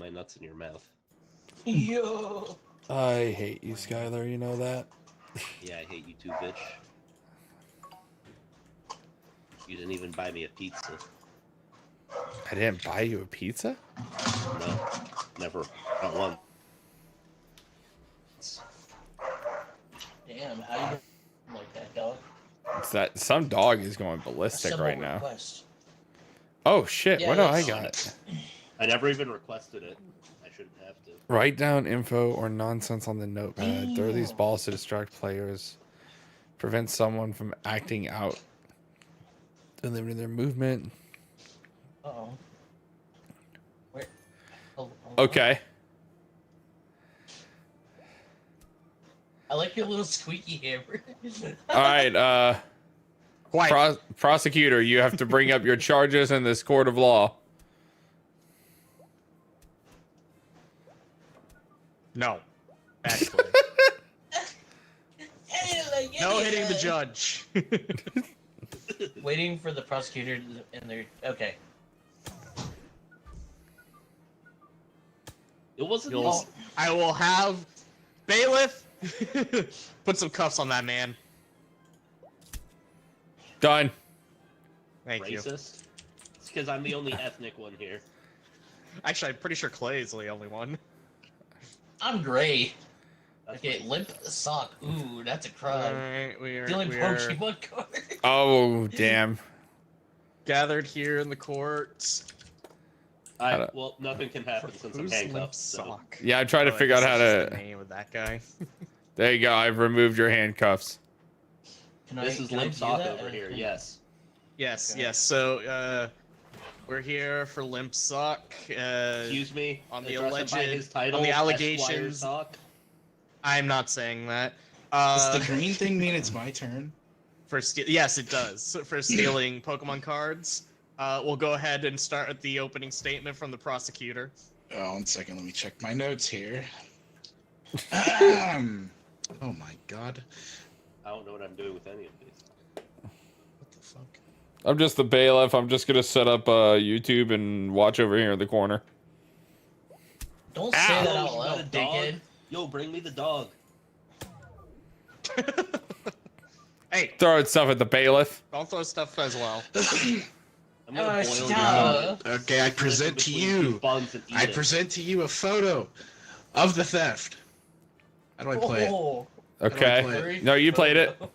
my nuts in your mouth. Yo. I hate you, Skylar. You know that. Yeah, I hate you too, bitch. You didn't even buy me a pizza. I didn't buy you a pizza? No, never. Not one. Damn, how you like that, dog? It's that some dog is going ballistic Assemble right now. request. Oh shit! Yeah, what do I that's- got? I never even requested it. I shouldn't have to. Write down info or nonsense on the notepad. Throw these balls to distract players. Prevent someone from acting out. Limiting their movement. Uh-oh. Where? Oh, Okay. I like your little squeaky hammer. All right. Prosecutor, you have to bring up your charges in this court of law. No. Actually. No hitting the judge. Waiting for the prosecutor and their... Okay. It wasn't. I will have bailiff put some cuffs on that man. Done. Thank you. Racist. It's because I'm the only ethnic one here. Actually, I'm pretty sure Clay is the only one. I'm gray. That's Okay, racist. limp sock. Ooh, that's a crime. Alright, we are Stealing Pokemon cards. Oh, damn. gathered here in the courts. Well, nothing can happen since I'm Who's handcuffed. Limp So. Sock? Yeah, I'm trying to figure out how The to... name of that guy. There you go. I've removed your handcuffs. This is Limp Sock over here. Yes. Yes, Okay. yes. So, we're here for Limp Sock. Excuse me. on the address it by alleged- his title, on the Esquire allegations. Sock. I'm not saying that. Does the green thing mean it's my turn? Yes, it does. For stealing Pokemon cards. We'll go ahead and start with the opening statement from the prosecutor. Oh, 1 second. Let me check my notes here. Oh my god. I don't know what I'm doing with any of these. What the fuck? I'm just the bailiff. I'm just going to set up YouTube and watch over here in the corner. Don't say Ow. that out You got a loud, dog? dickhead. Yo, bring me the dog. Hey, Throwing stuff at the bailiff. don't throw stuff as well. I'm gonna boil stop. you. Okay, I present to you. I present to you a photo of the theft. How do I play it? Oh, Okay. blurry No, you played it. photo.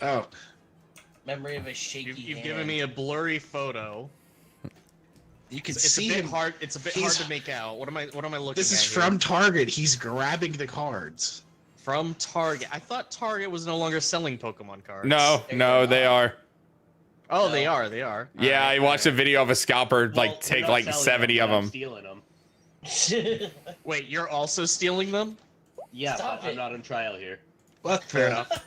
Oh, Memory of a shaky You've hand. given me a blurry photo. you can It's a see bit him. hard. It's a bit hard He's- to make out. What am I looking This at is here? from Target. He's grabbing the cards. From Target. I thought Target was no longer selling Pokemon cards. No, no, they are. Oh, No. they are. They are. Yeah, I watched a video of a scalper Well, like take we're not like selling 70 of I'm them. Stealing them. Wait, you're also stealing them? Yeah, Stop but I'm it. not on trial here. What Fair the? enough.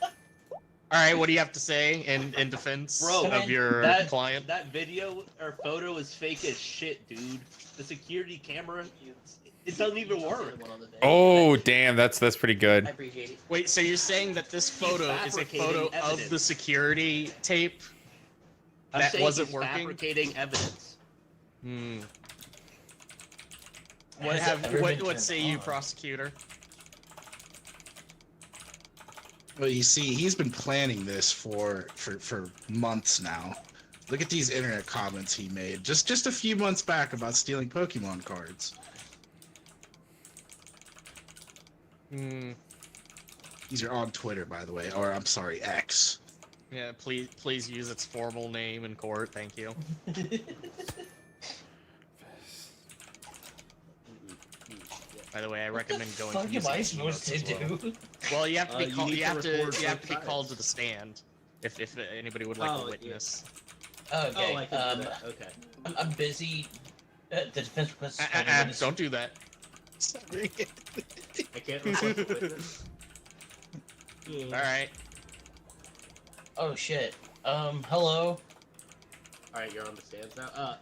All right, what do you have to say in defense Bro, of your that client? That video or photo is fake as shit, dude. The security camera, it doesn't even work. Oh, damn, that's pretty I good. appreciate it. Wait, so you're saying that this photo is a photo fabricating of the evidence. security tape I'm that saying wasn't he's working? fabricating evidence. Hmm. Has it ever been What turned say you, on? prosecutor? Well, you see, he's been planning this for months now. Look at these internet comments he made just a few months back about stealing Pokemon cards. Hmm. These are on Twitter, by the way, or I'm sorry, X. Yeah, please use its formal name in court. Thank you. By the way, I recommend going What to the fuck am I using supposed to emotes as well. do? Well, you have to be You called. need You to have to. record You have to be both called to sides. the stand. If anybody would like Oh, to yeah. witness. Okay, Oh, I can do that. Okay. I'm busy. The defense request is called a witness. Don't do that. Sorry. I can't request a witness. All right. Oh shit. Hello. Alright, you're on the stands now.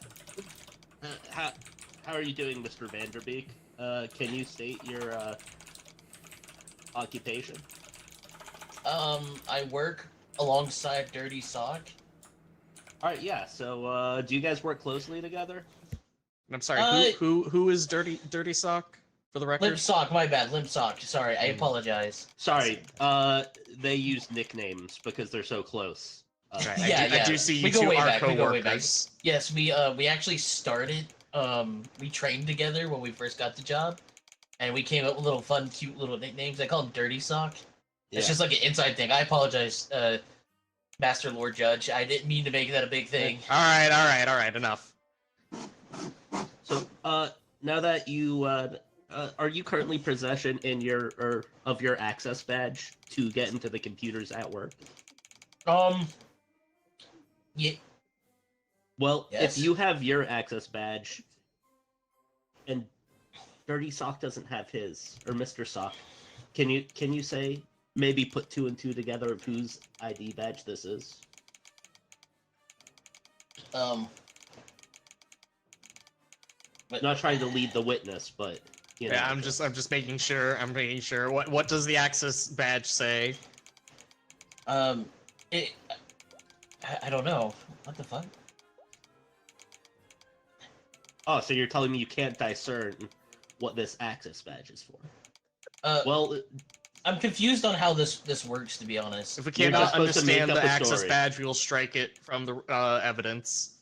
How are you doing, Mr. Vanderbeek? Can you state your occupation? I work alongside Dirty Sock. All right, yeah. So, do you guys work closely together? I'm sorry. Who is Dirty Sock for the record? Limp Sock, my bad. Limp Sock. Sorry, I apologize. Sorry, they use nicknames because they're so close. Right, Yeah, I do see you we go two way are back, we go way back. coworkers. Yes, we actually started. We trained together when we first got the job, and we came up with little fun, cute little nicknames. I call him Dirty Sock. It's just like an inside thing. I apologize, Master Lord Judge. I didn't mean to make that a big thing. All right. Enough. So, now that you, are you currently possession in of your access badge to get into the computers at work? Yeah. Well, Yes. if you have your access badge, and Dirty Sock doesn't have his, or Mr. Sock, can you say maybe put 2 and 2 together of whose ID badge this is? But Not trying to lead the witness, but you know. Yeah, I'm just making sure. I'm making sure. What does the access badge say? I don't know. What the fuck? Oh, so you're telling me you can't discern what this access badge is for? Uh, Well, I'm confused on how this works, to be honest. If we You're cannot just supposed to make understand up the a access story. badge, we will strike it from the evidence.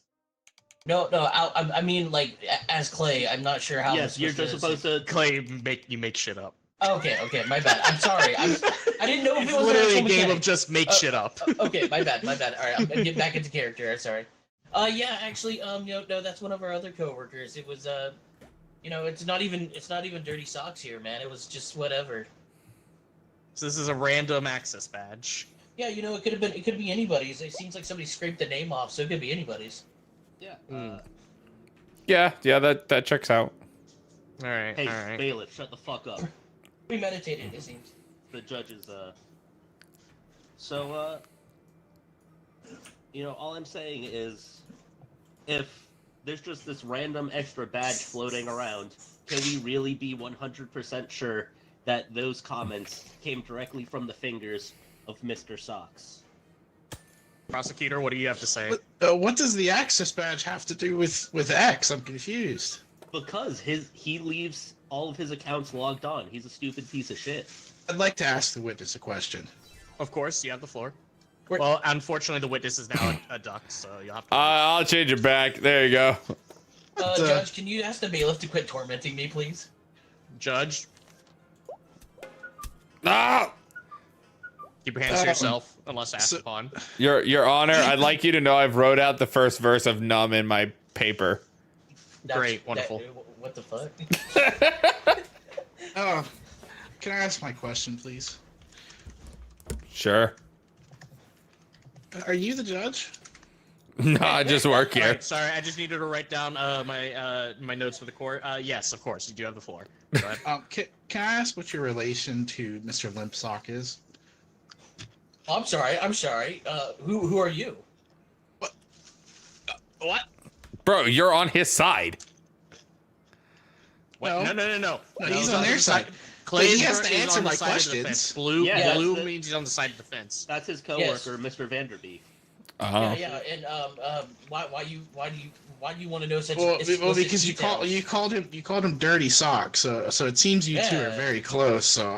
No, I mean, like, as Clay, I'm not sure how. yes, this you're was just gonna- supposed to. Clay, you make shit up. Okay, my bad. I'm sorry. I didn't know if It's it was literally a an actual game of mechanic. just make shit up. Okay, my bad. All right, I'm gonna get back into character. I'm sorry. Yeah, actually, no, that's one of our other coworkers. It was, it's not even Dirty Socks here, man. It was just whatever. So this is a random access badge. Yeah, it could be anybody's. It seems like somebody scraped the name off, so it could be anybody's. Yeah. Yeah, that checks out. All right, Hey, all right. bailiff, shut the fuck up. Premeditated, it seems. The judge is So all I'm saying is, if there's just this random extra badge floating around, can we really be 100% sure that those comments came directly from the fingers of Mr. Socks? Prosecutor, what do you have to say? What does the access badge have to do with X? I'm confused. Because he leaves all of his accounts logged on. He's a stupid piece of shit. I'd like to ask the witness a question. Of course, you have the floor. Where- Well, unfortunately, the witness is now a duck, so you'll have to. I'll change it back. There you go. Judge, can you ask the bailiff to quit tormenting me, please? Judge, Ah! keep your hands to yourself, unless asked so- upon. Your Honor, I'd like you to know I've wrote out the first verse of Numb in my paper. Great, wonderful. What the fuck? Oh, can I ask my question, please? Sure. Are you the judge? No, I just work here. Alright, sorry, I just needed to write down my notes for the court. Yes, of course, you do have the floor. Go ahead. Can I ask what your relation to Mr. Limpsock is? I'm sorry. Who are you? What? Bro, you're on his side. What? No. No. No, he's on their side. Clay But he is has to is answer on the my side of the questions. fence. Blue, Yeah, blue that's it. means he's on the side of the fence. That's his coworker, Mr. Vanderbeek. Oh. Yeah, and why do you want to know such? Well, explicit because details? you called him Dirty Sock, so it seems you two are Yeah. very close. So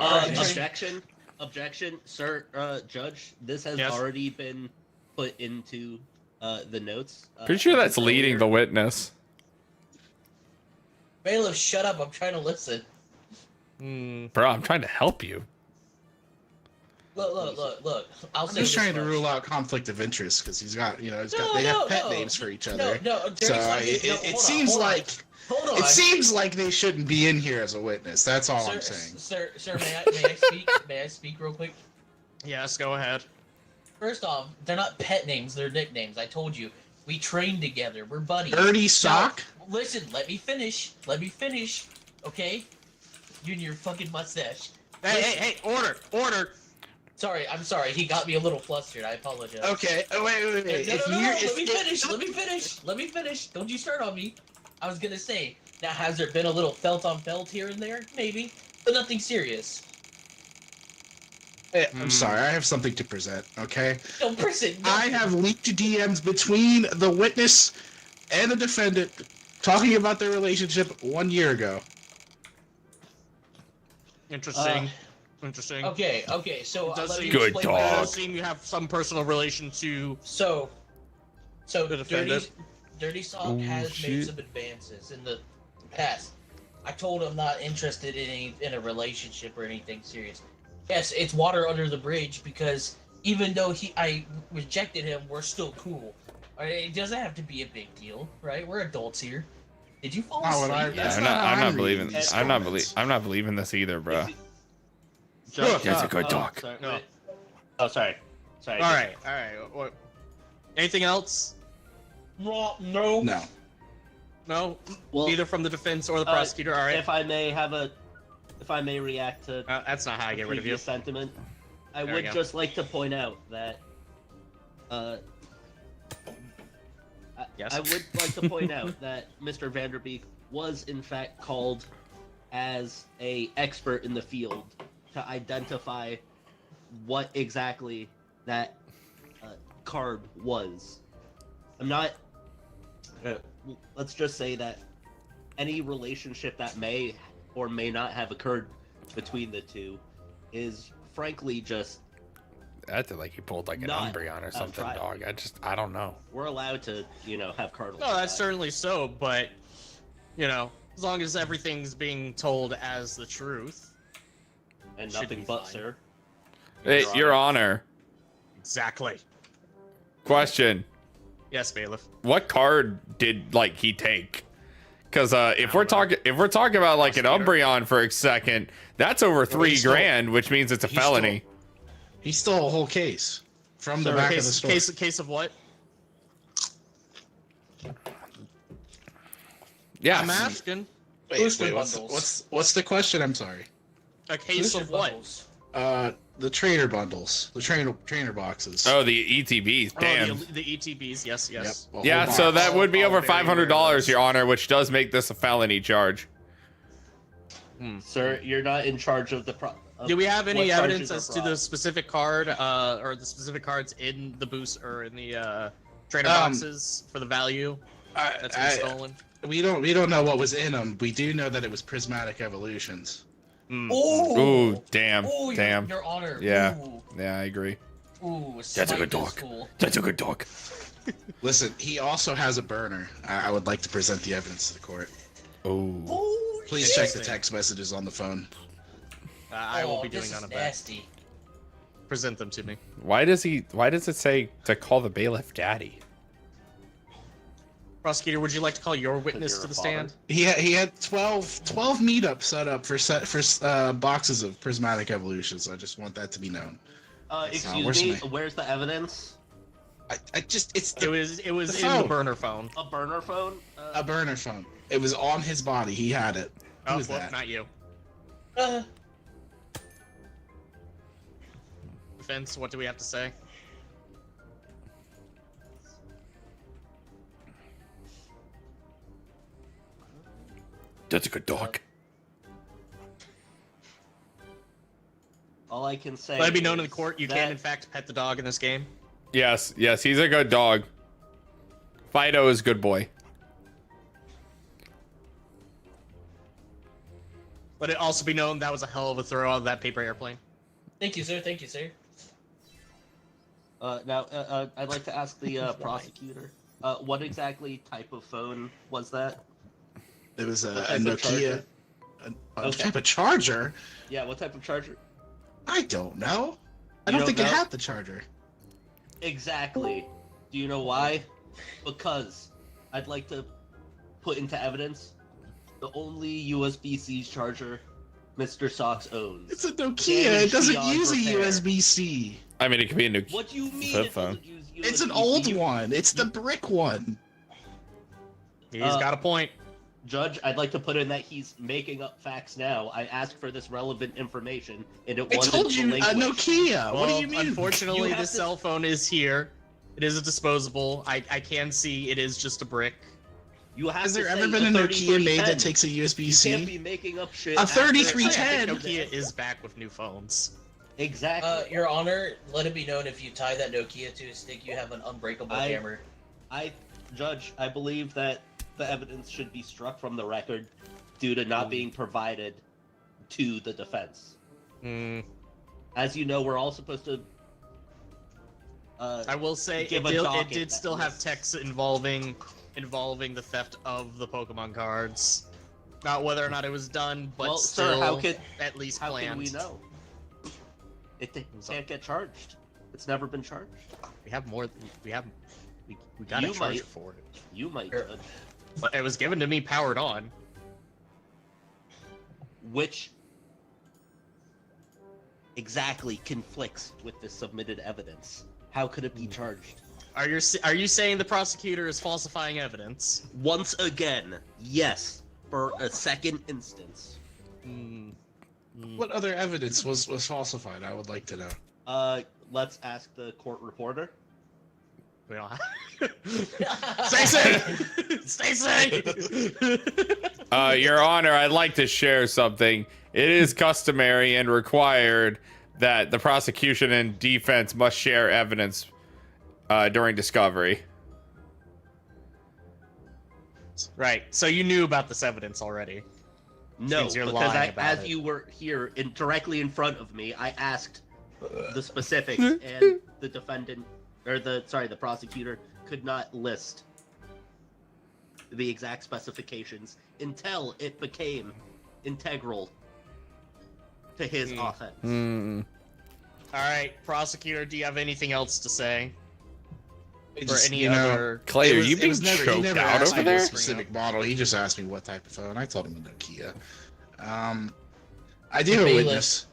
Objection, sir, judge. This has Yes. already been put into the notes. Pretty sure that's leading the witness. Bailiff, shut up! I'm trying to listen. Bro, I'm trying to help you. Look. I'll I'm say just this trying to much. rule out conflict of interest because they No, have pet no. names for each No, other. Dirty So Sock, it hold on, seems hold on. like Hold on. it seems like they shouldn't be in here as a witness. That's all I'm Sir, saying. sir, may I speak? May I speak real quick? Yes, go ahead. First off, they're not pet names; they're nicknames. I told you, we train together. We're buddies. Dirty Sock. Now, listen, let me finish. Okay? You and your fucking mustache. Hey, order. Sorry, I'm sorry. He got me a little flustered. I apologize. Okay. Oh, wait. No, If no, you're- let if- me if- Let me finish. Don't you start on me. I was gonna say, now has there been a little felt on felt here and there? Maybe, but nothing serious. I'm sorry. I have something to present. Okay. Don't present. I have leaked DMs between the witness and the defendant talking about their relationship 1 year ago. Interesting. Interesting. Okay, so It does let me seem- Good explain dog. my- It does seem you have some personal relation to So the Dirty defendant. Sock Oh, has shit. made some advances in the past. I told him not interested in a relationship or anything serious. Yes, it's water under the bridge because even though I rejected him, we're still cool. All right, it doesn't have to be a big deal, right? We're adults here. Did you fall Oh, asleep? well, I- Yeah, That's I'm not not. how I'm I'm not believing. reading these I'm not comments. I'm not believing this either, bro. Judge, That's a good dog. Sorry, No. wait. Oh, sorry. Sorry. All right. All right. What? Anything else? No. No. No. Well, Either from the defense or the prosecutor. All right. if I may react to That's not how I the get rid of you. previous sentiment, I There would we go. just like to point out that Yes. I would like to point out that Mr. Vanderbeek was in fact called as a expert in the field to identify what exactly that card was. I'm not. Let's just say that any relationship that may or may not have occurred between the two is frankly just I acted like he pulled like an Not Umbreon or a something, trial. dog. I don't know. we're allowed to have cardinals. No, that's certainly so, but as long as everything's being told as the truth. and should nothing be but fine. sir. Hey, Your Honor. Exactly. Question: Yes, bailiff. what card did he take? Because if we're don't know. talking about like an Prosecutor? Umbreon for a second, that's over he stole- $3,000, which means it's a he felony. He stole a whole case from the Sir, back of the Case, store. case of what? Yeah. I'm asking. Booster What's bundles. what's the question? I'm sorry. A case Booster of what? bundles. The trainer bundles, the trainer boxes. Oh, the ETBs. Damn. Oh, the ETBs. Yes, Yep, yes. a whole Yeah, box. so that would be All over very rare $500, ones. Your Honor, which does make this a felony charge. Sir, you're not in charge of the Do we have any what charges evidence are as to the brought. specific card, or the specific cards in the boost or in the trainer Um, boxes for the value that's been I- stolen? we don't know what was in them. We do know that it was prismatic evolutions. Hmm. Ooh, damn. Ooh, Damn. Your Honor. Yeah. Ooh, Yeah, I agree. ooh, That's a good smite dog. is cool. That's a good dog. Listen, he also has a burner. I would like to present the evidence to the court. Oh. Ooh, Please shit. check the text messages on the phone. I will be this doing is none of that. nasty. Present them to me. Why does it say to call the bailiff daddy? Prosecutor, would you like to call your witness you're to a the father. stand? He had 12 meetups set up for boxes of prismatic evolutions. I just want that to be known. excuse where's me, my- where's the evidence? I just it's It was The in the phone. burner phone. A burner phone? a burner phone. It was on his body. He had it. Who Oh, was whoop, that? not you. Defense, what do we have to say? That's a good dog. All I can say Let it be known in is the court you that- can in fact pet the dog in this game. Yes, he's a good dog. Fido is good boy. Let it also be known that was a hell of a throw out of that paper airplane. Thank you, sir. Thank you, sir. Now, I'd like to ask the prosecutor, what exactly type of phone was that? It was a What type of Nokia. charger? A Okay. type of charger? Yeah, what type of charger? I don't know. I You don't think don't it know? had the charger. Exactly. Do you know why? Because I'd like to put into evidence the only USB-C charger Mr. Socks owns. It's a Nokia. Damage It doesn't beyond use a repair. USB-C. I mean, it could be a new. What do you mean Flip it phone. doesn't use USB-C? It's an old one. It's the brick one. He's Uh, got a point. Judge, I'd like to put in that he's making up facts now. I asked for this relevant information, and it I wasn't told you, a relinquished. Nokia. What do Well, you mean? Unfortunately, You have the to- cell phone is here. It is a disposable. I can see it is just a brick. You have Has to there say ever been a Nokia 3310. made that takes a You can't USB-C? be making up shit. A after- 3310. I think Nokia is back with new phones. Exactly. Your Honor, let it be known if you tie that Nokia to a stick, you have an unbreakable I- hammer. Judge, I believe that the evidence should be struck from the record due to not being provided to the defense. Hmm. As you know, we're all supposed to. I will say Give it a did, docket it did that still have lists- text involving the theft of the Pokemon cards. Not whether or not it was done, but Well, still sir, how could at least how planned. can we know? It can't get charged. It's never been charged. We have more. We got a You charge might- for it. You might Sure. judge. But it was given to me powered on. Which exactly conflicts with the submitted evidence. How could it be charged? Are you saying the prosecutor is falsifying evidence? Once again, yes, for a second instance. Hmm. What other evidence was falsified? I would like to know. Let's ask the court reporter. We don't have... Stay safe! Stay safe! Your Honor, I'd like to share something. It is customary and required that the prosecution and defense must share evidence during discovery. Right, so you knew about this evidence already. No, means you're because lying about as it. you were here directly in front of me, I asked the specifics, and the defendant, or the prosecutor could not list the exact specifications until it became integral to his offense. Hmm. Alright, prosecutor, do you have anything else to say? It Or just, any you know, other... Clay, it are was- you it being was never- he choked never out asked over me there? what specific model. He just asked me what type of phone. I told him a Nokia. I do have a Bailiff. witness.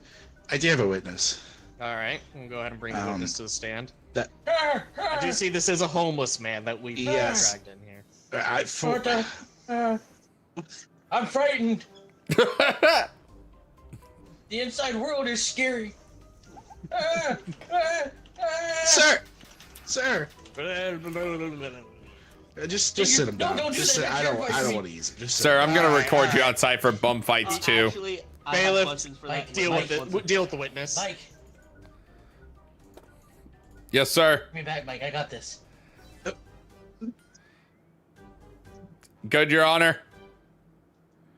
I do have a witness. Alright, we'll go ahead and bring the witness to the stand. Ah, I do see this is a homeless man that we've Yes. dragged in here. I'm frightened. The inside world is scary. Sir, just sit him No, down. don't do Just that. sit, I That's don't terrifying. want to use it. Just sit Sir, I'm gonna Alright, record you alright. outside for bum fights too. Actually, I have Bailiff, questions for Mike, that. Deal Mike with wants it. to- Deal with the witness. Mike, Yes, sir. bring me back, Mike. I got this. Good, Your Honor.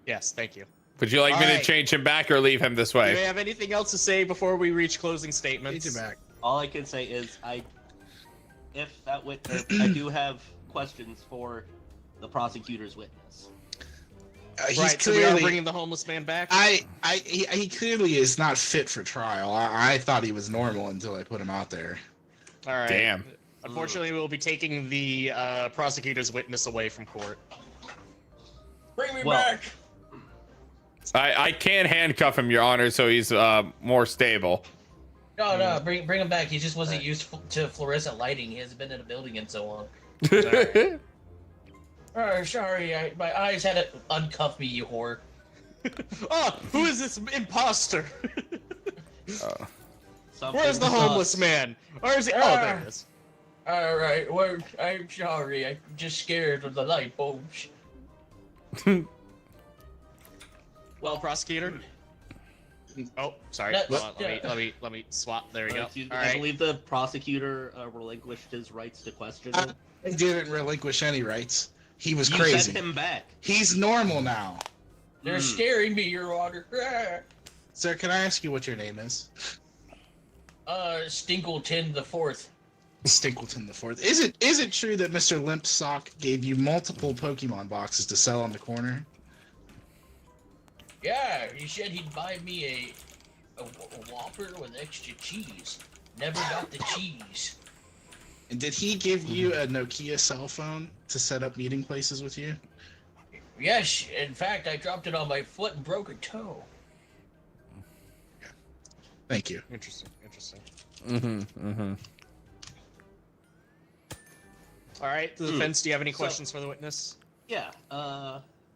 Yes, thank you. Would you like me to Alright. change him back or leave him this Do you way? have anything else to say before we reach closing statements? Take it back. All I can say is I do have questions for the prosecutor's witness. He's Right, so we are clearly. bringing the homeless man back? He clearly is not fit for trial. I thought he was normal until I put him out there. Alright. Damn. Unfortunately, we'll be taking the prosecutor's witness away from court. Bring me Well- back. I can handcuff him, Your Honor, so he's more stable. No, bring him back. He just wasn't used to fluorescent lighting. He hasn't been in a building in so long. Oh, sorry, my eyes had to uncuff me, you whore. Oh, who is this imposter? Something Where's the sus. homeless man? Or is he? Oh, there it is. All right, well, I'm sorry. I'm just scared of the light bulbs. Well, prosecutor. Oh, sorry. No, Hold on, let me swap. There we go. Excuse me, All I right. believe the prosecutor relinquished his rights to question him. He didn't relinquish any rights. He was You crazy. sent him back. He's normal now. They're scaring me, Your Honor. Sir, can I ask you what your name is? Stinkleton the Fourth. Stinkleton the Fourth. Is it true that Mr. Limp Sock gave you multiple Pokemon boxes to sell on the corner? Yeah, he said he'd buy me a Whopper with extra cheese. Never got the cheese. And did he give you a Nokia cell phone to set up meeting places with you? Yes, in fact, I dropped it on my foot and broke a toe. Thank you. Interesting. Mm-hmm. All right. The defense. Do you have any questions for the witness? Yeah,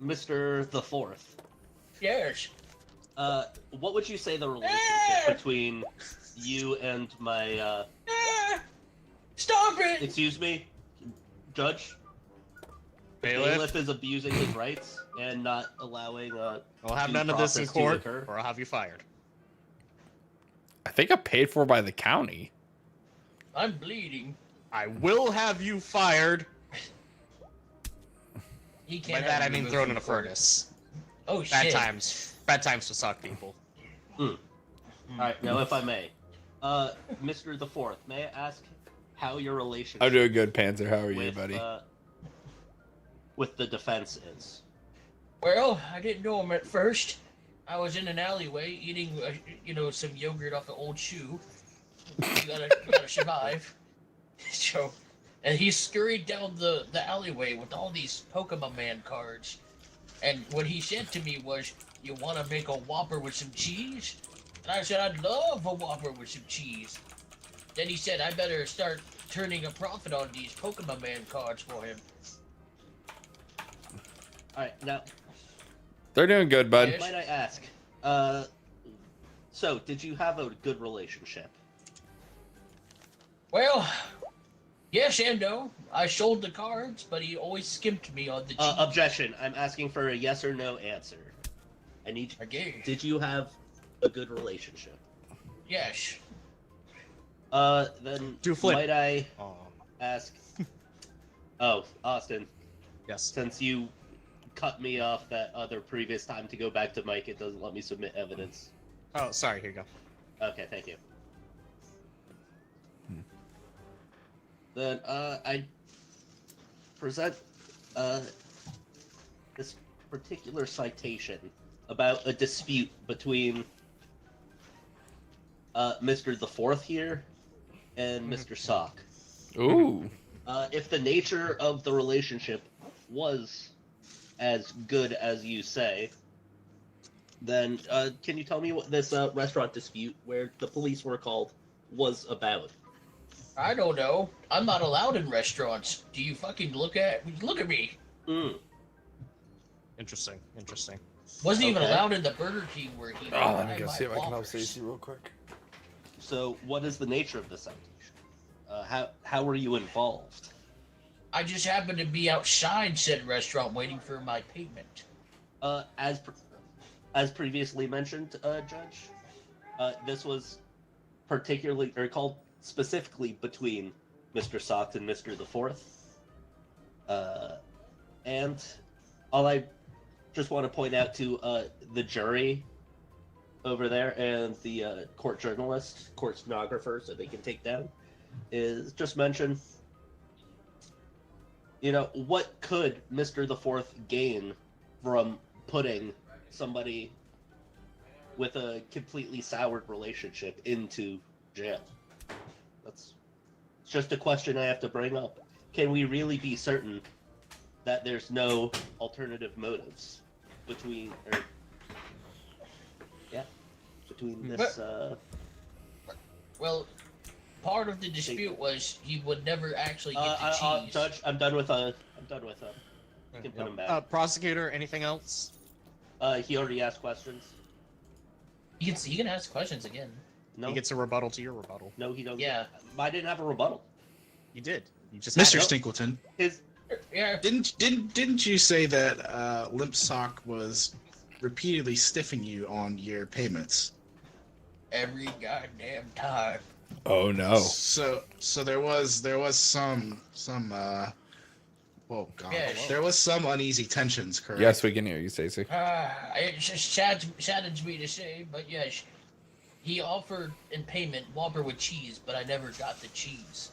Mr. the Fourth. Yes. What would you say the relationship between you and my, Stop it! excuse me, Judge? Bailiff. Is abusing his rights and not allowing, I'll have due none of this in process to court, occur. or I'll have you fired. I think I'm paid for by the county. I'm bleeding. I will have you fired. He By can't. that I have mean removed thrown from in a the court. furnace. Oh Bad shit. times. Bad times to sock people. All right, now if I may, Mr. the Fourth, may I ask how your relationship I'm doing good, Panzer. How are you, with, buddy? with the defense is? Well, I didn't know him at first. I was in an alleyway eating, some yogurt off an old shoe. You gotta survive. So, and he scurried down the alleyway with all these Pokemon Man cards. And what he said to me was, "You want to make a Whopper with some cheese?" And I said, "I'd love a Whopper with some cheese." Then he said, "I better start turning a profit on these Pokemon Man cards for him." All right, now They're doing good, bud. Yes. might I ask, so did you have a good relationship? Well, yes and no. I sold the cards, but he always skimped me on the cheese. Objection. I'm asking for a yes or no answer. I need. Okay. Did you have a good relationship? Yes. Then Do flip. might I Oh, ask? Oh, Austin, yes. since you cut me off that other previous time to go back to Mike, it doesn't let me submit evidence. Oh, sorry. Here you go. Okay, thank you. Then I present this particular citation about a dispute between Mr. the Fourth here and Mr. Sock. Ooh. If the nature of the relationship was as good as you say, then can you tell me what this restaurant dispute where the police were called was about? I don't know. I'm not allowed in restaurants. Do you fucking look at me? Mm. Interesting. Interesting. Wasn't even Okay. allowed in the Burger King where he. Oh, let me buy go my see if I can help Whoppers. Stacy real quick. So, what is the nature of the citation? How were you involved? I just happened to be outside said restaurant waiting for my payment. As previously mentioned, Judge, this was particularly called specifically between Mr. Sock and Mr. the Fourth. And all I just want to point out to the jury over there and the court journalist, court stenographer, so they can take down, is just mention, what could Mr. the Fourth gain from putting somebody with a completely soured relationship into jail? It's just a question I have to bring up. Can we really be certain that there's no alternative motives between this Well, part of the dispute was he would never actually get the cheese. Judge, I'm done with You can put him back. Prosecutor, anything else? He already asked questions. He can ask questions again. No, He gets a rebuttal to your rebuttal. no, he doesn't. Yeah. I didn't have a rebuttal. You did. You just Mr. had it. Stinkleton, His Yeah. didn't you say that Limp Sock was repeatedly stiffing you on your payments? Every goddamn time. Oh no. So there was some oh god, Yes. there was some uneasy tensions, correct? Yes, we can hear you, Stacy. It just saddens me to say, but yes, he offered in payment Whopper with cheese, but I never got the cheese.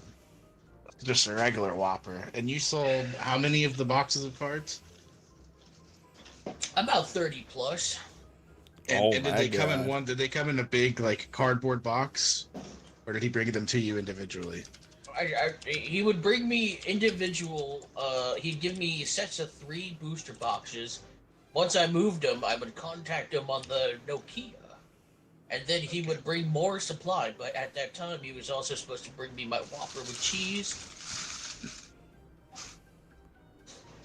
Just a regular Whopper. And you sold how many of the boxes of cards? About 30 plus. And, Oh and did my they come in God. one? Did they come in a big like cardboard box, or did he bring them to you individually? He would bring me individual. He'd give me sets of 3 booster boxes. Once I moved them, I would contact him on the Nokia, and then he would bring more supply. But at that time, he was also supposed to bring me my Whopper with cheese.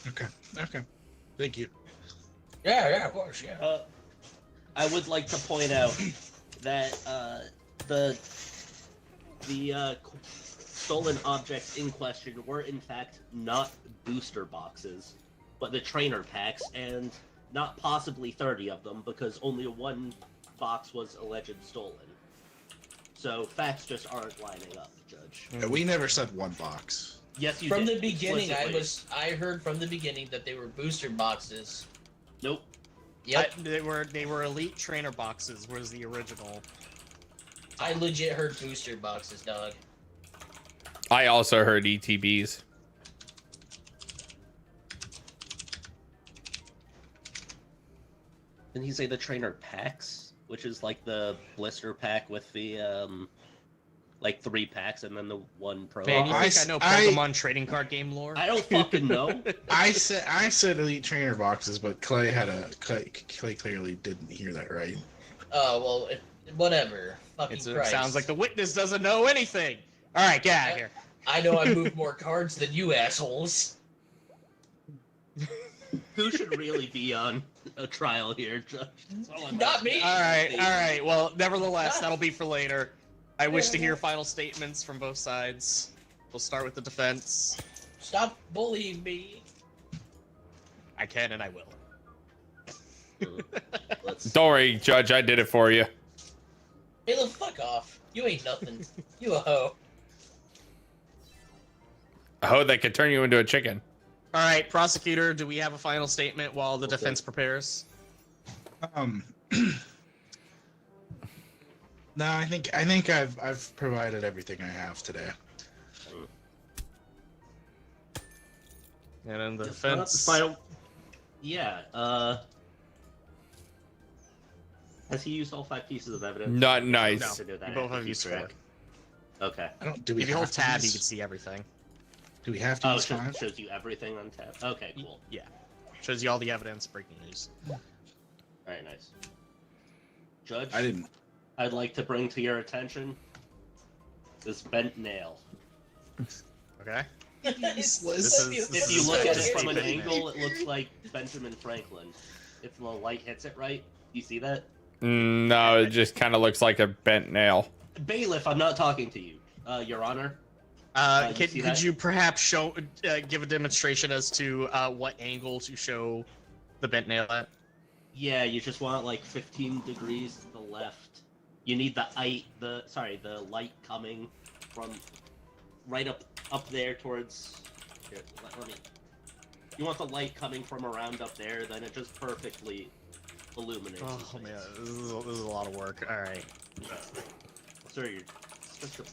Okay. Thank you. Yeah, of course, yeah. I would like to point out that the stolen objects in question were in fact not booster boxes, but the trainer packs, and not possibly 30 of them, because only one box was alleged stolen. So facts just aren't lining up, Judge. We never said one box. Yes, you From did. the beginning, explicitly. I heard from the beginning that they were booster boxes. Nope. Yep, They were elite trainer boxes. Was the original. I legit heard booster boxes, dog. I also heard E ETBs. Didn't he say the trainer packs, which is like the blister pack with the like 3 packs and then the 1 pro? Man, you I think I know s- Pokemon trading card game lore? I don't fucking know. I said elite trainer boxes, but Clay clearly didn't hear that right. Oh well, whatever. Fucking It Christ. sounds like the witness doesn't know anything. All right, get out of here. I know I moved more cards than you assholes. Who should really be on a trial here, Judge? That's all I'm Not asking. me. All right. Well, nevertheless, that'll be for later. I wish to hear final statements from both sides. We'll start with the defense. Stop bullying me. I can and I will. Let's. Don't worry, Judge. I did it for you. Caleb, fuck off. You ain't nothing. You a hoe. A hoe that could turn you into a chicken. All right, prosecutor, do we have a final statement while the defense prepares? No, I think I've provided everything I have today. And then the It's not defense. Final. Yeah. Has he used all 5 pieces of evidence? Not nice. No. To do that, You both I have have to used keep 4. track. Okay. I don't. Do we If you have hold to tab, you use- can see everything. Do we have to Oh, use it 5? shows you everything on tab. Okay, cool. Yeah. Shows you all the evidence, breaking news. Very nice. Judge, I didn't. I'd like to bring to your attention this bent nail. Okay. It's This so is- beautiful. If you is look so at it from an stupid. angle, it looks like Benjamin Franklin. If the light hits it right, you see that? No, it just kind of looks like a bent nail. Bailiff, I'm not talking to you. Your Honor. You see Could that? you perhaps show, give a demonstration as to what angle to show the bent nail at? Yeah, you just want like 15 degrees to the left. You need the the light coming from right up there towards. Here, let me. You want the light coming from around up there, then it just perfectly illuminates. the Oh space. man, this is a lot of work. All right. Sir, you're such a.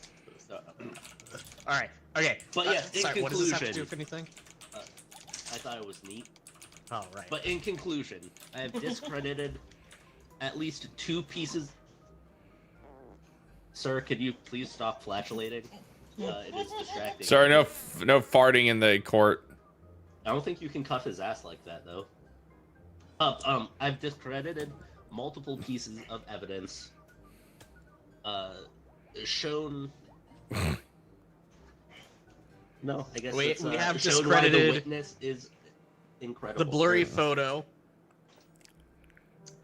All right. Okay. But yeah, in sorry, what does this have to conclusion- do with anything? I thought it was neat. Oh, right. But in conclusion, I have discredited at least 2 pieces. Sir, could you please stop flatulating? It is distracting. Sorry, no farting in the court. I don't think you can cuff his ass like that, though. I've discredited multiple pieces of evidence. Shown. No, I guess We it's, have shown why the discredited witness is incredible. The blurry photo.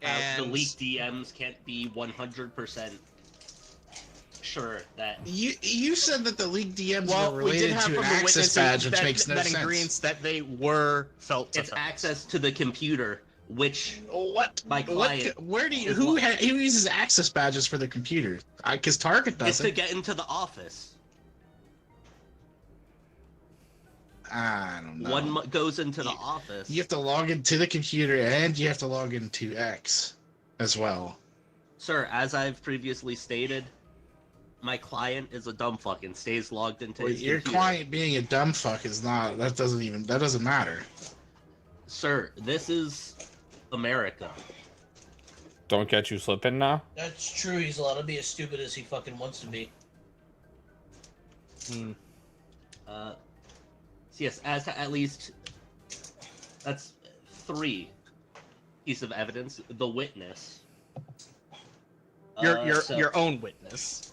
The And leaked DMs can't be 100% sure that. You said that the leaked DMs well, were we did related have to from an the access witnesses badge, which that, makes no that sense. agrees that they were felt to It's felt. access to the computer, which What? my client Where do you? is Who what- who uses access badges for the computer? Because Target is to doesn't. get into the office. I don't know. One goes into the office. You have to log into the computer and you have to log into X as well. Sir, as I've previously stated, my client is a dumb fuck and stays logged into Well, his your computer. client being a dumb fuck is not. That doesn't matter. Sir, this is America. Don't get you slipping now. That's true. He's allowed to be as stupid as he fucking wants to be. So yes, as to at least that's 3 pieces of evidence. The witness. Your own witness.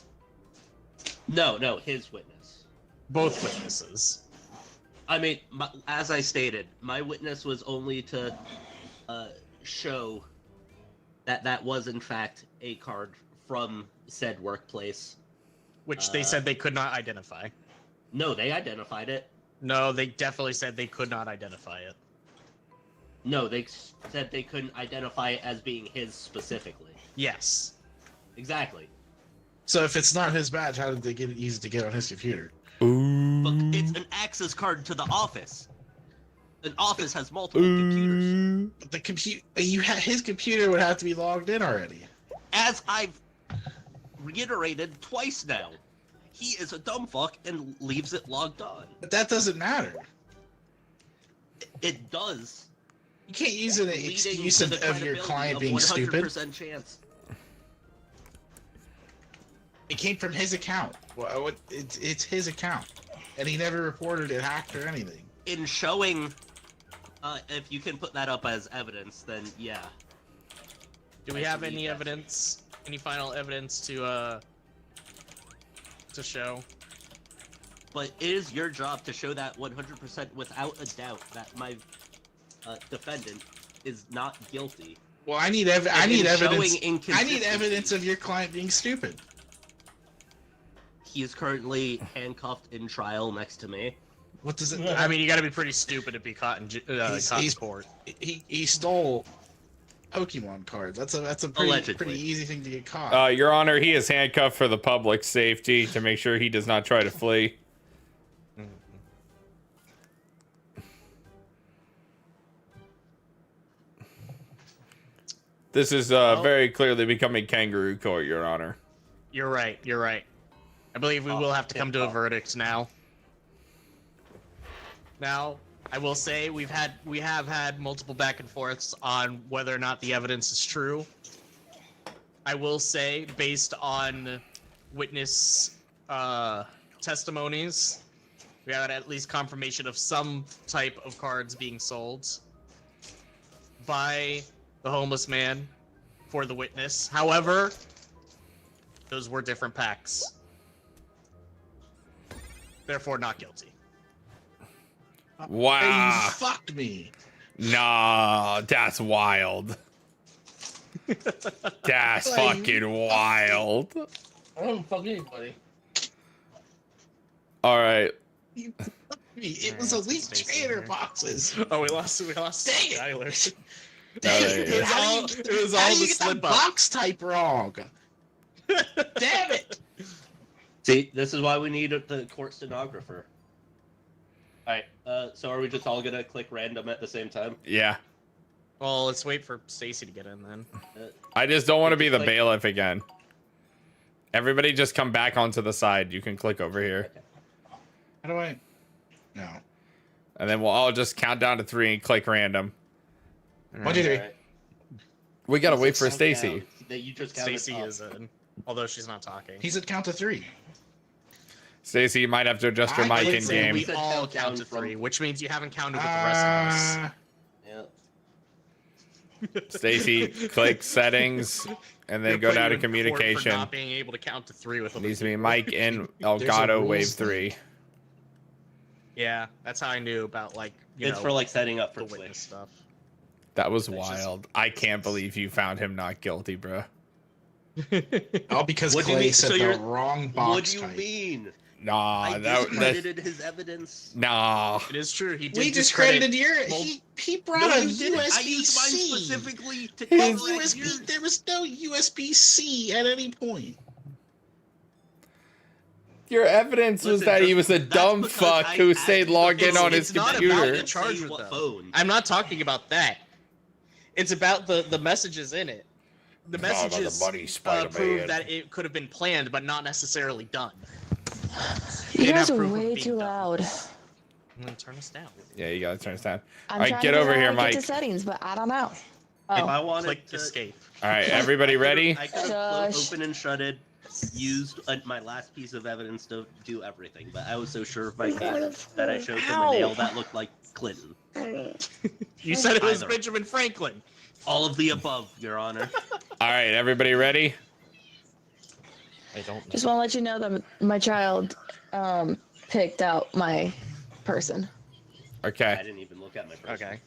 No, his witness. Both witnesses. I mean, as I stated, my witness was only to show that that was in fact a card from said workplace. Which they said they could not identify. No, they identified it. No, they definitely said they could not identify it. No, they said they couldn't identify it as being his specifically. Yes. Exactly. So if it's not his badge, how did they get it easy to get on his computer? Ooh. But it's an access card to the office. An office has multiple computers. The his computer would have to be logged in already. As I've reiterated twice now, he is a dumb fuck and leaves it logged on. But that doesn't matter. It does. You can't use an Leading excuse to of the your credibility client of being stupid. 100% chance. It came from his account. Well, it's his account, and he never reported it hacked or anything. In showing, if you can put that up as evidence, then yeah. Do we have any evidence? Any final evidence to show? But it is your job to show that 100% without a doubt that my defendant is not guilty. Well, I need And I need in showing evidence. I need inconsistency, evidence of your client being stupid. He is currently handcuffed in trial next to me. What does it? I mean, you got to be pretty stupid to be caught in caught in he's- court. He stole Pokemon cards. That's a Allegedly. pretty easy thing to get caught. Your Honor, he is handcuffed for the public safety to make sure he does not try to flee. This is very clearly becoming kangaroo court, Your Honor. You're right. You're right. I believe we will have to come to a verdict now. Now, I will say we have had multiple back and forths on whether or not the evidence is true. I will say, based on witness testimonies, we have at least confirmation of some type of cards being sold by the homeless man for the witness. However, those were different packs. Therefore, not guilty. Hey, Wow. you fucked me. Nah, that's wild. That's Like, fucking wild. I don't fuck anybody. All right. It was a Alright, leaked Stacy trader here. boxes. Oh, we lost Dang it. Skylar. Dang there it, you dude, go. how It do you, was how all do the you get slip the up. box type wrong? Damn it! See, this is why we need the court stenographer. Alright, so are we just all gonna click random at the same time? Yeah. Well, let's wait for Stacy to get in then. I just don't want to be the Like- bailiff again. Everybody just come back onto the side. You can click over here. How do I? No. And then we'll all just count down to 3 and click random. 1, 2, 3. Alright. We gotta wait for Count Stacy. down. That you just counted Stacy up. is in, although she's not talking. He's at count to 3. Stacy, you might have to adjust your I mic would in say game. We Said all count down count to from- 3, which means you haven't counted with the rest of us. Yeah. Stacy, click settings, and then You're go down to putting you in court for communication. not being able to count to 3 with It other needs to be people. Mike in There's a Elgato rules Wave thing. 3. Yeah, that's how I knew about you It's know, for like setting up for the Twitch. witness stuff. That was That's just- wild. I can't believe you found him not guilty, bro. All because What do you Clay mean? said So the you're- wrong box What do you type. mean? Nah, I that discredited his evidence. nah. It is true. He did We discredit. discredited your. Mul- He brought No, a you didn't. I USB-C. used mine specifically to His correct USB. yours. There was no USB-C at any point. Your evidence was Listen, that he just- was a that's dumb because fuck I who asked stayed you logged in before. on his It's not about computer. the Say charger, what though. phone. I'm not talking about that. It's about the messages in it. The Not about the messages money, Spider-Man. prove that it could have been planned, but not necessarily done. You Didn't guys have are proof of way being too done. loud. I'm gonna turn this down. Yeah, you gotta turn this down. I'm Alright, trying get to over figure here, out how to get Mike. to settings, but I don't know. If Oh, I wanted Click to escape. All right, everybody ready? I could have Shush. open and shutted, used my last piece of evidence to do everything, but I was so sure of my case that I showed them a nail that looked like Clinton. You said it was Either. Benjamin Franklin. All of the above, Your Honor. All right, everybody ready? I don't just want to let you know that my child picked out my person. I Okay. didn't even look at my person. Okay.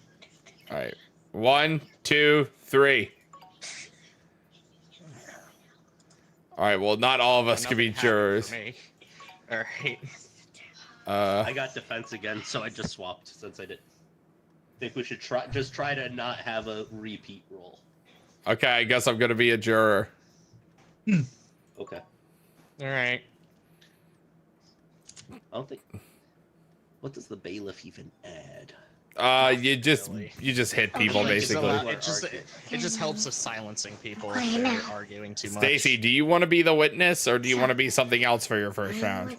All right. 1, 2, 3. All right. Well, not all of us can be Nothing happened jurors. for me. All right. I got defense again, so I just swapped since I did. Think we should try to not have a repeat roll. Okay. I guess I'm gonna be a juror. Okay. All right. I don't think What does the bailiff even add? You just Really. hit people Like, it's a basically. lot- It just helps with silencing people if they're arguing too much. Stacy, do you want to be the witness or do you want to be something else for your first round?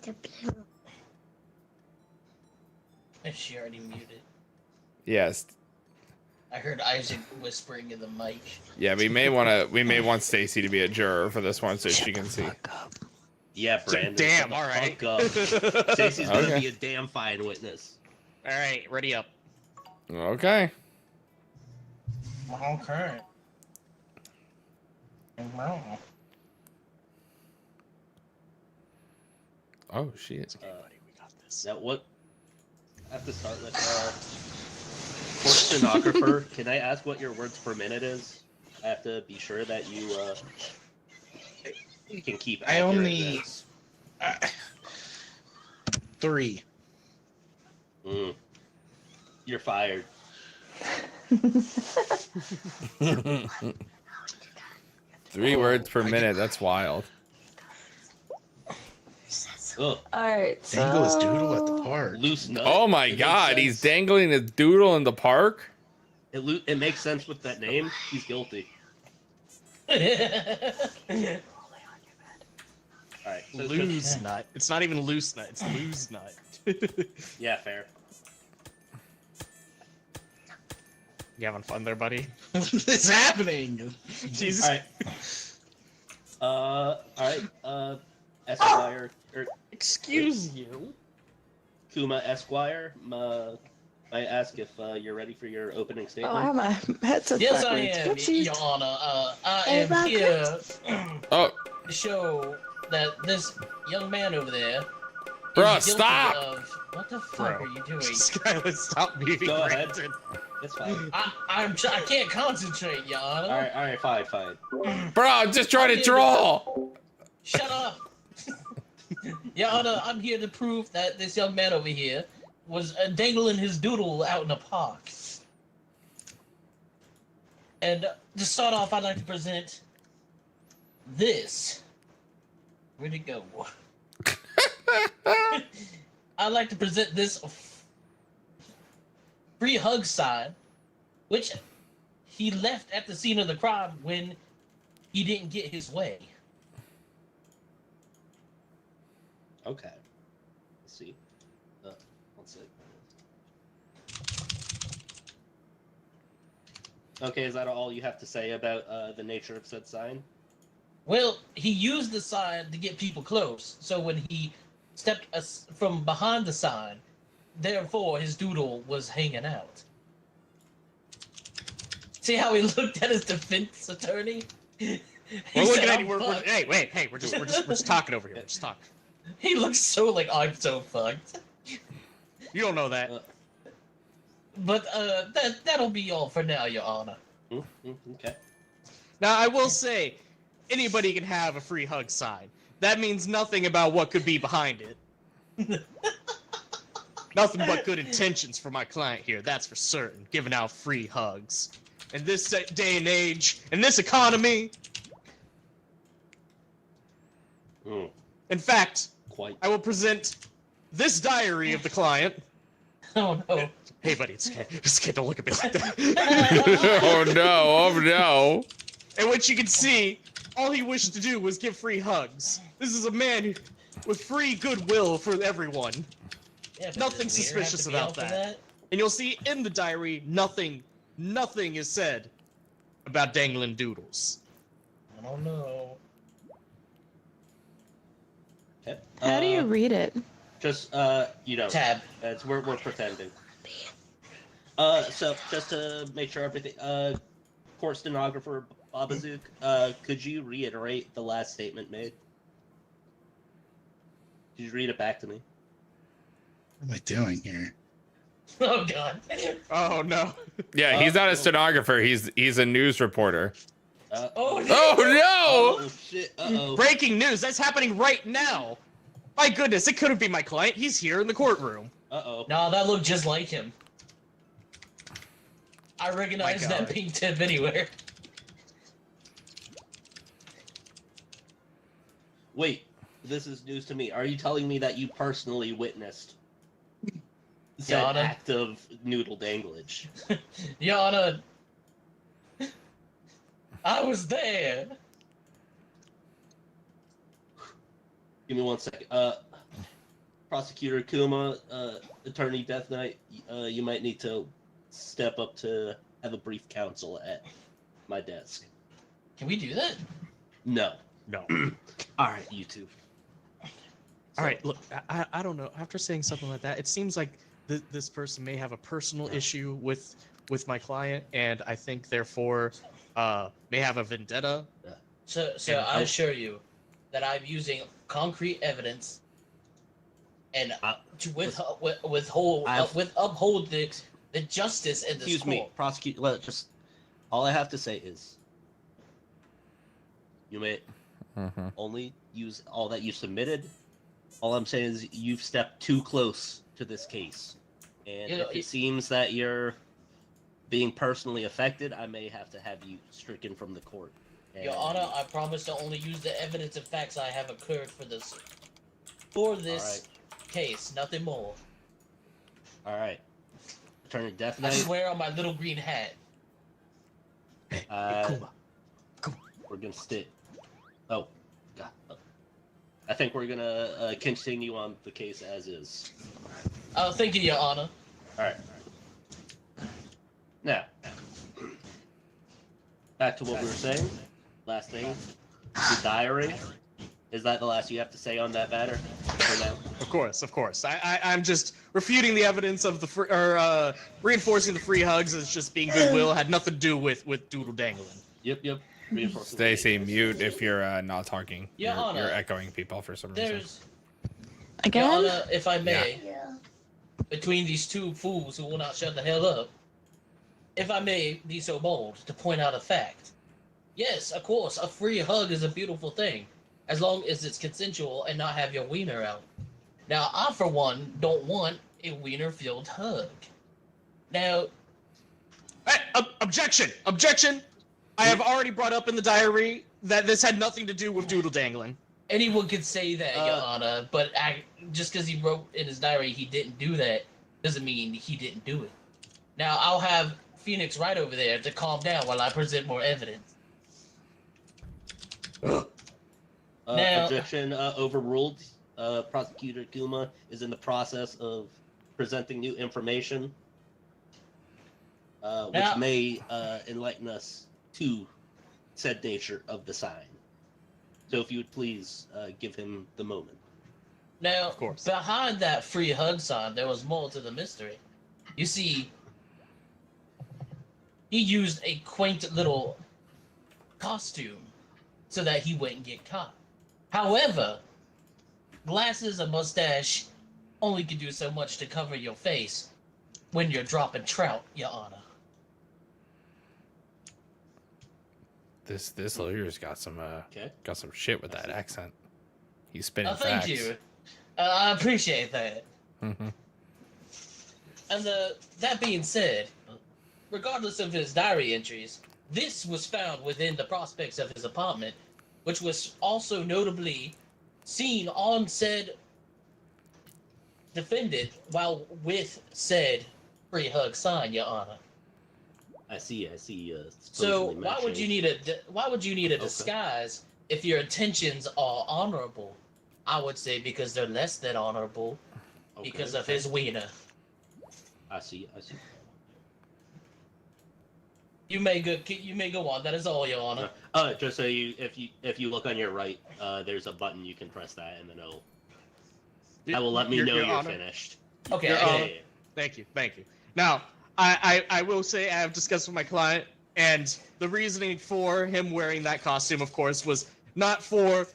She already muted. Yes. I heard Isaac whispering in the mic. Yeah, we may want Stacy to be a juror for this one so she can see. Yeah, Brandon. Damn, shut the all right. fuck up. Stacey's gonna Okay. be a damn fine witness. All right, ready up. Okay. Okay. Oh shit. Buddy, we got this. Now what? I have to start with court stenographer. Can I ask what your words per minute is? I have to be sure that you can keep. I accurate only- notes. 3. You're fired. 3 words per minute. That's wild. Ugh, Alright, Dangle his so... doodle at the park. loose nut. Oh my It makes god, he's sense. dangling his doodle in the park? It makes sense with that name. He's guilty. All right. So Lose nut. It's not even loose nut. It's lose nut. yeah, fair. You having fun there, buddy? What is happening? Jesus. All right. Esquire or Excuse you. Kuma Esquire. I ask if you're ready for your opening Oh, statement. I have my headset Yes, I backwards. am, Whoopsies. Your Honor. I Hey, am Rocket. here Oh, to show that this young man over there. is Bruh, guilty stop! Of, what the fuck Bro. are you doing? Skylar, stop muting Go ahead. Brandon. It's fine. I can't concentrate, Your Honor. All right, fine. bro, I'm just trying to draw. Shut up. Your Honor, I'm here to prove that this young man over here was dangling his doodle out in a park. And to start off, I'd like to present this. Where'd it go? I'd like to present this free hug sign, which he left at the scene of the crime when he didn't get his way. Okay. Let's see. One sec. Okay, is that all you have to say about the nature of said sign? Well, he used the sign to get people close. So when he stepped from behind the sign, therefore his doodle was hanging out. See how he looked at his defense attorney? He We're looking said, at "I'm you. fucked." Hey, we're just talking over here. We're just talking. He looks so like I'm so fucked. You don't know that. But that'll be all for now, Your Honor. Okay. Now, I will say, anybody can have a free hug sign. That means nothing about what could be behind it. Nothing but good intentions for my client here, that's for certain, giving out free hugs. In this day and age, in this economy, in fact, Quite. I will present this diary of the client. Oh no. Hey, buddy, it's okay. It's okay, don't look at me like that. Oh no, oh no. In which you can see, all he wished to do was give free hugs. This is a man with free goodwill for everyone. Yeah, but Nothing does Weir have suspicious to be about out for that. And you'll see in the diary, nothing is said about dangling doodles. I don't know. Okay. How do you read it? Just you know, Tab. we're pretending. So just to make sure everything, court stenographer Babazook, could you reiterate the last statement made? Could you read it back to me? What am I doing here? Oh god. Oh no. Yeah, he's not a stenographer, he's a news reporter. Oh no. Oh Oh shit! Uh-oh. Breaking news, that's happening right now. My goodness, it couldn't be my client. He's here in the courtroom. Uh-oh. No, that looked just like him. I recognize that God. pink tip anywhere. Wait, this is news to me. Are you telling me that you personally witnessed said Yana? act of noodle danglage. Your Honor, I was there. Give me 1 second. Prosecutor Kuma, Attorney Death Knight, you might need to step up to have a brief counsel at my desk. Can we do that? No. No. All right, you two. All right, look, I don't know. After saying something like that, it seems like this person may have a personal issue with my client, and I think therefore may have a vendetta. So And I assure you that I'm using concrete evidence and to uphold the justice in this Excuse me, court. prosecute. Just all I have to say is, you may only use all that you submitted. All I'm saying is you've stepped too close to this case, and if it seems that you're being personally affected, I may have to have you stricken from the court. Your Honor, I promise to only use the evidence and facts I have occurred for this case, nothing more. All right. Attorney Death I Knight. swear on my little green hat. Kuma. We're gonna stick. Oh, God. I think we're gonna continue on the case as is. Oh, thank you, Your Honor. All right. Now, back to what we were saying. Last thing, the diary. Is that the last you have to say on that matter for now? Of course. I'm just refuting the evidence of the reinforcing the free hugs as just being goodwill. Had nothing to do with doodle dangling. Yep. Reinforcing Stacy, the mute if you're not talking. Your Honor, You're echoing people for some reason. There's, Your Again? Honor, if I may, between these two fools who will not shut the hell up, if I may be so bold to point out a fact. Yes, of course, a free hug is a beautiful thing, as long as it's consensual and not have your wiener out. Now, I, for one, don't want a wiener-filled hug. Now, Hey, objection! I have already brought up in the diary that this had nothing to do with doodle dangling. anyone could say that, Your Honor, but just because he wrote in his diary he didn't do that, doesn't mean he didn't do it. Now, I'll have Phoenix right over there to calm down while I present more evidence. Now- objection overruled. Prosecutor Kuma is in the process of presenting new information, which Now- may enlighten us to said nature of the sign. So if you would please give him the moment. Now, Of course. behind that free hug sign, there was more to the mystery. You see, he used a quaint little costume so that he wouldn't get caught. However, glasses and mustache only can do so much to cover your face when you're dropping trout, Your Honor. This lawyer's got some Okay. got some shit with that accent. He's spinning Oh, thank facts. you. I appreciate that. Mhm. And that being said, regardless of his diary entries, this was found within the prospects of his apartment, which was also notably seen on said defendant while with said free hug sign, Your Honor. I see. So supposedly why would you need a disguise if your intentions are honorable? I would say because they're less than honorable because of his wiener. I see. You may go on. That is all, Your Honor. Just so if you look on your right, there's a button you can press that, and then that will let me know Your you're Honor. finished. Okay. Your I Honor. get it. Thank you. Now, I will say I have discussed with my client, and the reasoning for him wearing that costume, of course, was not for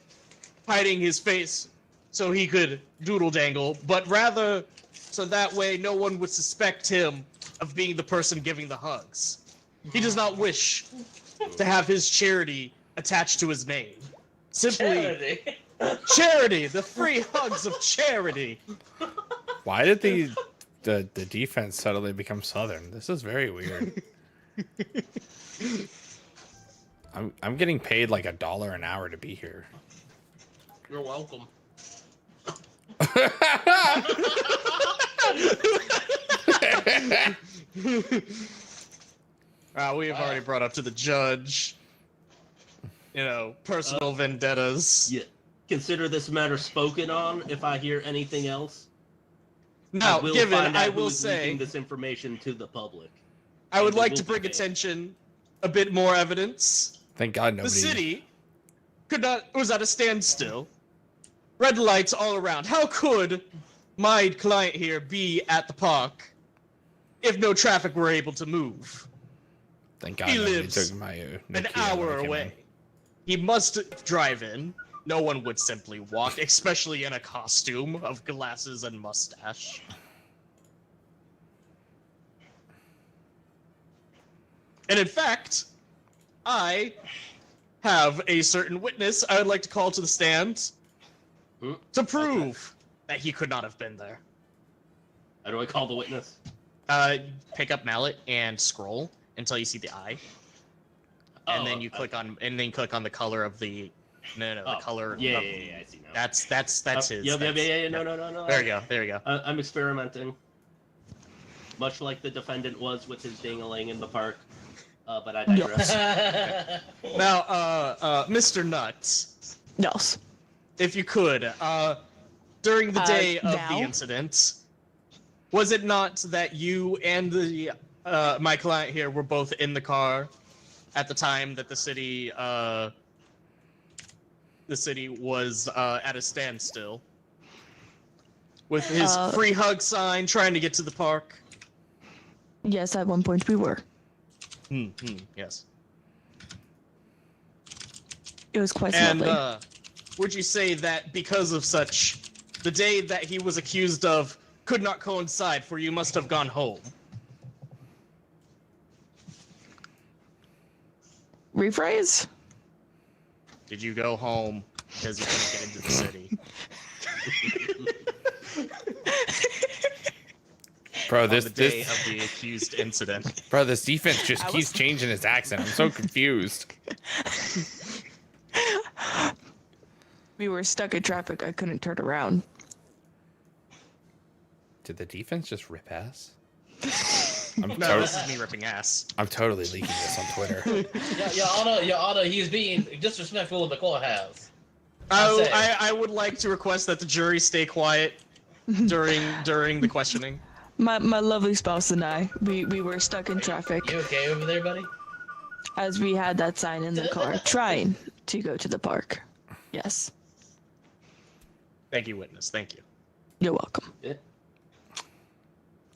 hiding his face so he could doodle dangle, but rather so that way no one would suspect him of being the person giving the hugs. He does not wish to have his charity attached to his name. Simply charity, the free hugs of charity. Why did the defense suddenly become southern? This is very weird. I'm getting paid like $1 an hour to be here. You're welcome. We have already brought up to the judge, personal vendettas. Yeah. Consider this matter spoken on. If I hear anything else, Now, will given, find out I will who's leaking say, this information to the public. I would and it like will to be bring made. attention a bit more evidence. Thank God The nobody. city was at a standstill. Red lights all around. How could my client here be at the park if no traffic were able to move? Thank God He nobody lives took my An Nokia when hour I came away. in. He must drive in. No one would simply walk, especially in a costume of glasses and mustache. And in fact, I have a certain witness I would like to call to the stand to prove that he could not have been there. How do I call the witness? Pick up mallet and scroll until you see the eye, and then you click on the color of the the color. Yeah, of, I see now. That's his. Yeah, that's- no. There you go. I'm experimenting. Much like the defendant was with his dingling in the park. But I digress. Now, Mr. Nuts, Yes. if you could, during the day of now? the incident, was it not that you and my client here were both in the car at the time that the city was at a standstill with his free hug sign, trying to get to the park? Yes, at one point we were. Yes. It was quite And lovely. would you say that because of such, the day that he was accused of could not coincide, for you must have gone home? Rephrase? Did you go home because you couldn't get into the city? Bro, On this the day this of the accused incident. bro, this defense just I keeps was- changing its accent. I'm so confused. We were stuck in traffic. I couldn't turn around. Did the defense just rip ass? I'm, No, this is me ripping ass. I'm totally leaking this on Twitter. Your Honor, he's being disrespectful of the courthouse. I would like to request that the jury stay quiet during the questioning. My lovely spouse and I, we were stuck in traffic You okay over there, buddy? as we had that sign in the car, trying to go to the park. Yes. Thank you, witness. Thank you. You're welcome. Yeah.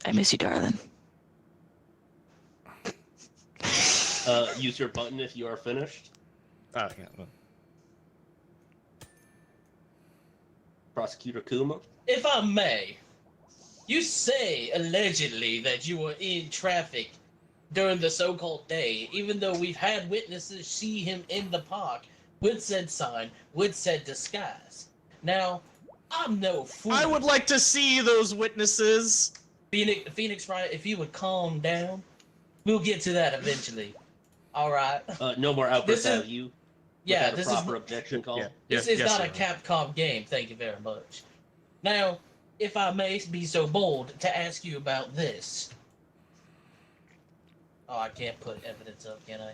I miss you, darling. Use your button if you are finished. Oh, yeah. well. Prosecutor Kuma. If I may, you say allegedly that you were in traffic during the so-called day, even though we've had witnesses see him in the park with said sign, with said disguise. Now, I'm no fool. I would like to see those witnesses. Phoenix Wright, if you would calm down, we'll get to that eventually. All right. No more outbursts This is- out of you. Yeah, Without a this proper is objection call. Yeah. this Yes, is not a Your Honor. Capcom game. Thank you very much. Now, if I may be so bold to ask you about this. Oh, I can't put evidence up, can I?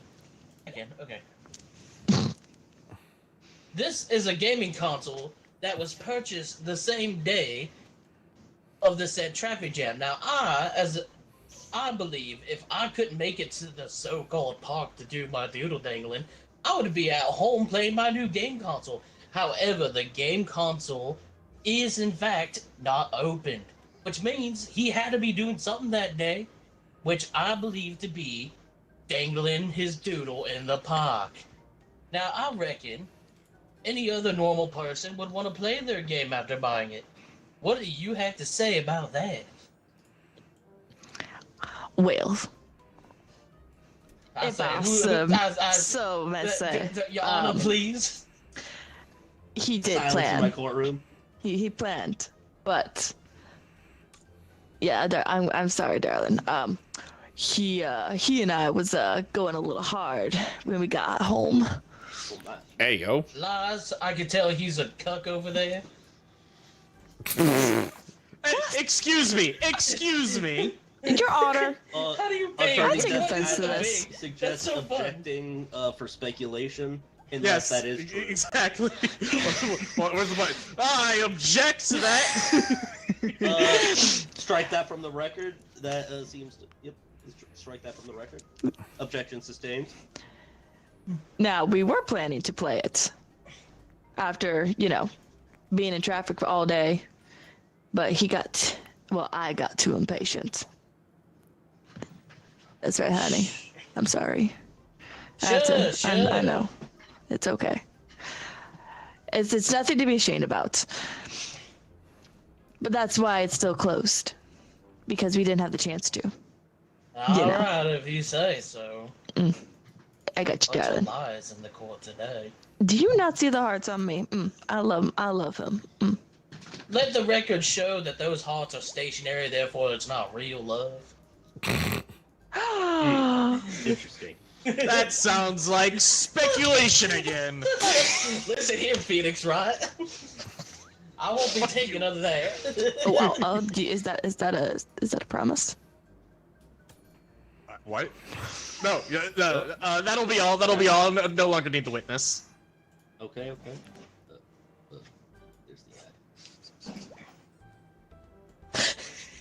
I can. Okay. This is a gaming console that was purchased the same day of the said traffic jam. Now, I believe if I couldn't make it to the so-called park to do my doodle dangling, I would be at home playing my new game console. However, the game console is in fact not open, which means he had to be doing something that day, which I believe to be dangling his doodle in the park. Now, I reckon any other normal person would want to play their game after buying it. What do you have to say about that? Wales. I It's say, awesome. I- So, let's say. Your Honor, please. He did Silence in my plan. courtroom. He planned, but yeah, I'm sorry, darling. He and I was going a little hard when we got home. Oh, my. Hey yo. Lies, I can tell he's a cuck over there. Excuse me. Excuse me. Your Honor, How do you Attorney pay? I General, take That offense is to so this. big. Suggest That's so fun. objecting for speculation. Yes, Unless that is true. exactly. Where's the button? I object to that. Strike that from the record. That seems to. Yep. Strike that from the record. Objection sustained. now we were planning to play it after, being in traffic for all day, but I got too impatient. That's right, honey. I'm sorry. I know. It's okay. It's nothing to be ashamed about. But that's why it's still closed. Because we didn't have the chance to. Alright, if you say so. I got you, Bunch of darling. lies in the court today. Do you not see the hearts on me? I love him. Let the record show that those hearts are stationary, therefore it's not real love. Interesting. That sounds like speculation again. Listen here, Phoenix, right? I won't be taking of that. Well, is that a promise? What? No, that'll be all. That'll be all. No longer need the witness. Okay. There's the ad.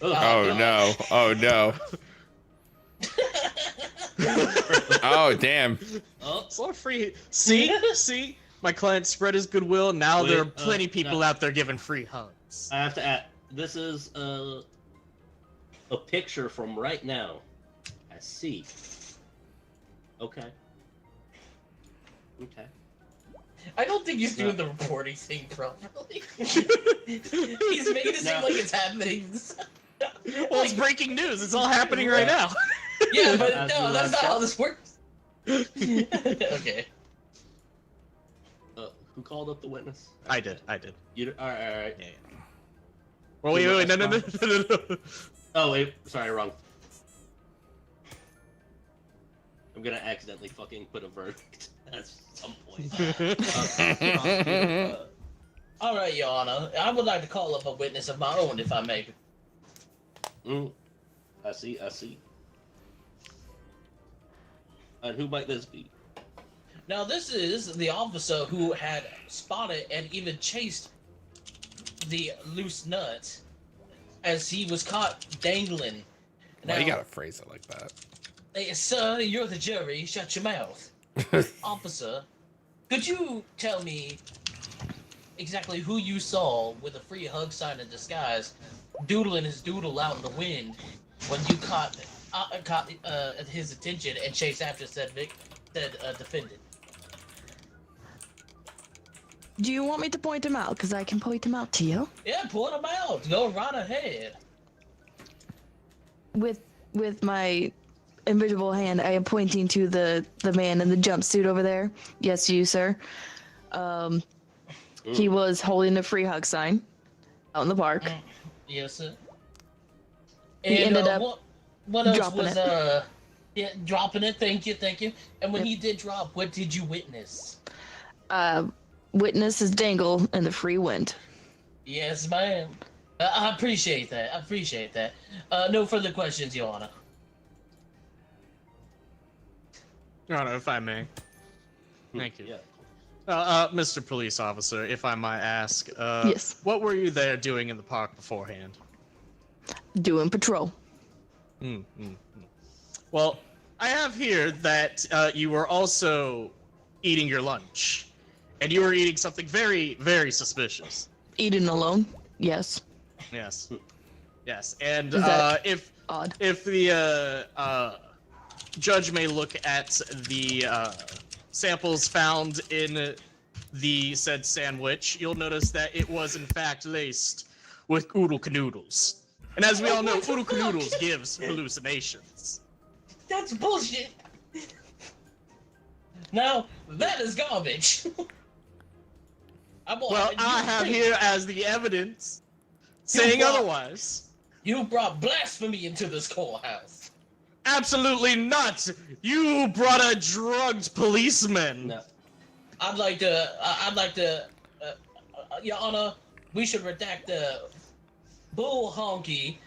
Oh no. Oh no. Oh damn. Oh, It's all free. See, my client spread his goodwill. Now Wait, there are plenty people no. out there giving free hugs. I have to add. This is a picture from right now. I see. Okay. I don't think he's doing the reporting thing properly. He's making it seem No. like it's happening. Well, it's breaking news. It's all happening right now. Yeah, but As no, we that's last not how said. this works. Okay. Who called up the witness? I did. You. All right. Yeah. Well, wait, no. Oh wait, sorry, wrong. I'm gonna accidentally fucking put a verdict at some point. All right, Your Honor. I would like to call up a witness of my own, if I may. I see. And who might this be? Now, this is the officer who had spotted and even chased the loose nut as he was caught dangling. Why you gotta phrase it like that? Hey, sir, you're the jury. Shut your mouth. Officer, could you tell me exactly who you saw with a free hug sign in disguise, doodling his doodle out in the wind when you caught his attention and chased after said defendant? Do you want me to point him out? Because I can point him out to you. Yeah, point him out. Go right ahead. With my invisible hand, I am pointing to the man in the jumpsuit over there. Yes, you, sir. He was holding a free hug sign out in the park. Yes, sir. He And ended up what else dropping was it. Yeah, dropping it. Thank you. And when he did drop, what did you witness? Witness his dangle in the free wind. Yes, ma'am. I appreciate that. No further questions, Your Honor. Your Honor, if I may. Thank you. Yeah. Mr. Police Officer, if I might ask, Yes. what were you there doing in the park beforehand? Doing patrol. Well, I have here that you were also eating your lunch, and you were eating something very, very suspicious. Eating alone. Yes. Yes. Yes, and Is that if odd? the judge may look at the samples found in the said sandwich, you'll notice that it was in fact laced with oodle canoodles. And as we all know, oodle canoodles gives hallucinations. That's bullshit. Now that is garbage. Well, I have here as the evidence saying brought- otherwise. You brought blasphemy into this courthouse. Absolutely not! You brought a drugged policeman! No. I'd like to, Your Honor, we should redact the bull honky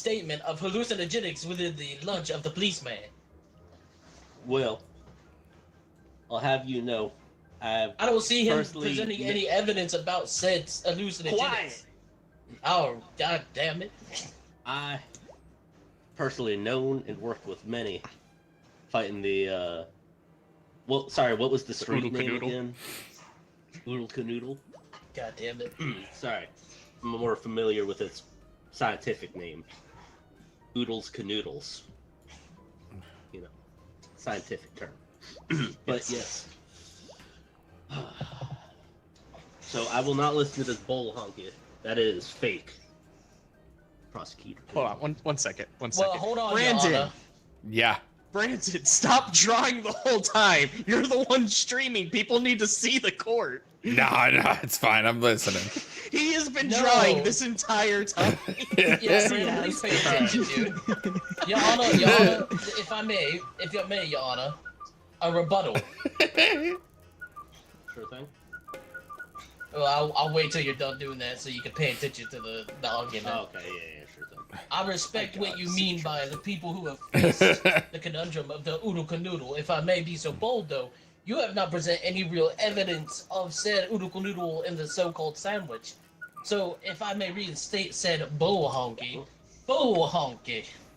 statement of hallucinogenics within the lunch of the policeman. Well, I'll have you know, I don't see him Personally, presenting any evidence about said hallucinogenics. Quiet! Oh, god damn it. I personally known and worked with many fighting the what was the street Oodle name Canoodle. again? Oodle Canoodle? God damn it. Sorry. I'm more familiar with its scientific name. Oodles Canoodles. You know, scientific term. But yes. So I will not list it as bull honky. That is fake. Prosecutor. Hold on, one second. Well, hold on, Brandon. Your Honor. Yeah. Brandon, stop drawing the whole time. You're the one streaming. People need to see the court. No, it's fine. I'm listening. He has been No. drawing this entire time. Yes, he man, please has. pay attention, dude. Your Honor, if I may, Your Honor, a rebuttal. Sure thing. Well, I'll wait till you're done doing that so you can pay attention to the argument. Oh, okay, yeah, sure thing. I respect My what God, you it's mean true. by the people who have faced the conundrum of the Oodle Canoodle. If I may be so bold, though, you have not presented any real evidence of said Oodle Canoodle in the so-called sandwich. So, if I may reinstate said bull honky.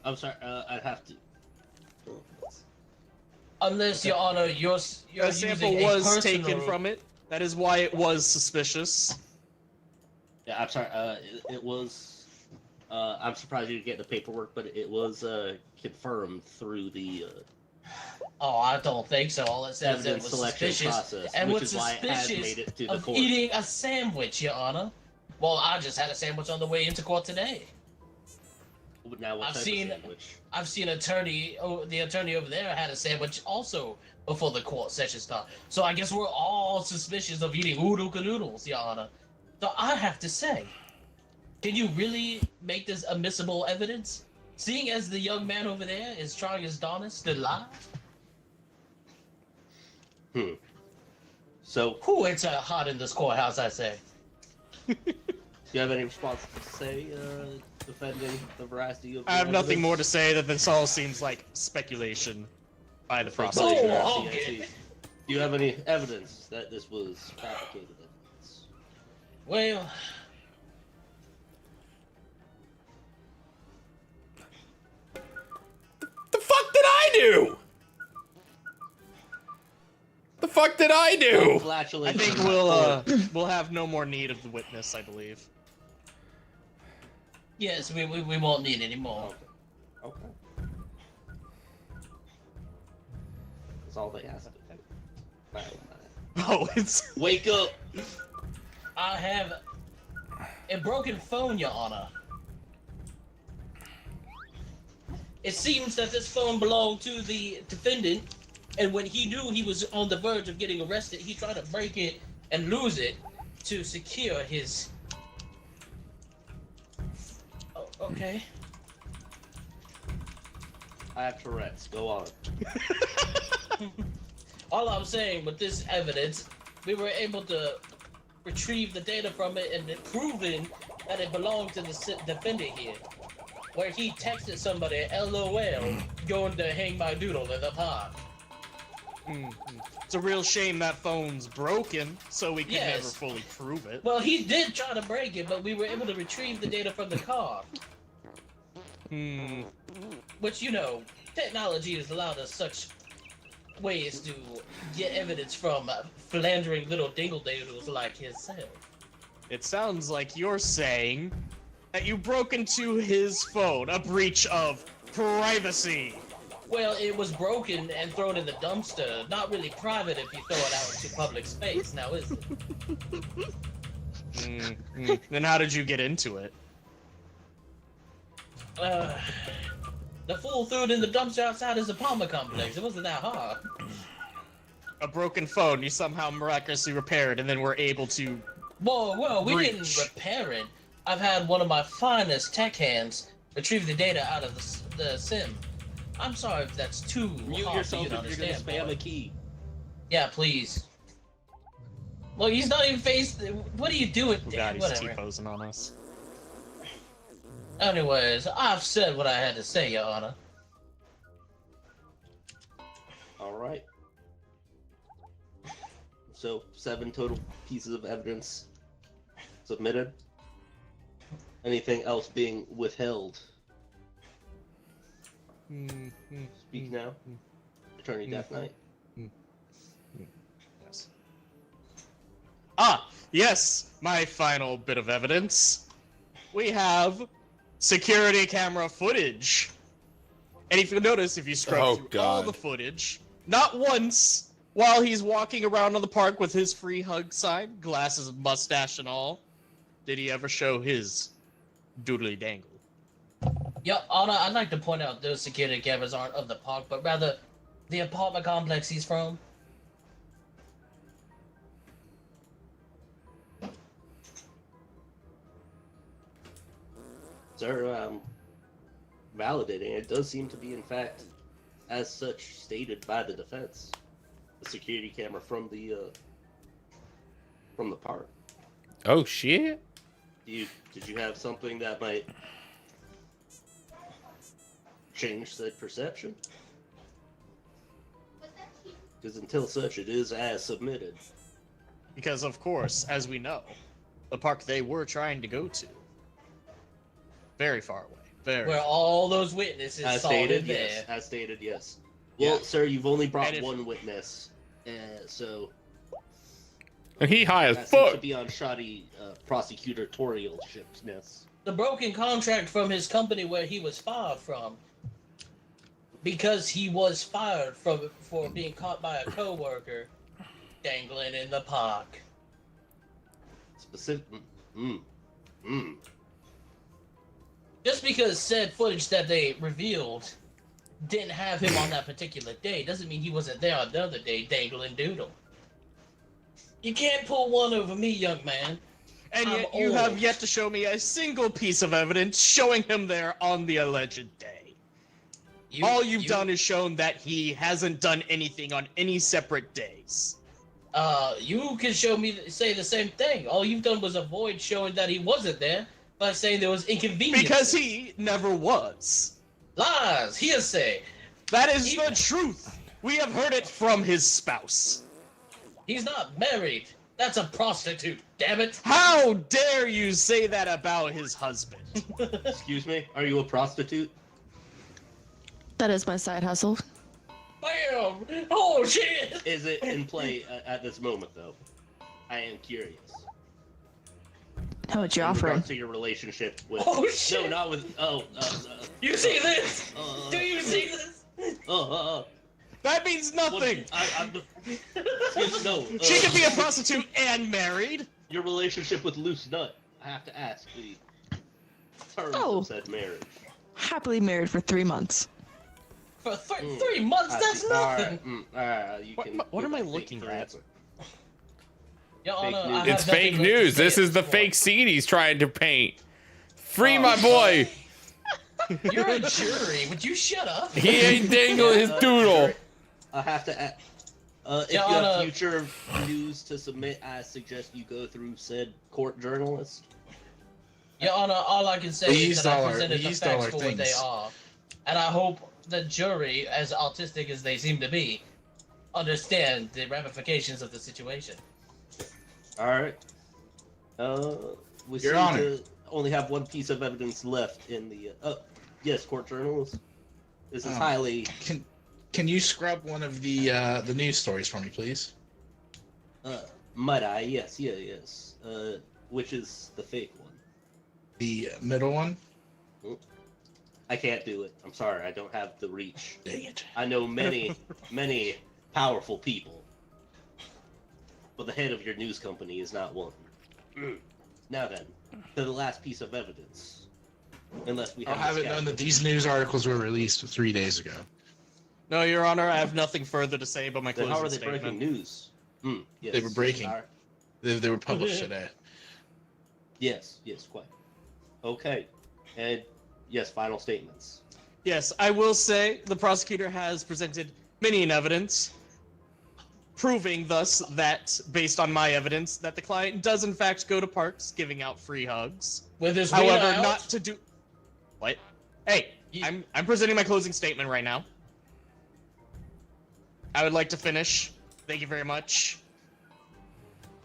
I'm sorry, I'd have to. Unless, Your Honor, you're A sample using a was personal... taken from it. That is why it was suspicious. Yeah, I'm sorry, it was. I'm surprised you didn't get the paperwork, but it was confirmed through the Oh, I don't think so. All it says it evidence was selection suspicious. process, And which what's is why it has suspicious made it to the of court. eating a sandwich, Your Honor. Well, I just had a sandwich on the way into court today. Now, what I've type seen- of sandwich? I've seen the attorney over there had a sandwich also before the court session started. So I guess we're all suspicious of eating oodle canoodles, Your Honor. So I have to say, can you really make this admissible evidence? Seeing as the young man over there is trying his darnest to lie? So, Whew, it's hot in this courthouse, I say. do you have any response to say defending the veracity of? I have the nothing more to evidence? say that this all seems like speculation by the Like, prosecutor. Oh, veracity, okay. I see. Do you have any evidence that this was fabricated evidence? Well, The fuck did I do? The fuck did I do? I Congratulations. think we'll have no more need of the witness, I believe. yes, we won't need any more. Okay. That's all they ask. Oh, it's Wake up! I have a broken phone, Your Honor. It seems that this phone belonged to the defendant, and when he knew he was on the verge of getting arrested, he tried to break it and lose it to secure his... Oh, okay. I have Tourette's. Go on. All I'm saying with this evidence, we were able to retrieve the data from it and it proven that it belonged to the defendant here. Where he texted somebody, LOL, going to hang my doodle in the park. it's a real shame that phone's broken, so we can Yes. never fully prove it. Well, he did try to break it, but we were able to retrieve the data from the car. Which, you know, technology has allowed us such ways to get evidence from philandering little dingle-dangles like himself. It sounds like you're saying that you broke into his phone, a breach of privacy. Well, it was broken and thrown in the dumpster. Not really private if you throw it out into public space, now is it? Then how did you get into it? The fool threw it in the dumpster outside his apartment complex. It wasn't that hard. A broken phone you somehow miraculously repaired and then were able to... Whoa, we Breach. didn't repair it. I've had one of my finest tech hands retrieve the data out of the sim. I'm sorry if that's too Mute hard for yourself you to if you're gonna understand, spam boy. a key. Yeah, please. Well, he's not even faced. What are you doing? Oh god, he's Whatever. T-posing on us. Anyways, I've said what I had to say, Your Honor. All right. So 7 total pieces of evidence submitted. Anything else being withheld? Speak now, Attorney Death Knight. Yes. Ah, yes, my final bit of evidence. We have security camera footage. And if you notice, if you scrub through all the footage, not once while he's walking around on the park with his free hug sign, glasses, mustache, and all, did he ever show his doodly dangle. Your Honor, I'd like to point out those security cameras aren't of the park, but rather the apartment complex he's from. Sir, validating it does seem to be, in fact, as such stated by the defense, a security camera from the park. Oh shit! Did you have something that might change said perception? Because until such, it is as submitted. Because, of course, as we know, the park they were trying to go to, very far away. Very. Where all those witnesses As saw stated, it there. yes. As stated, yes. Well, Yeah. sir, you've only brought And if- one witness, so And he high as that seems to fuck. be on shoddy prosecutorialshipness. The broken contract from his company where he was fired from. Because he was fired for being caught by a coworker dangling in the park. Specific. Just because said footage that they revealed didn't have him on that particular day doesn't mean he wasn't there on the other day dangling doodle. You can't pull one over me, young man. And I'm yet you have old. yet to show me a single piece of evidence showing him there on the alleged day. All you've done is shown that he hasn't done anything on any separate days. You can say the same thing. All you've done was avoid showing that he wasn't there by saying there was inconvenience. Because he never was. Lies, hearsay. That is He- the truth. We have heard it from his spouse. He's not married. That's a prostitute, damn it. How dare you say that about his husband? Excuse me? Are you a prostitute? That is my side hustle. Bam! Oh shit! Is it in play at this moment, though? I am curious. How much you In offering? regards to your relationship with. Oh shit! No, not with. You see this? Uh, Do you see this? That means nothing. No. She could be a prostitute and married. Your relationship with Loose Nut. I have to ask the terms Oh. of said marriage. Happily married for 3 months. For 3 months, that's nothing. Alright, you What- can. what give am I a fake looking at? answer. Your Fake Honor, news. I have It's nothing fake left to news. say This at is the point. fake scene he's trying to paint. Free Oh, my boy. You're a jury. Would you shut up? He ain't dangling his doodle. I have to ask. If Your you have Honor- future news to submit, I suggest you go through said court journalist. Your Honor, all I can say We is used that all I our- presented we the used all facts our for what they things. are. And I hope the jury, as autistic as they seem to be, understand the ramifications of the situation. Alright. We Your seem Honor. to only have one piece of evidence left in the. Yes, court journalist. This is Oh. highly. Can you scrub one of the news stories for me, please? Might I? Yes, yes. Which is the fake one? The middle one? I can't do it. I'm sorry. I don't have the reach. Dang it. I know many, many powerful people, but the head of your news company is not one. Now then, to the last piece of evidence. Unless we I'll have have it this known guy. that these news articles were released 3 days ago. No, Your Honor, I have nothing further to say but my Then closing how are they statement. breaking news? Yes. They were breaking. Alright. They were published today. Yes, quite. Okay. And yes, final statements. Yes, I will say the prosecutor has presented many an evidence, proving thus that, based on my evidence, that the client does in fact go to parks giving out free hugs. With his However, wiener out? not to do. What? Hey, I'm presenting my closing statement right now. I would like to finish. Thank you very much.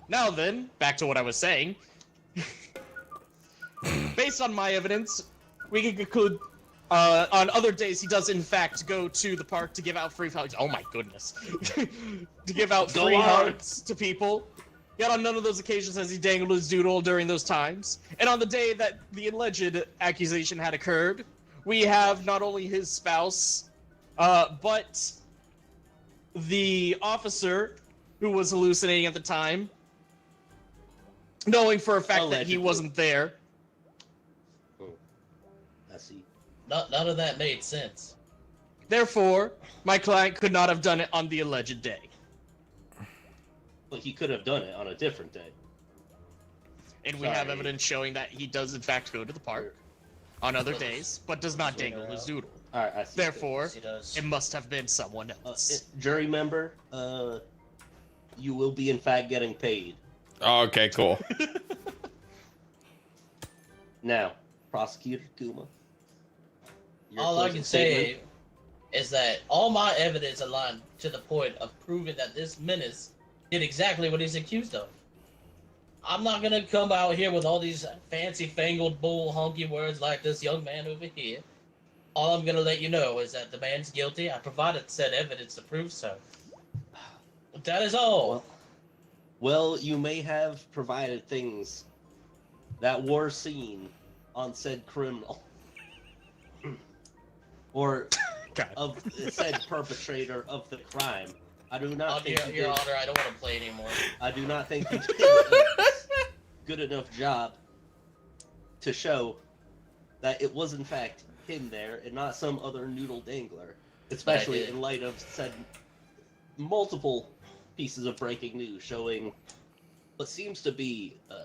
Now then, back to what I was saying. Based on my evidence, we can conclude on other days he does in fact go to the park to give out free hugs. Oh my goodness. To give out Go free on. hugs to people. Yet on none of those occasions has he dangled his doodle during those times. And on the day that the alleged accusation had occurred, we have not only his spouse, but the officer who was hallucinating at the time, knowing for a fact that he Allegedly. wasn't there. I see. None of that made sense. Therefore, my client could not have done it on the alleged day. But he could have done it on a different day. And we have Sorry. evidence showing that he does in fact go to the park on other days, but does not dangle his doodle. All right, I see. Therefore, Yes, he does. it must have been someone else. Jury member, you will be in fact getting paid. Okay, cool. Now, Prosecutor Kuma. your All I closing can statement. say is that all my evidence aligned to the point of proving that this menace did exactly what he's accused of. I'm not gonna come out here with all these fancy fangled bull honky words like this young man over here. All I'm gonna let you know is that the man's guilty. I provided said evidence to prove so. That is all. Well, you may have provided things that were seen on said criminal. Or God. of said perpetrator of the crime. I do not think you Your did- Honor, I don't want to play anymore. I do not think you did a good enough job to show that it was in fact him there and not some other noodle dangler, especially did. in light of said multiple pieces of breaking news showing what seems to be a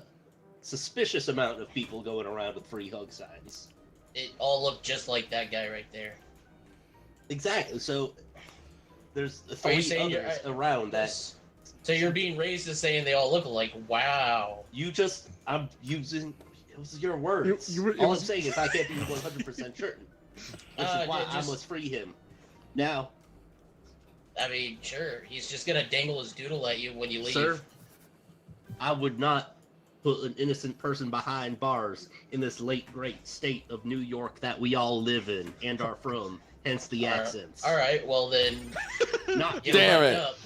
suspicious amount of people going around with free hug signs. It all looked just like that guy right there. Exactly. So there's Are you three saying others around that. So you're being raised to saying they all look alike? Wow. I'm using. It was your words. it All was- I'm saying is I can't be 100% certain. Which is why Yeah, I just- must free him. Now, I mean, sure. He's just gonna dangle his doodle at you when you leave. sir, I would not put an innocent person behind bars in this late great state of New York that we all live in and are from. Hence the accents. All right. Well then. Not get Damn locked it. up.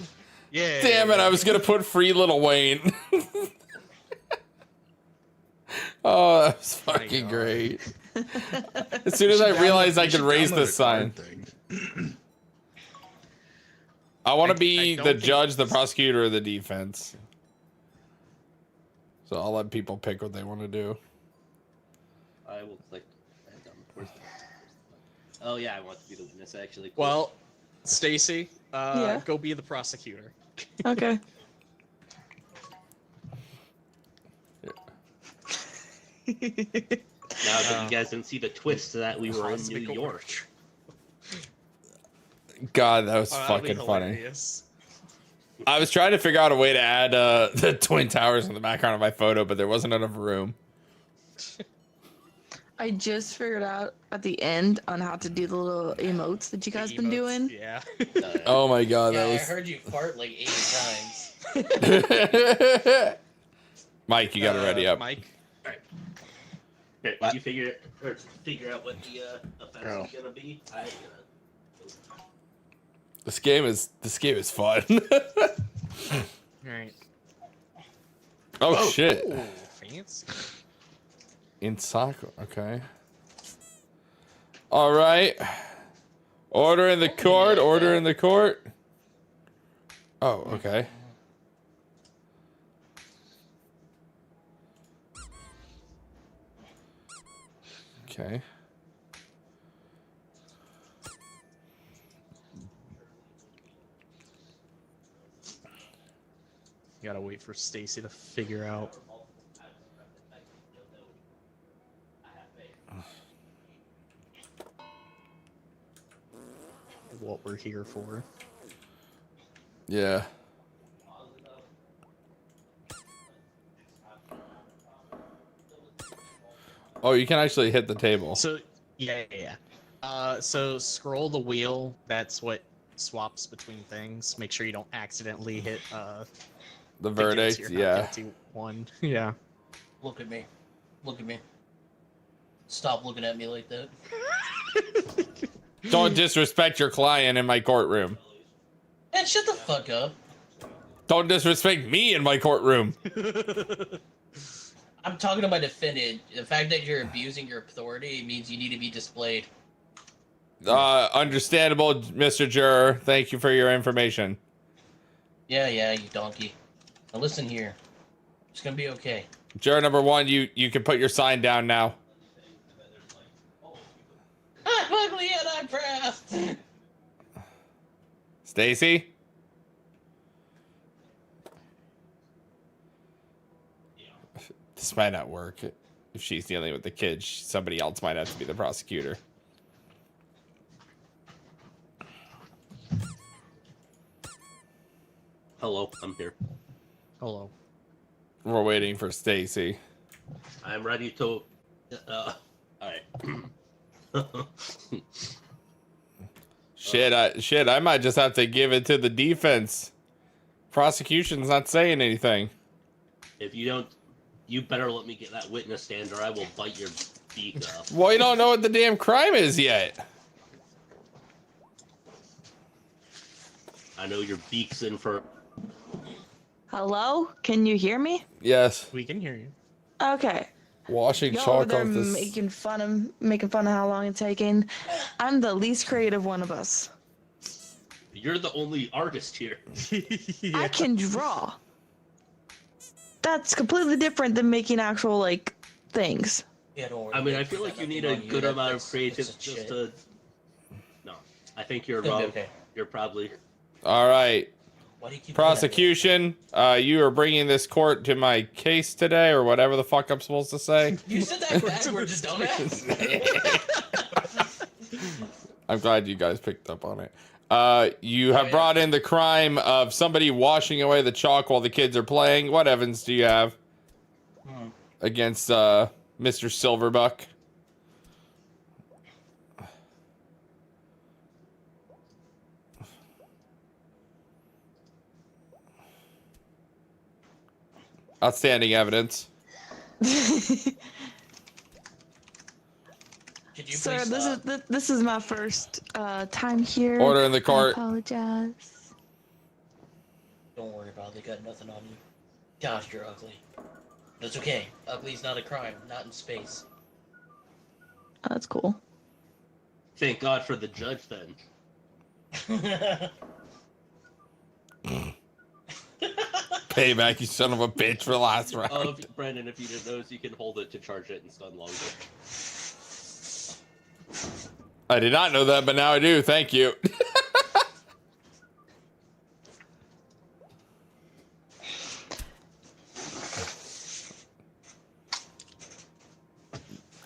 Yeah. Damn it, I was gonna put free Little Wayne. Oh, that was fucking God. great. As soon as I realized I could raise the this sign, I want to I be don't the think judge, the it's- prosecutor, or the defense. So I'll let people pick what they want to do. I will click. Where's the- Oh yeah, I want to be the witness actually. Cool. Well, Stacy, Yeah? go be the prosecutor. Okay. Now that you guys didn't see the twist to that we were in New Cosmic York. God, that was Oh, that'll be fucking funny. hilarious. I was trying to figure out a way to add the Twin Towers in the background of my photo, but there wasn't enough room. I just figured out at the end on how to do the little emotes that you guys been Emotes, doing. Yeah. Oh my god, Yeah, I that heard you fart like 80 times. was. Mike, you got to ready up. Mike. Okay, did you figure out what the offense Oh. is gonna be? This game is fun. Alright. Oh shit! Ooh, fancy. In soccer, okay. All right. Order in the court. Order in the court. Oh, okay. Okay. You gotta wait for Stacy to figure out. What we're here for. Yeah. Oh, you can actually hit the table. So, Yeah. So scroll the wheel. That's what swaps between things. Make sure you don't accidentally hit The the verdict, guilty or not yeah. guilty one. Yeah. Look at me. Look at me. Stop looking at me like that. Don't disrespect your client in my courtroom. Man, shut the fuck up. Don't disrespect me in my courtroom. I'm talking to my defendant. The fact that you're abusing your authority means you need to be displayed. Understandable, Mr. Juror. Thank you for your information. Yeah, you donkey. Now listen here. It's gonna be okay. Juror number 1, you can put your sign down now. I'm ugly and I'm proud. Stacy? This might not work. If she's dealing with the kids, somebody else might have to be the prosecutor. Hello, I'm here. Hello. We're waiting for Stacy. I'm ready to. Alright. Shit, I might just have to give it to the defense. Prosecution's not saying anything. If you don't, you better let me get that witness stand or I will bite your beak off. Well, you don't know what the damn crime is yet. I know your beak's in for. Hello? Can you hear me? Yes. We can hear you. Okay. Washing Y'all over chalk there off this. making fun of how long it's taking. I'm the least creative one of us. You're the only artist here. I can draw. That's completely different than making actual like things. Yeah, don't worry. I mean, I babe, feel like you I'm need not a on you. good amount of That's creative some just shit. to. No, I think you're It's gonna be wrong. okay. You're probably. All right. Why do you keep Prosecution, you are bringing this court to my case today, or whatever the fuck I'm supposed to say. You said that backwards, dumbass. I'm glad you guys picked up on it. You have yeah. brought in the crime of somebody washing away the chalk while the kids are playing. What evidence do you have against Mr. Silverbuck? Outstanding evidence. Could you Sir, please this stop? is this is my first time here. Order in the I court. apologize. Don't worry about it. They got nothing on you. Gosh, you're ugly. That's okay. Ugly's not a crime. Not in space. Oh, that's cool. Thank God for the judge then. Payback, you son of a bitch, for the last round. Brandon, if you didn't notice, you can hold it to charge it and stun longer. I did not know that, but now I do. Thank you.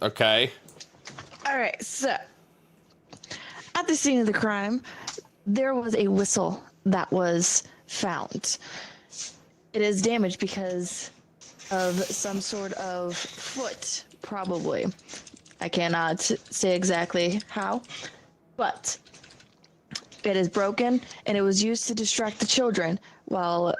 Okay. All right, so at the scene of the crime, there was a whistle that was found. It is damaged because of some sort of foot, probably. I cannot say exactly how, but it is broken and it was used to distract the children while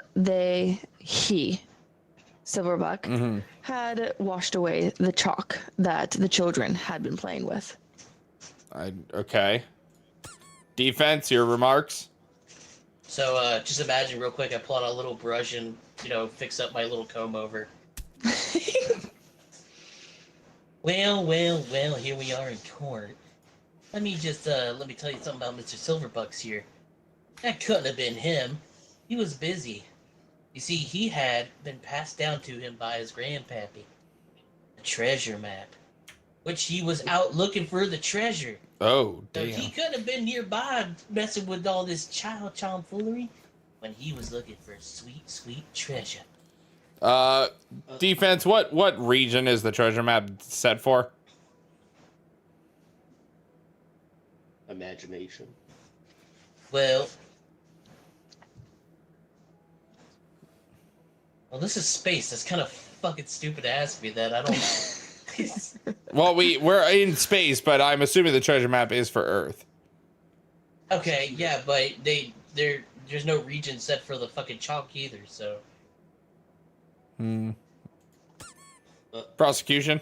Silverbuck, had washed away the chalk that the children had been playing with. Okay. Defense, your remarks? So, just imagine real quick, I pull out a little brush and, fix up my little comb over. Well, here we are in court. Let me tell you something about Mr. Silverbucks here. That couldn't have been him. He was busy. You see, he had been passed down to him by his grandpappy. A treasure map. Which he was out looking for the treasure. Oh, So damn. he couldn't have been nearby messing with all this child tomfoolery when he was looking for sweet, sweet treasure. Defense, what region is the treasure map set for? Imagination. Well, this is space. That's kind of fucking stupid to ask me that. I don't. Well, we're in space, but I'm assuming the treasure map is for Earth. Okay, yeah, but there's no region set for the fucking chalk either, so. Prosecution.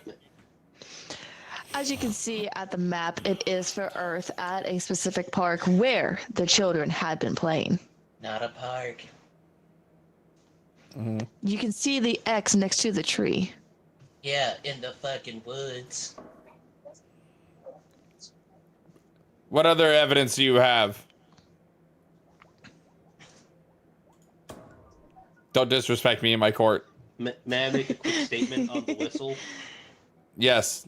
As you can see at the map, it is for Earth at a specific park where the children had been playing. Not a park. You can see the X next to the tree. Yeah, in the fucking woods. What other evidence do you have? Don't disrespect me in my court. May I make a quick statement on the whistle? Yes,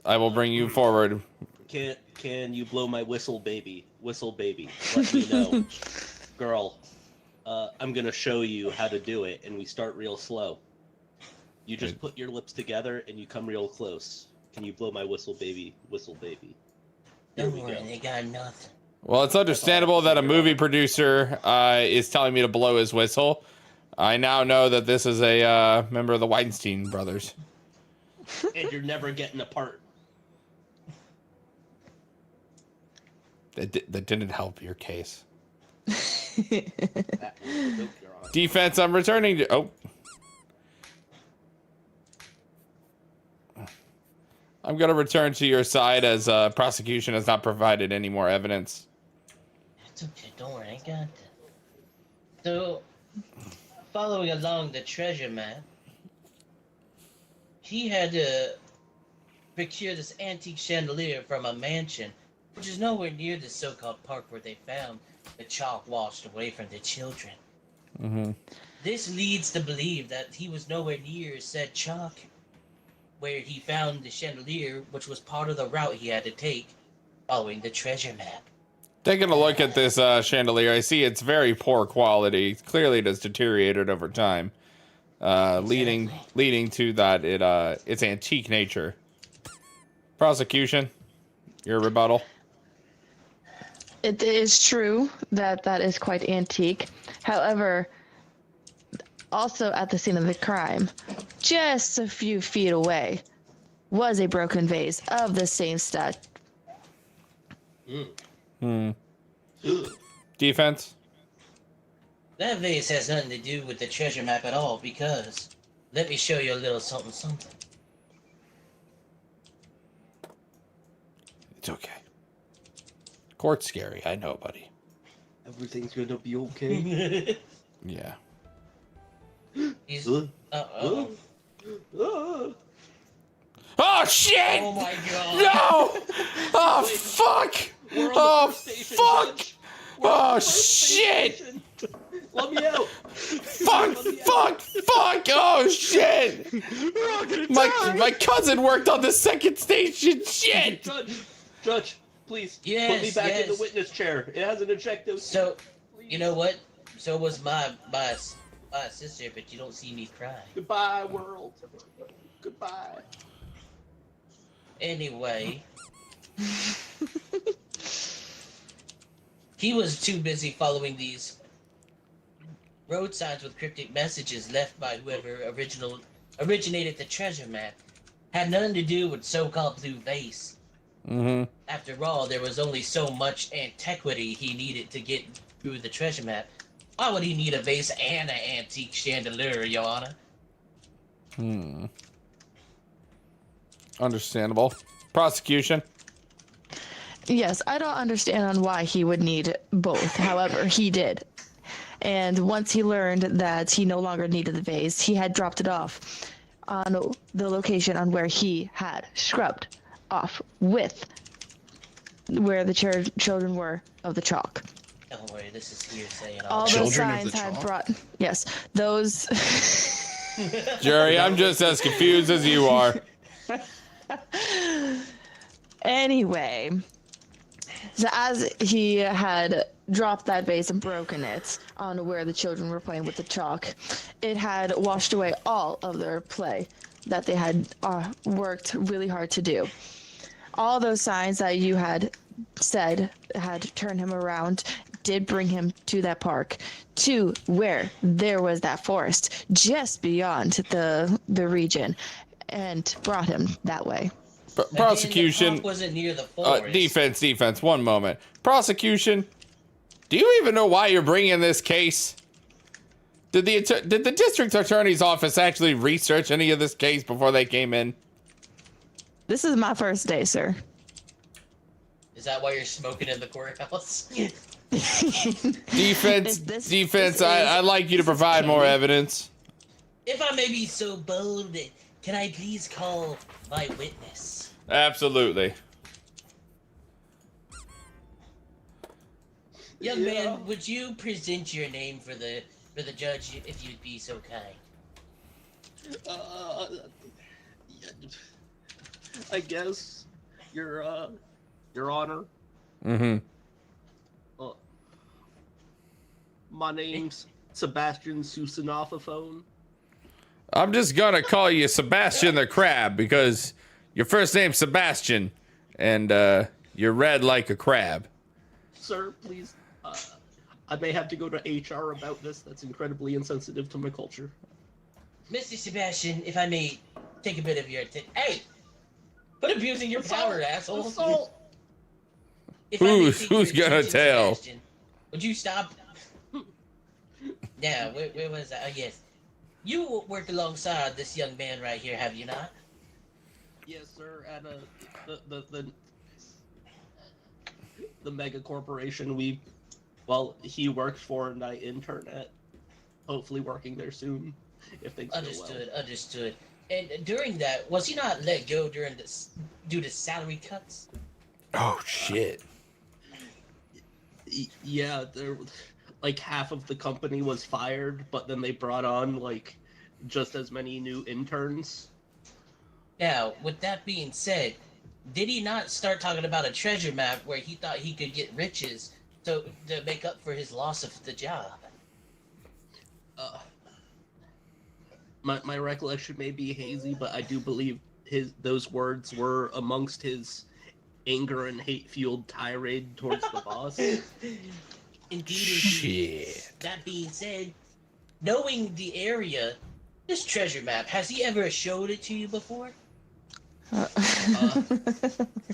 I will bring you forward. Can you blow my whistle, baby? Whistle, baby. Let me know. Girl, I'm gonna show you how to do it, and we start real slow. You just put your lips together, and you come real close. Can you blow my whistle, baby? Whistle, baby. There Don't we worry, go. they got nothing. Well, it's understandable that a movie producer is telling me to blow his whistle. I now know that this is a member of the Weinstein brothers. And you're never getting a part. That didn't help your case. That was the joke, Your Honor. Defense, I'm returning to... Oh. I'm going to return to your side as prosecution has not provided any more evidence. It's okay, don't worry, I got that. So, following along the treasure map, he had to procure this antique chandelier from a mansion, which is nowhere near the so-called park where they found the chalk washed away from the children. Mm-hmm. This leads to believe that he was nowhere near said chalk, where he found the chandelier, which was part of the route he had to take following the treasure map. Taking a look at this chandelier, I see it's very poor quality. Clearly, it has deteriorated over time, leading to that its antique nature. Prosecution, your rebuttal. It is true that that is quite antique. However, also at the scene of the crime, just a few feet away, was a broken vase of the same stud. Defense. That vase has nothing to do with the treasure map at all, because let me show you a little something something. It's okay. Court's scary, I know, buddy. Everything's gonna be okay. Yeah. He's, Uh, uh-oh. Oh shit! Oh my god! No! Oh fuck! We're on the Oh first station, fuck! Judge. We're on Oh the first shit! station. Let me out! Fuck! Fuck! Fuck! Oh shit! My cousin worked on the second station. Shit! Judge, please put me Yes, back in the yes. witness chair. It has an ejecto. So, Please. you know what? So was my sister, but you don't see me cry. Goodbye, world. Goodbye. Anyway, he was too busy following these road signs with cryptic messages left by whoever originated the treasure map. Had nothing to do with so-called blue vase. Mm-hmm. After all, there was only so much antiquity he needed to get through the treasure map. Why would he need a vase and an antique chandelier, Your Honor? Understandable. Prosecution. Yes, I don't understand on why he would need both. However, he did. And once he learned that he no longer needed the vase, he had dropped it off on the location on where he had scrubbed off with where the children were of the chalk. Don't worry, this is hearsay and All all. those Children of signs the had chalk? brought. Yes, those. Jerry, I'm just as confused as you are. Anyway, so as he had dropped that vase and broken it on where the children were playing with the chalk, it had washed away all of their play that they had worked really hard to do. All those signs that you had said had turned him around did bring him to that park, to where there was that forest just beyond the region, and brought him that way. Again, the Prosecution. cop wasn't near the forest. Defense. 1 moment. Prosecution. Do you even know why you're bringing this case? Did the district attorney's office actually research any of this case before they came in? This is my first day, sir. Is that why you're smoking in the courthouse? Defense. This I'd like you to provide more evidence. If I may be so bold, can I please call my witness? Absolutely. Young man, would you present your name for the judge if you'd be so kind? I guess Your Honor. Mm-hmm. My name's Sebastian Susanophone. I'm just gonna call you Sebastian the Crab because your first name's Sebastian, and you're red like a crab. Sir, please. I may have to go to HR about this. That's incredibly insensitive to my culture. Mr. Sebastian, if I may take a bit of your attention. Hey! Quit abusing your power, asshole! Assault! If I may Who's take your gonna attention, tell? Sebastian, would you stop? Now, where was I? Oh, yes. You worked alongside this young man right here, have you not? Yes, sir. At the mega corporation he works for, and I intern at. Hopefully, working there soon, if things go well. Understood. And during that, was he not let go due to salary cuts? Oh shit. Yeah, like half of the company was fired, but then they brought on like just as many new interns. Now, with that being said, did he not start talking about a treasure map where he thought he could get riches to make up for his loss of the job? My recollection may be hazy, but I do believe those words were amongst his anger and hate-fueled tirade towards the boss. Indeed. Shit. That being said, knowing the area, this treasure map, has he ever showed it to you before?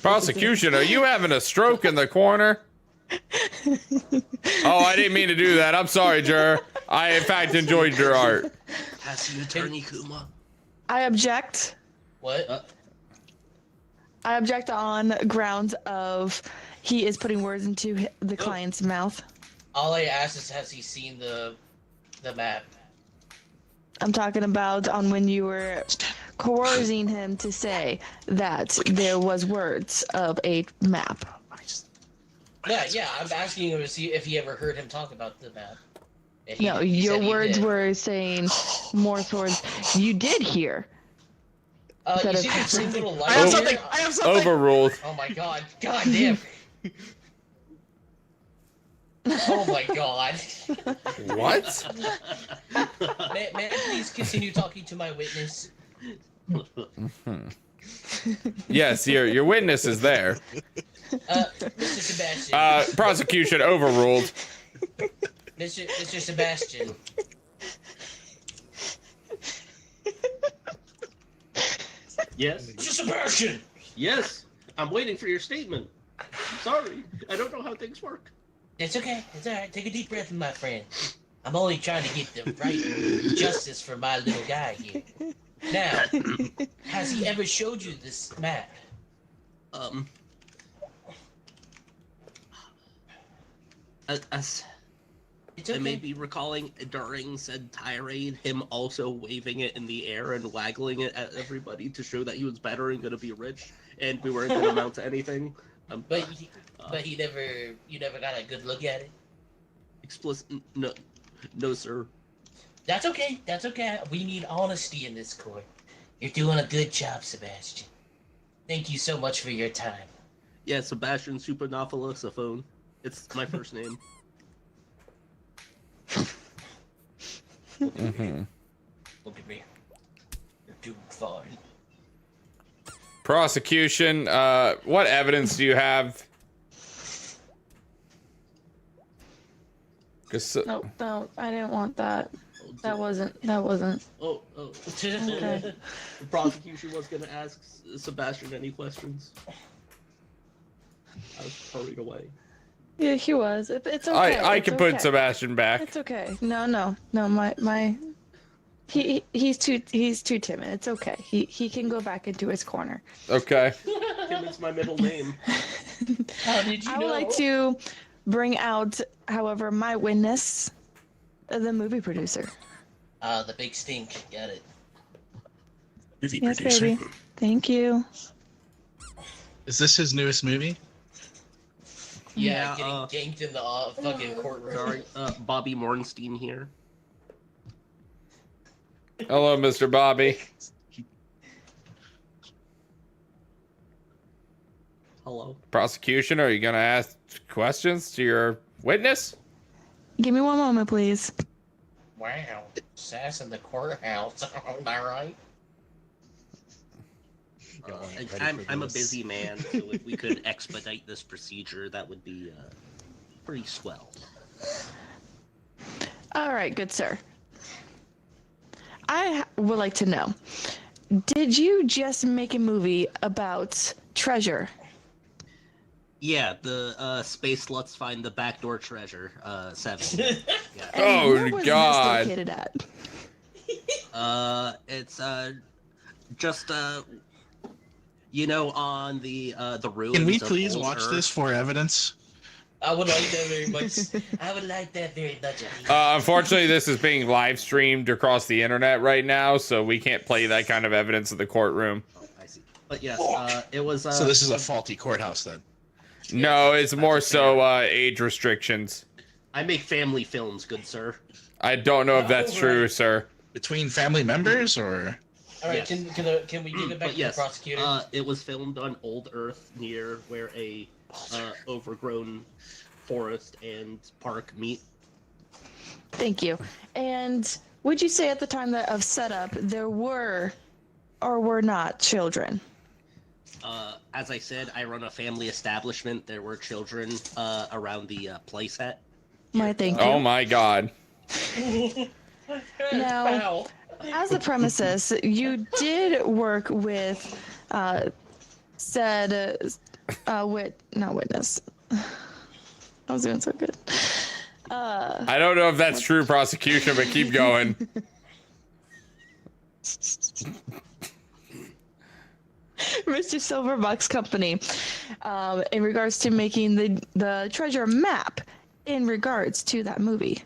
Prosecution, are you having a stroke in the corner? Oh, I didn't mean to do that. I'm sorry, juror. I, in fact, enjoyed your art. Has you, Attorney Kuma? I object. What? I object on grounds of he is putting words into the client's mouth. All I asked is, has he seen the map? I'm talking about on when you were coercing him to say that there was words of a map. Yeah, I'm asking him to see if he ever heard him talk about the map. And he No, your said he words did. were saying more towards you did hear. You that see it- this green little light I have here? something. I have something. Overruled. Oh my god. God damn. Oh my god. What? May I please continue talking to my witness? Yes, your witness is there. Mr. Sebastian. Prosecution overruled. Mr. Sebastian. Yes. Mr. Sebastian! Yes. I'm waiting for your statement. Sorry, I don't know how things work. It's okay. It's alright. Take a deep breath, my friend. I'm only trying to get the right justice for my little guy here. Now, has he ever showed you this map? As It's I okay. may be recalling during said tirade, him also waving it in the air and waggling it at everybody to show that he was better and gonna be rich, and we weren't gonna amount to anything. But you never got a good look at it. Explicit, no, sir. That's okay. That's okay. We need honesty in this court. You're doing a good job, Sebastian. Thank you so much for your time. Yeah, Sebastian Supernophilosophone. It's my first name. Mm-hmm. Look at me. You're doing fine. Prosecution, what evidence do you have? No, I didn't want that. That wasn't. Oh. Okay. The prosecution was going to ask Sebastian any questions. I was hurried away. Yeah, he was. It's okay. I it's can put okay. Sebastian back. It's okay. No. He's too timid. It's okay. He can go back into his corner. Okay. Kim is my middle name. How did you I know? would like to bring out, however, my witness, the movie producer. The big stink. Got it. Movie Yes, producer. baby. Thank you. Is this his newest movie? Yeah, Yeah, getting ganked in the fucking courtroom. Sorry, Bobby Mornstein here. Hello, Mr. Bobby. Hello. Prosecution, are you going to ask questions to your witness? Give me one moment, please. Wow, sass in the courthouse. Am I right? I'm a busy man, so if we could expedite this procedure, that would be pretty swell. All right, good sir. I would like to know, did you just make a movie about treasure? Yeah, the Space Sluts Find the Backdoor Treasure, 7. Yeah. And Oh, where was God. this located at? It's just on the ruins. Can we of please old watch Earth. this for evidence? I would like that very much. I would like that very much. Unfortunately, this is being live streamed across the internet right now, so we can't play that kind of evidence in the courtroom. Oh, I see. But yes, it was. So this is a faulty courthouse then. No, it's more so age restrictions. I make family films, good sir. I don't know if that's true, sir. Between family members or? All right, Yes. can we give it back But to yes, the prosecutor? it was filmed on Old Earth near where a overgrown forest and park meet. Thank you. And would you say at the time of setup there were or were not children? As I said, I run a family establishment. There were children around the playset. My thank you. Oh my God. Now, Foul. as a premises, you did work with not witness. I was doing so good. I don't know if that's true, prosecution, but keep going. Mr. Silverbuck's company, in regards to making the treasure map in regards to that movie.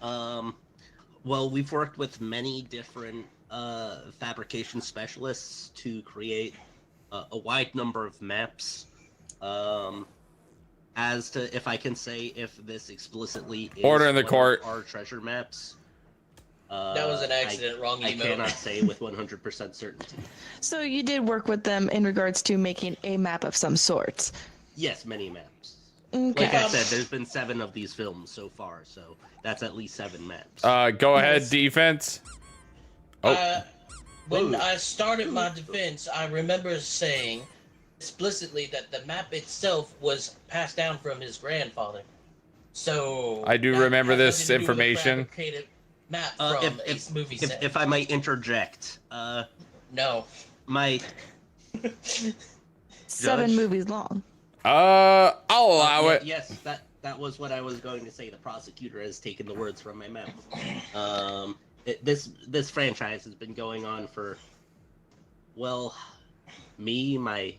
Well, we've worked with many different fabrication specialists to create a wide number of maps. As to if I can say if this explicitly is Order in the one of court. our treasure maps. That was an accident. Wrong I email. cannot say with 100% certainty. So you did work with them in regards to making a map of some sort. Yes, many maps. Okay. Like I said, there's been 7 of these films so far, so that's at least 7 maps. Go ahead, Nice. defense. Oh. When Ooh. I started my defense, I remember saying explicitly that the map itself was passed down from his grandfather. So I do that remember has this nothing to do with a information. fabricated map If- from a movie if, set. if I might interject, No. my 7 Judge? movies long. I'll allow it. Yes, that was what I was going to say. The prosecutor has taken the words from my mouth. This franchise has been going on for, well, me, my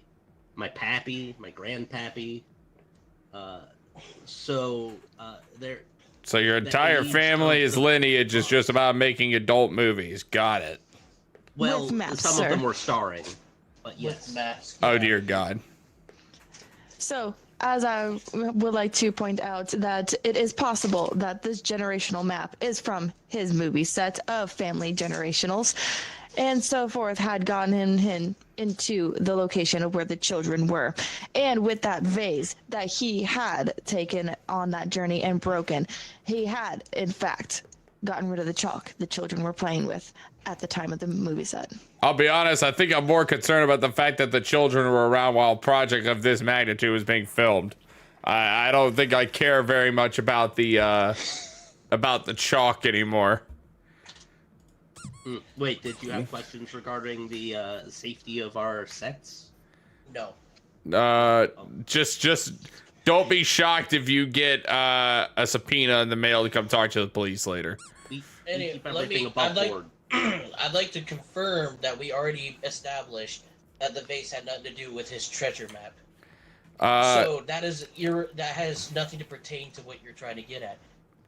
pappy, my grandpappy. So there. So your The entire age family of is the- lineage is just about making adult movies. Got it. Well, With maps, some sir. of them were starring, but yes. With maps. Oh yeah. dear God. So, as I would like to point out that it is possible that this generational map is from his movie set of Family Generationals and so forth had gotten him into the location of where the children were. And with that vase that he had taken on that journey and broken, he had, in fact, gotten rid of the chalk the children were playing with at the time of the movie set. I'll be honest, I think I'm more concerned about the fact that the children were around while a project of this magnitude was being filmed. I don't think I care very much about the about the chalk anymore. Wait, did you have questions regarding the safety of our sets? No. Just don't be shocked if you get a subpoena in the mail to come talk to the police later. We Anyway, keep everything above board. I'd like to confirm that we already established that the vase had nothing to do with his treasure map. So that has nothing to pertain to what you're trying to get at.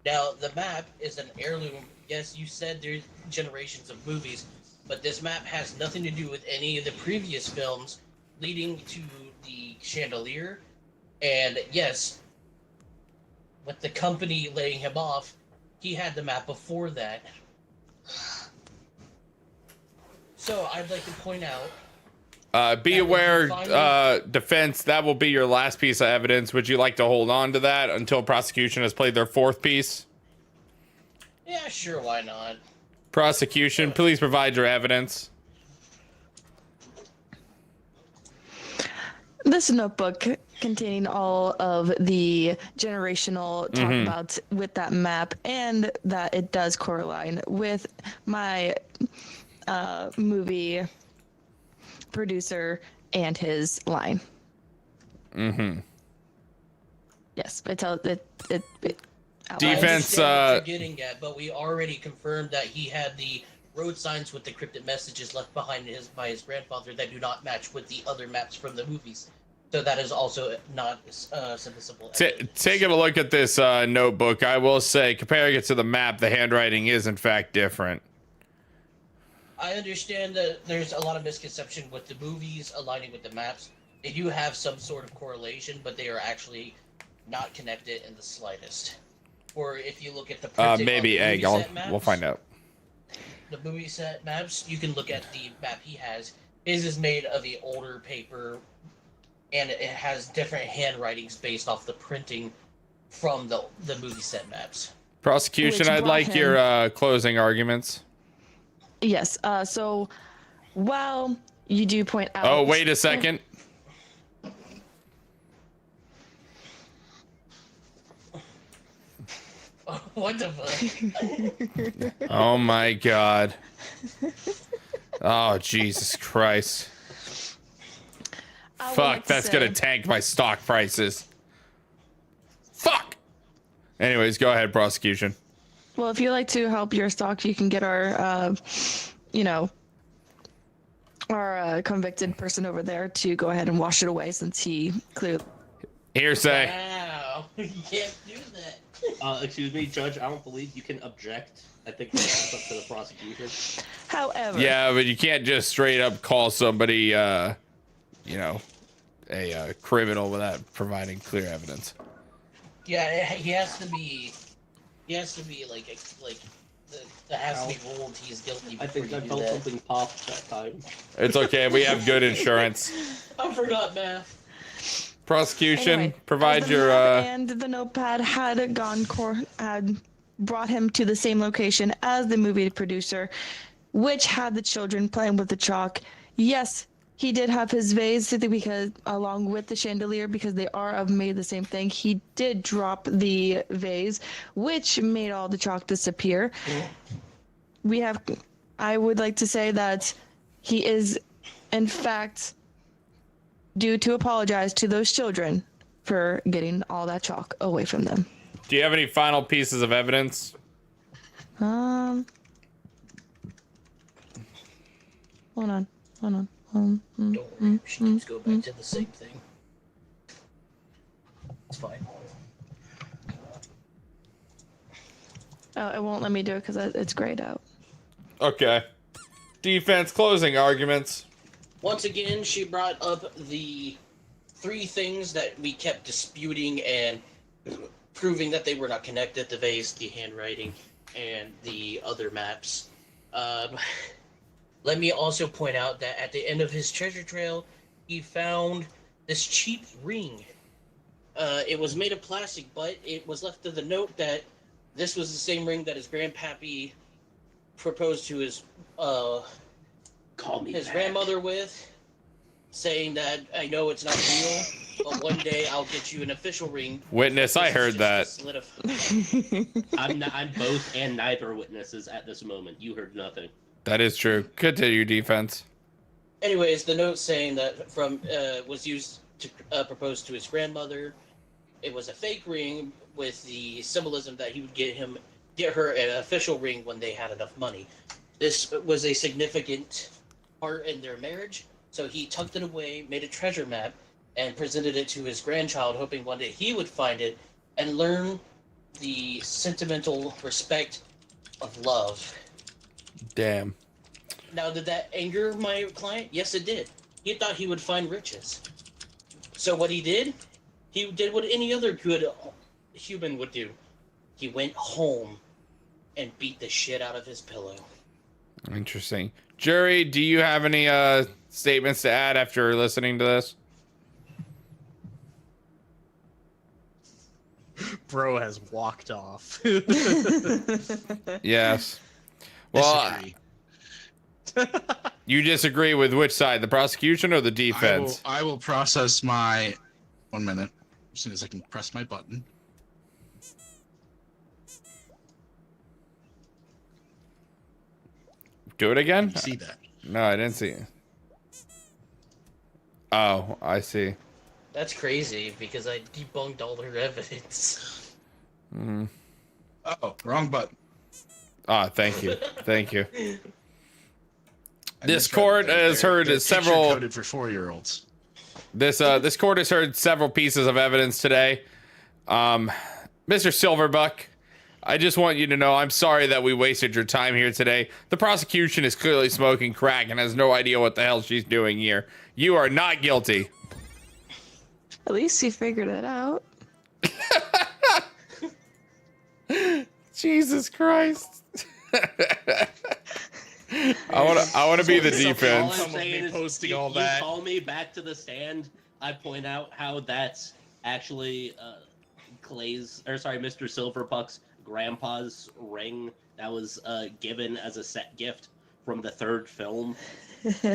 Now, the map is an heirloom. Yes, you said there's generations of movies, but this map has nothing to do with any of the previous films leading to the chandelier. And yes, with the company laying him off, he had the map before that. So I'd like to point out. Be aware, defense, that will be your last piece of evidence. Would you like to hold on to that until prosecution has played their fourth piece? Yeah, sure, why not? Prosecution, please provide your evidence. This notebook containing all of the generational talk about with that map, and that it does correlate with my movie producer and his line. Yes, it tells it. Defense. I understand what you're getting at, but we already confirmed that he had the road signs with the cryptic messages left behind by his grandfather that do not match with the other maps from the movies. So that is also not synthesizable. Taking a look at this notebook, I will say, comparing it to the map, the handwriting is in fact different. I understand that there's a lot of misconception with the movies aligning with the maps. They do have some sort of correlation, but they are actually not connected in the slightest. Or if you look at the printing maybe of the egg. movie set maps, We'll find out. The movie set maps, you can look at the map he has. His is made of the older paper, and it has different handwritings based off the printing from the movie set maps. Prosecution, Which I'd brought like him- your closing arguments. Yes. So while you do point out. Oh, wait a second. What the fuck? Oh my god. Oh, Jesus Christ. I would Fuck, like to that's gonna say- tank my stock prices. Fuck! Anyways, go ahead, prosecution. Well, if you like to help your stock, you can get our, our convicted person over there to go ahead and wash it away, since he clearly. Hearsay. Wow, you can't do that. Excuse me, Judge, I don't believe you can object. I think that's up to the prosecution. However. Yeah, but you can't just straight up call somebody, a criminal without providing clear evidence. Yeah, he has to be. He has to be like that has to be ruled he's guilty. I think before I you do felt that. something pop that time. It's okay, we have good insurance. I forgot math. Prosecution, Anyway, provide as the your map and the notepad had had brought him to the same location as the movie producer, which had the children playing with the chalk. Yes, he did have his vase because along with the chandelier, because they are made the same thing. He did drop the vase, which made all the chalk disappear. I would like to say that he is, in fact, due to apologize to those children for getting all that chalk away from them. Do you have any final pieces of evidence? Hold on. Don't worry, she keeps going back to the same thing. It's fine. Oh, it won't let me do it because it's grayed out. Okay. Defense, closing arguments. Once again, she brought up the 3 things that we kept disputing and proving that they were not connected: the vase, the handwriting, and the other maps. Let me also point out that at the end of his treasure trail, he found this cheap ring. It was made of plastic, but it was left with a note that this was the same ring that his grandpappy proposed to his Call me his back. grandmother with. saying that I know it's not real, but one day I'll get you an official ring. Witness, I This is heard just that. to solidify- I'm both and neither witnesses at this moment. You heard nothing. That is true. Continue, defense. Anyways, the note saying that from was used to propose to his grandmother. It was a fake ring with the symbolism that he would get her an official ring when they had enough money. This was a significant part in their marriage, so he tucked it away, made a treasure map, and presented it to his grandchild, hoping one day he would find it and learn the sentimental respect of love. Damn. Now, did that anger my client? Yes, it did. He thought he would find riches. So what he did what any other good human would do. He went home and beat the shit out of his pillow. Interesting. Jury, do you have any statements to add after listening to this? Bro has walked off. Yes. Well, Disagree. you disagree with which side, the prosecution or the defense? I will process my 1 minute as soon as I can press my button. Do it again? You see that? No, I didn't see it. Oh, I see. That's crazy because I debunked all their evidence. Mm. Oh, wrong button. Ah, thank you. Thank you. I This misread court that. has heard They're several- picture-coded for 4-year-olds. This court has heard several pieces of evidence today. Mr. Silverbuck, I just want you to know I'm sorry that we wasted your time here today. The prosecution is clearly smoking crack and has no idea what the hell she's doing here. You are not guilty. At least you figured it out. Jesus Christ. I want to be the Something All defense. I'm Some of saying me is, posting you, all you that. call me back to the stand. I point out how that's actually Mr. Silverbuck's grandpa's ring that was given as a set gift from the third film.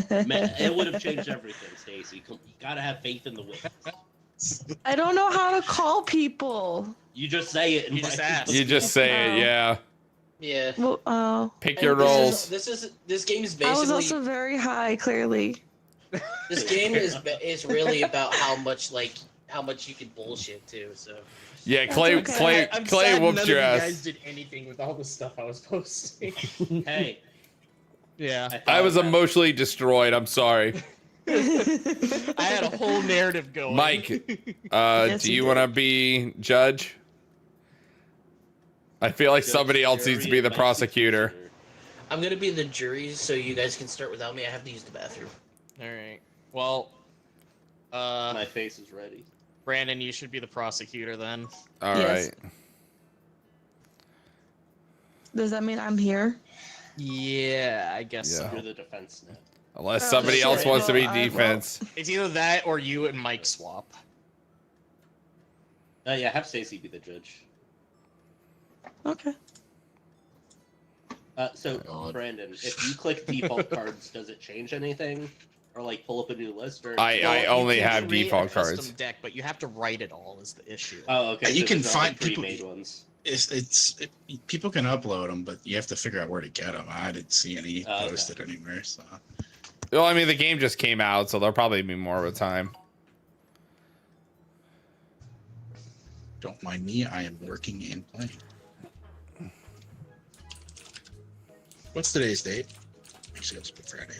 Man, it would have changed everything, Stacy. You gotta have faith in the witness. I don't know how to call people. You just say it. And You just write ask. You just say Oh. it, yeah. Yeah. Well, oh, Pick your And roles. This game is I was basically also very high, clearly. this game is really about how much you can bullshit too. So Yeah, That's Clay, okay. Clay, I'm Clay sad whooped none your of you ass. guys did anything with all the stuff I was posting. Hey, Yeah. I was thought- emotionally destroyed. I'm sorry. I had a whole narrative going. Mike, Yes, do you you did. want to be judge? I feel like somebody else needs to be the prosecutor. I'm gonna be the jury, so you guys can start without me. I have to use the bathroom. All right. Well, My face is ready. Brandon, you should be the prosecutor then. All Yes. right. Does that mean I'm here? Yeah, I guess Yeah. so. You're the defense now. Unless Oh, somebody shit. else wants to be Well, defense. It's either that or you and Mike swap. Yeah, have Stacy be the judge. Okay. So, God. Brandon, if you click default cards, does it change anything? Or, like, pull up a new list? Or... I Well, you only can have create a default custom cards. deck, but you have to write it all is the issue. Oh, okay. You so can there's not, find like, people- pre-made ones. People can upload them, but you have to figure out where to get them. I didn't see any Oh, okay. posted anywhere, so Well, I mean, the game just came out, so there'll probably be more of a time. don't mind me. I am working and playing. What's today's date? Actually, it's Friday.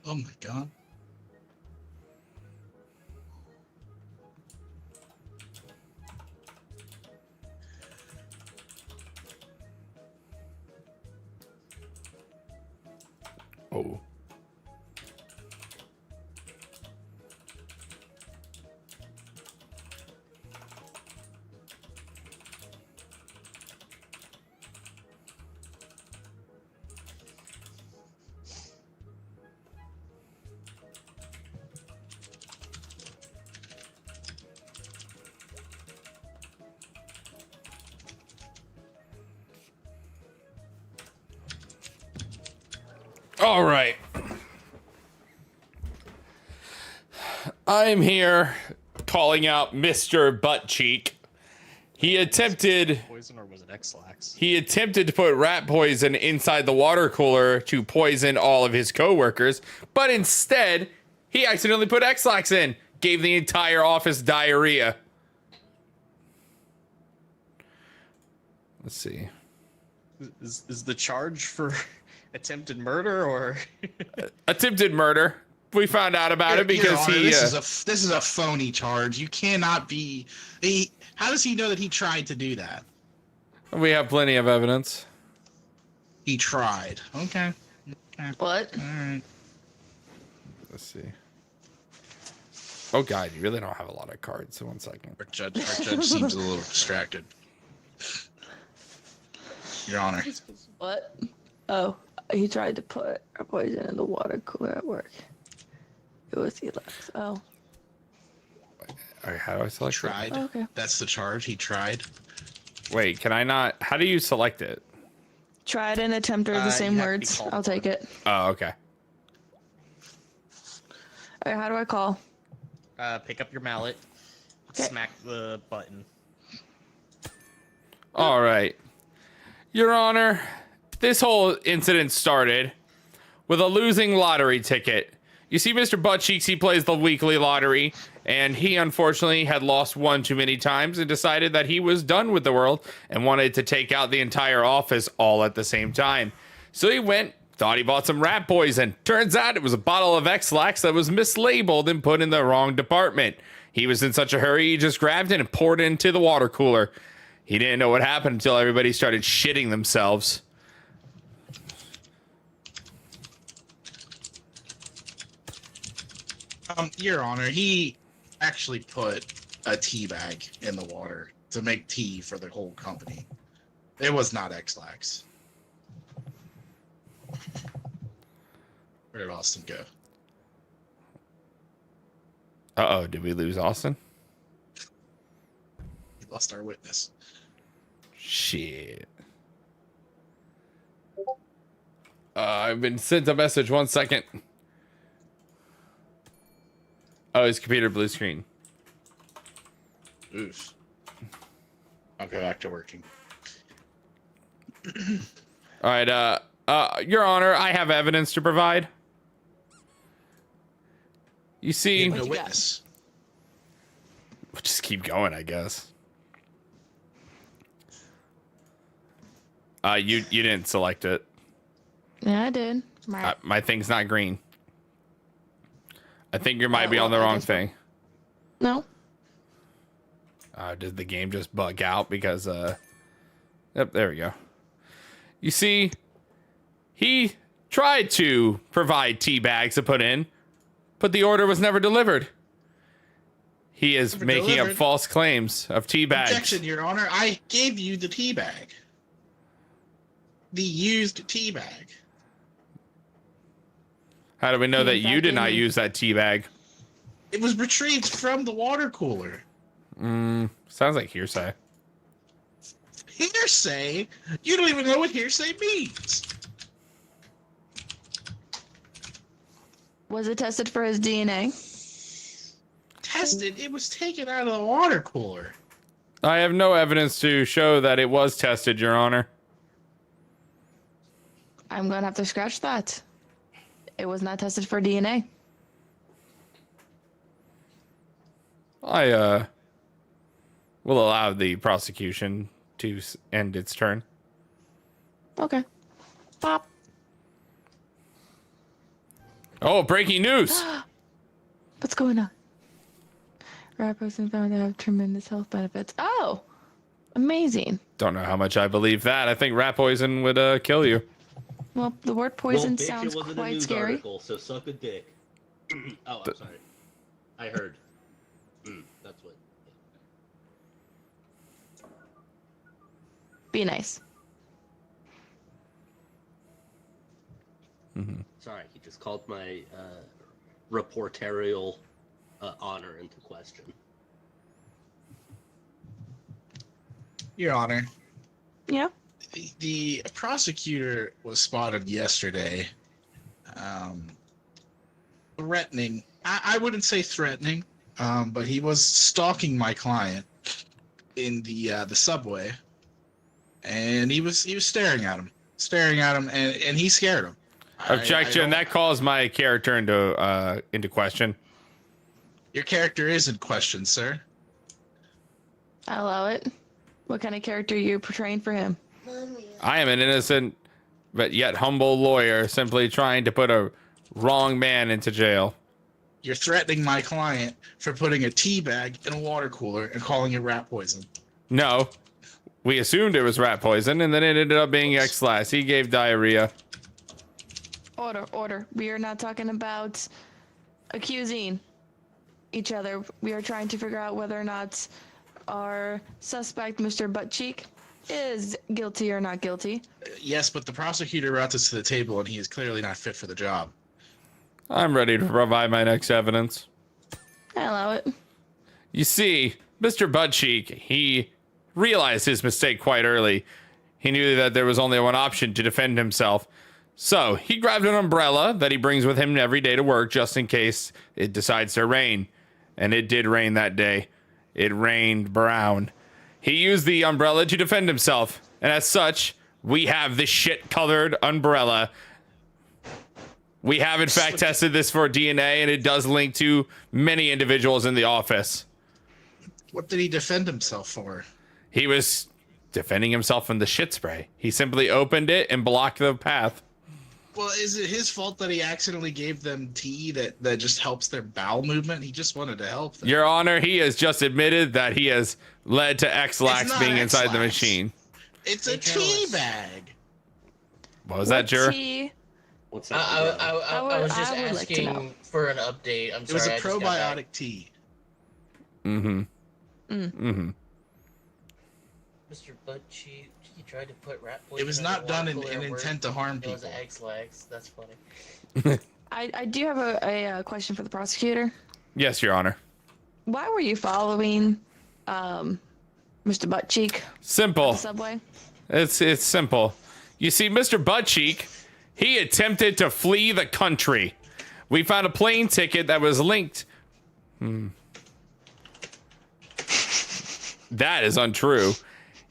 Oh my god. Oh. All right. I'm here calling out Mr. Buttcheek. He attempted Poison or was it X-Lax? He attempted to put rat poison inside the water cooler to poison all of his coworkers, but instead, he accidentally put X-Lax in, gave the entire office diarrhea. Let's see. Is the charge for attempted murder or? Attempted murder. We found out about it Your because Honor, he. this is a phony charge. You cannot be. How does he know that he tried to do that? We have plenty of evidence. He tried. Okay. What? All right. Let's see. Oh God, you really don't have a lot of cards. So 1 second. Our judge seems a little distracted. Your Honor. What? Oh, he tried to put a poison in the water cooler at work. It was Elex. Oh, All right, how do I select it? Tried. okay. That's the charge. He tried. Wait, can I not? How do you select it? Tried and attempted are the You same have to be words. called I'll take it. Oh, okay. All right, how do I call? Pick up your mallet, Okay. smack the button. All right. Your Honor, this whole incident started with a losing lottery ticket. You see, Mr. Buttcheeks, he plays the weekly lottery, and he unfortunately had lost one too many times and decided that he was done with the world and wanted to take out the entire office all at the same time. So he went, thought he bought some rat poison. Turns out it was a bottle of X-Lax that was mislabeled and put in the wrong department. He was in such a hurry, he just grabbed it and poured it into the water cooler. He didn't know what happened until everybody started shitting themselves. Your Honor, he actually put a tea bag in the water to make tea for the whole company. It was not X-Lax. Where did Austin go? Uh-oh, did we lose Austin? We lost our witness. Shit. I've been sent a message. 1 second. Oh, his computer blue screen. Oof. I'll go back to working. All right, Your Honor, I have evidence to provide. You see, No you got? witness. we'll just keep going, I guess. You didn't select it. Yeah, I did. My thing's not green. I think you might be well, on the I wrong guess- thing. No. Did the game just bug out because yep, there we go. You see, he tried to provide tea bags to put in, but the order was never delivered. He is Never making up delivered? false claims of tea bags. Objection, Your Honor. I gave you the tea bag. The used tea bag. How do we know Tea that you bag did not in. use that tea bag? It was retrieved from the water cooler. Sounds like hearsay. Hearsay? You don't even know what hearsay means. Was it tested for his DNA? Tested. It was taken out of the water cooler. I have no evidence to show that it was tested, Your Honor. I'm going to have to scratch that. It was not tested for DNA. I will allow the prosecution to end its turn. Okay. Pop. Oh, breaking news! What's going on? Rat poison found to have tremendous health benefits. Oh, amazing. Don't know how much I believe that. I think rat poison would kill you. Well, the word Well, poison bitch, sounds it wasn't a quite news scary. article, so suck a dick. Oh, I'm sorry. I heard. That's what. Be nice. Sorry, he just called my reporterial honor into question. Your Honor, Yeah. the prosecutor was spotted yesterday Threatening. I wouldn't say threatening, but he was stalking my client in the subway, and he was staring at him, and he scared him. Objection. That calls my character into question. Your character is in question, sir. I allow it. What kind of character are you portraying for him? I am an innocent but yet humble lawyer simply trying to put a wrong man into jail. You're threatening my client for putting a tea bag in a water cooler and calling it rat poison. No. We assumed it was rat poison, and then it ended up being X-Lass. He gave diarrhea. Order. We are not talking about accusing each other. We are trying to figure out whether or not our suspect, Mr. Buttcheek, is guilty or not guilty. Yes, but the prosecutor brought this to the table, and he is clearly not fit for the job. I'm ready to provide my next evidence. I allow it. You see, Mr. Buttcheek, he realized his mistake quite early. He knew that there was only one option to defend himself. So he grabbed an umbrella that he brings with him every day to work just in case it decides to rain. And it did rain that day. It rained brown. He used the umbrella to defend himself. And as such, we have this shit-colored umbrella. We have, in fact, tested this for DNA, and it does link to many individuals in the office. What did he defend himself for? He was defending himself from the shit spray. He simply opened it and blocked the path. Well, is it his fault that he accidentally gave them tea that just helps their bowel movement? He just wanted to help them. Your Honor, he has just admitted that he has led to X-Lax being inside the X-Lax. machine. It's a tea bag. What was that, Juror? Tea? What's that? I was just I would like to know. asking for an update. I'm It was sorry. a I just got back. probiotic tea. Mm-hmm. Mm. Mm-hmm. Mr. Buttcheek, he tried to put rat poison. It was in not the done water in cooler at work. intent to harm It was people. X-Lax. That's funny. I do have a question for the prosecutor. Yes, Your Honor. Why were you following Mr. Buttcheek Simple. the subway? It's simple. You see, Mr. Buttcheek, he attempted to flee the country. We found a plane ticket that was linked. That is untrue.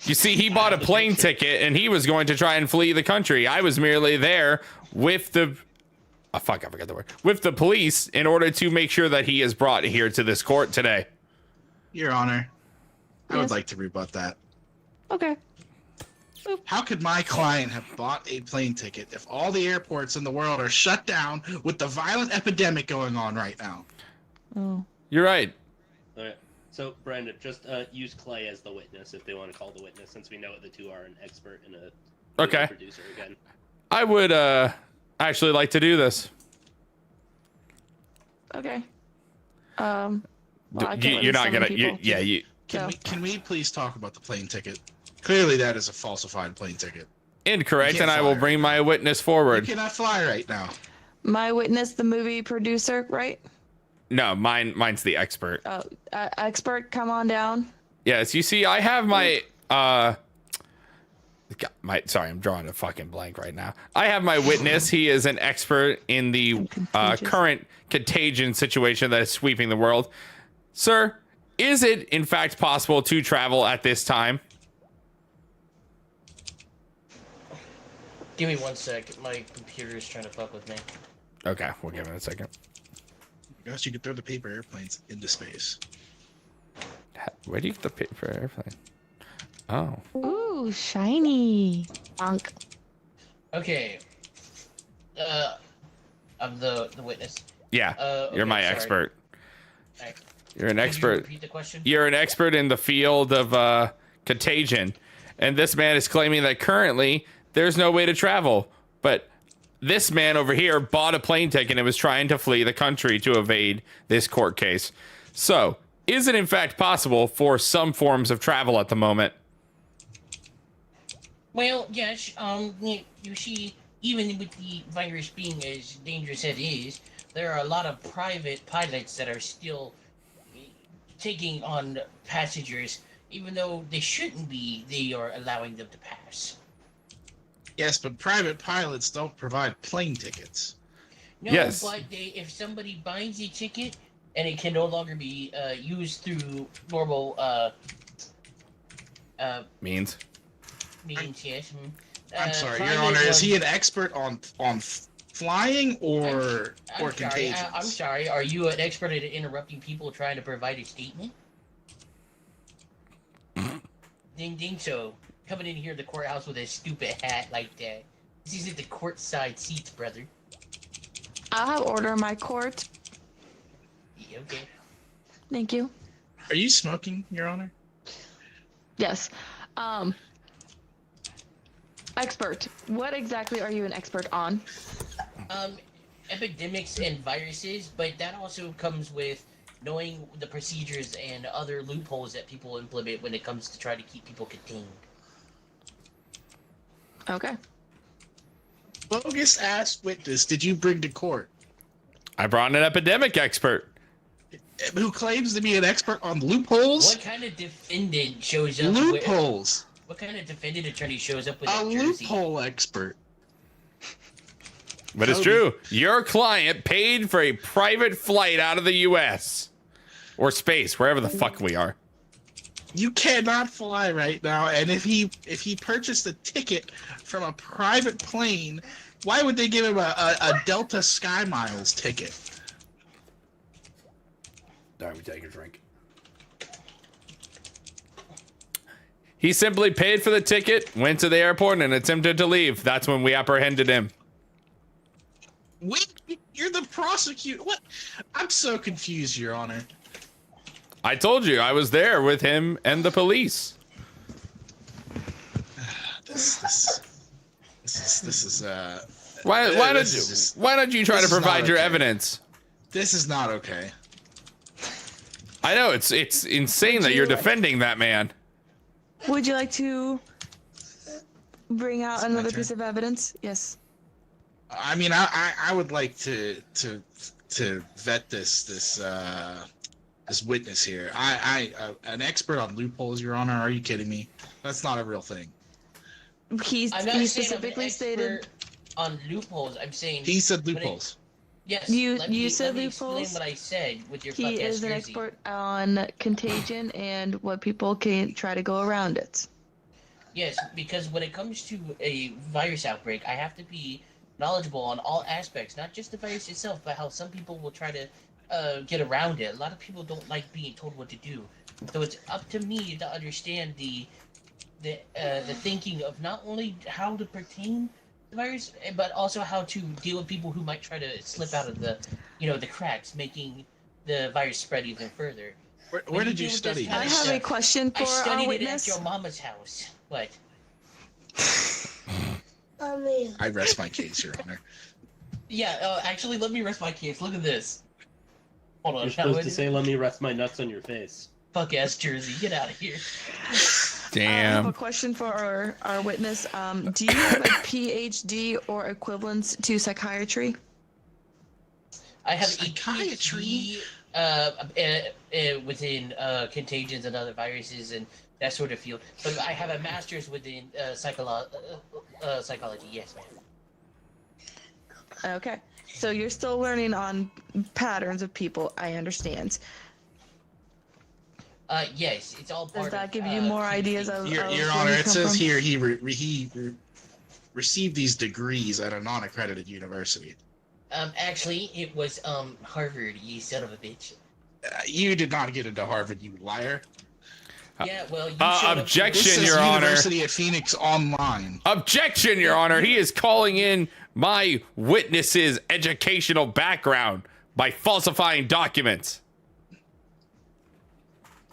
You see, he bought a plane ticket and he was going to try and flee the country. I was merely there with the... Oh, fuck, I forgot the word. With the police in order to make sure that he is brought here to this court today. Your Honor, I would Yes. like to rebut that. Okay. How could my client have bought a plane ticket if all the airports in the world are shut down with the violent epidemic going on right now? Oh. You're right. All right. So, Brandon, just use Clay as the witness if they want to call the witness, since we know the two are an expert and a Okay. producer again. I would actually like to do this. Okay. Well, I can't really You're not summon gonna... people. Can we please talk about the plane ticket? Clearly, that is a falsified plane ticket. Incorrect, You and can't I will fly bring my witness You forward. cannot fly right now. My witness, the movie producer, right? No, mine's the expert. Expert, come on down. Yes, you see, I have my sorry, I'm drawing a fucking blank right now. I have my witness. He is an expert in the contagious. current contagion situation that is sweeping the world. Sir, is it in fact possible to travel at this time? Give me 1 sec. My computer is trying to fuck with me. Okay, we'll give it a second. Gosh, you could throw the paper airplanes into space. Where do you get the paper airplane? Oh. Ooh, shiny. Bonk. Okay. I'm the witness. Yeah, Okay, you're my sorry. expert. Alright. You're an Could you expert. repeat the question? You're an expert in the field of contagion. And this man is claiming that currently there's no way to travel. But this man over here bought a plane ticket and was trying to flee the country to evade this court case. So, is it in fact possible for some forms of travel at the moment? Well, yes. You see, even with the virus being as dangerous as it is, there are a lot of private pilots that are still taking on passengers, even though they shouldn't be. They are allowing them to pass. Yes, but private pilots don't provide plane tickets. No, Yes. but if somebody buys a ticket and it can no longer be used through normal Means. means, yes. I'm sorry, Your private Honor. Is he ones- an expert on flying or I'm contagions? sorry. I'm sorry. Are you an expert at interrupting people trying to provide a statement? Ding ding. So coming in here to the courthouse with a stupid hat like that. This isn't the courtside seats, brother. I'll have order in my court. Yeah, okay. Thank you. Are you smoking, Your Honor? Yes. Expert. What exactly are you an expert on? Epidemics and viruses, but that also comes with knowing the procedures and other loopholes that people implement when it comes to try to keep people contained. Okay. Bogus ass witness did you bring to court? I brought an epidemic expert. Who claims to be an expert on loopholes? What kind of defendant shows up Loopholes. What kind of defendant attorney shows up with A a jersey? loophole expert. But it's Cody. true. Your client paid for a private flight out of the U.S. or space, wherever the fuck we are. You cannot fly right now, and if he purchased a ticket from a private plane, why would they give him a Delta Sky Miles ticket? Let me take a drink. He simply paid for the ticket, went to the airport, and attempted to leave. That's when we apprehended him. Wait, you're the prosecutor. What? I'm so confused, Your Honor. I told you I was there with him and the police. This is Why this don't you try this to is not provide your okay. evidence? this is not okay. I know it's insane that you you're like- defending that man. Would you like to bring out Is it my another turn? piece of evidence? Yes. I mean, I would like to vet this witness here. An expert on loopholes, Your Honor. Are you kidding me? That's not a real thing. He I'm not he saying specifically I'm an stated. expert on loopholes. I'm saying He said But it- loopholes. yes. You- let you me, said let me loopholes? explain what I said with your He fuck ass is an jersey. expert on contagion and what people can try to go around it. Yes, because when it comes to a virus outbreak, I have to be knowledgeable on all aspects, not just the virus itself, but how some people will try to get around it. A lot of people don't like being told what to do, so it's up to me to understand the thinking of not only how to pertain the virus, but also how to deal with people who might try to slip out of the cracks, making the virus spread even further. Where did you deal with study? this I kind this? of have a stuff. question I for our studied it at witness. your mama's house. What? I rest my case, Your Honor. Yeah, actually, let me rest my case. Look at this. Hold on. You're how supposed would- to say, "Let me rest my nuts on your face." Fuck ass Jersey, get out of here. I have a Damn. question for our witness. Do you have a PhD or equivalence to psychiatry? I have Psychiatry? a PhD within contagions and other viruses and that sort of field. But I have a master's within psychology. Yes, ma'am. Okay. So you're still learning on patterns of people. I understand. Yes, it's all part Does that of, give you more teaching. ideas of Your where Honor, you it come says from? here he received these degrees at a non-accredited university. Actually, it was Harvard, you son of a bitch. You did not get into Harvard, you liar. Yeah, well, you showed up to- objection. This says Your Honor. University of Phoenix Online. Objection, Your Honor. He is calling in my witness's educational background by falsifying documents.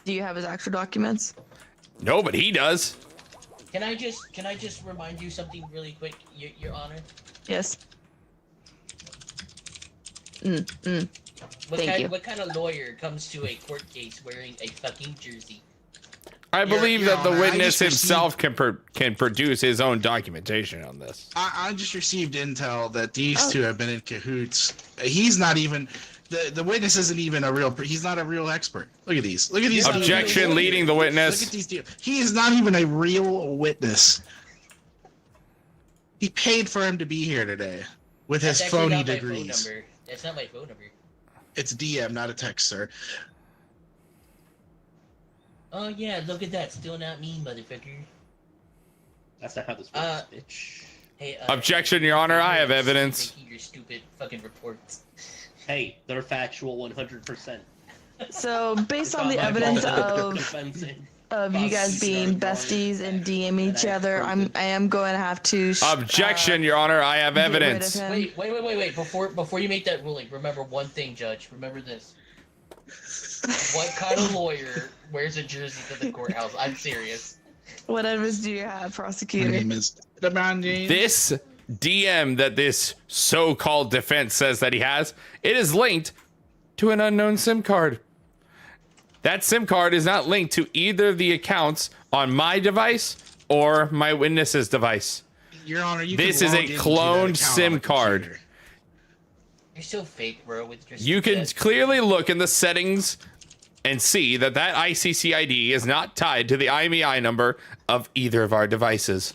Do you have his actual documents? No, but he does. Can I just remind you something really quick, Your Honor? Yes. Thank you. What kind of lawyer comes to a court case wearing a fucking jersey? I believe Your that the Honor, I witness just received- himself can produce his own documentation on this. I just received intel that these two have been in cahoots. He's not even the witness isn't even a real. He's not a real expert. Look at these. Look at these. Objection, leading the Look witness. at these deals. He is not even a real witness. He paid for him to be here today. with his That's actually phony not my phone degrees. number. That's not my phone number. It's DM, not a text, sir. Oh yeah, look at that. Still not me, motherfucker. That's not how this works, bitch. Hey, Objection, Your Honor. I have evidence. Making your stupid fucking reports. Hey, they're factual 100%. So based It's on not the my evidence fault. of Defending. you guys being besties and DMing each other, I am going to have to. Objection, Your Honor. I have get rid of evidence. him. Wait. Before you make that ruling, remember one thing, Judge. Remember this. What kind of lawyer wears a jersey to the courthouse? I'm serious. What evidence do you have, My prosecutor? name is LeBron James. This DM that this so-called defense says that he has, it is linked to an unknown SIM card. That SIM card is not linked to either of the accounts on my device or my witness's device. Your Honor, you This can is a log into that cloned account SIM on a card. computer. You're so fake, bro. With your You can stupid- clearly look in the settings and see that that ICC ID is not tied to the IMEI number of either of our devices.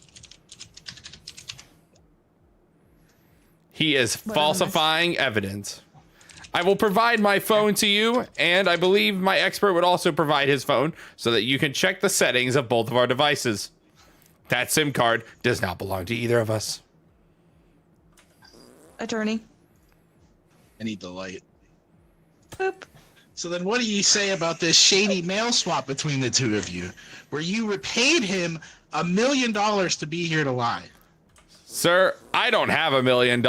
He is What falsifying evidence. I will provide my phone to you, and I believe my expert would also provide his phone so that you can check the settings of both of our devices. That SIM card does not belong to either of us. Attorney. I need the light. Boop. So then what do you say about this shady mail swap between the two of you, where you repaid him $1 million to be here to lie? Sir, I don't have $1 million.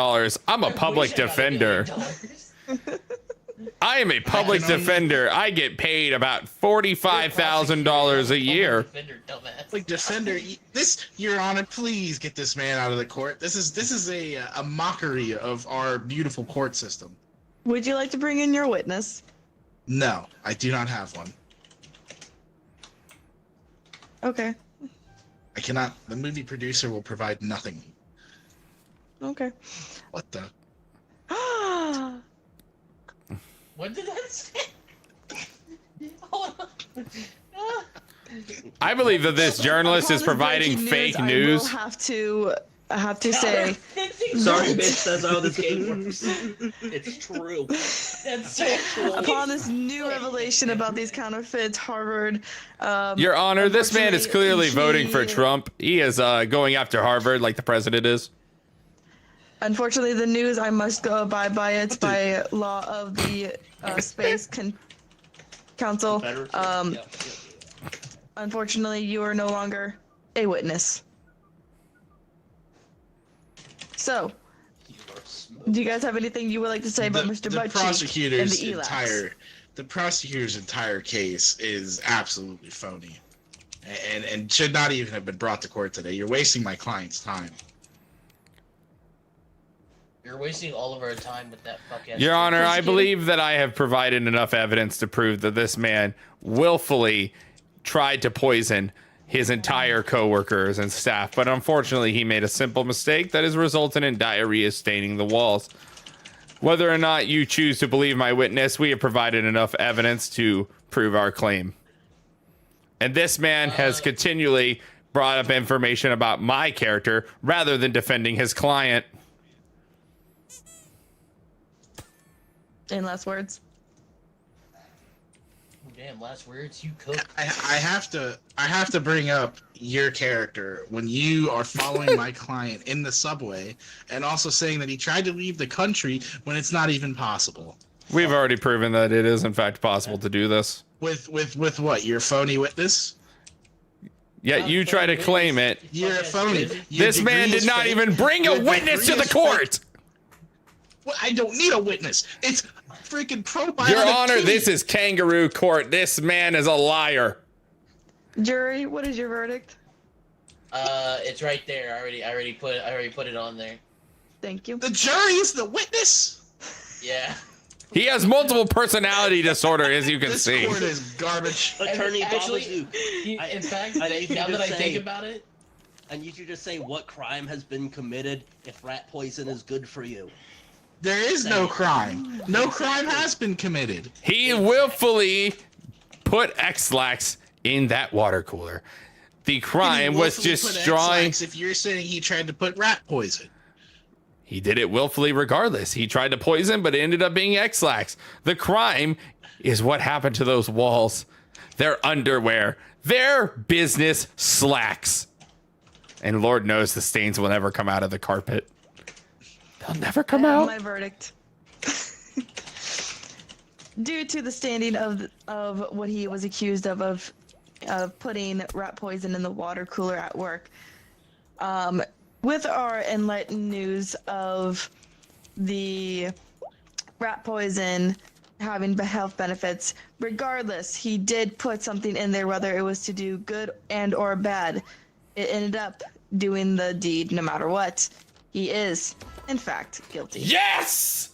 I'm a public wish I got $1 defender. million. I am a public can only- defender. I get paid about $45,000 a year. Defender, dumbass. Like defender, this, Your Honor, please get this man out of the court. This is a mockery of our beautiful court system. Would you like to bring in your witness? No, I do not have one. Okay. I cannot. The movie producer will provide nothing. Okay. What the? What did that say? Hold on. Ah. I believe that this journalist is Upon this providing breaking fake I news. will have to say Sorry, bitch, that's how this game works. It's true. That's so upon this new revelation about these counterfeits, Harvard. Your Honor, this man is clearly voting for he- Trump. He is going after Harvard like the president is. Unfortunately, the news I must go abide by. It's by law of the Space Council. Confederacy? Um, Yeah. Unfortunately, you are no longer a witness. So, You are smooth. do you guys have anything you would like to say about Mr. The Buttcheek and prosecutor's the ELAPs? entire case is absolutely phony, and should not even have been brought to court today. You're wasting my client's time. You're wasting all of our time with that fucking. Your Honor, I Prosecutor? believe that I have provided enough evidence to prove that this man willfully tried to poison his entire coworkers and staff, but unfortunately he made a simple mistake that has resulted in diarrhea staining the walls. Whether or not you choose to believe my witness, we have provided enough evidence to prove our claim. And this man has continually brought up information about my character rather than defending his client. In last words. Damn, last words. You cook. I have to bring up your character when you are following my client in the subway, and also saying that he tried to leave the country when it's not even possible. We've already proven that it is in fact possible to do this. With what? Your phony witness? Yet you try to claim it. You're a phony. Your This man degree did is not fake. even bring a Your witness to degree the is court. Well, I don't need a witness. It's freaking probiotic. Your Honor, tea. this is kangaroo court. This man is a liar. Jury, what is your verdict? It's right there. I already put it on there. Thank you. The jury is the witness. Yeah. He has multiple personality disorder, as you can This see. court is garbage. Attorney Actually, Babazu, In fact, I need you now to that I say- think about it, I need you to say what crime has been committed if rat poison is good for you. There is no crime. No crime has been committed. He willfully put X-Lax in that water cooler. The crime was Willfully just put drawing. X-Lax if you're saying he tried to put rat poison. He did it willfully regardless. He tried to poison, but it ended up being X-Lax. The crime is what happened to those walls. Their underwear. Their business slacks. And Lord knows the stains will never come out of the carpet. They'll never come I have out. my verdict. Due to the standing of what he was accused of putting rat poison in the water cooler at work, with our enlightened news of the rat poison having health benefits, regardless, he did put something in there, whether it was to do good and or bad. It ended up doing the deed no matter what. He is, in fact, guilty. Yes!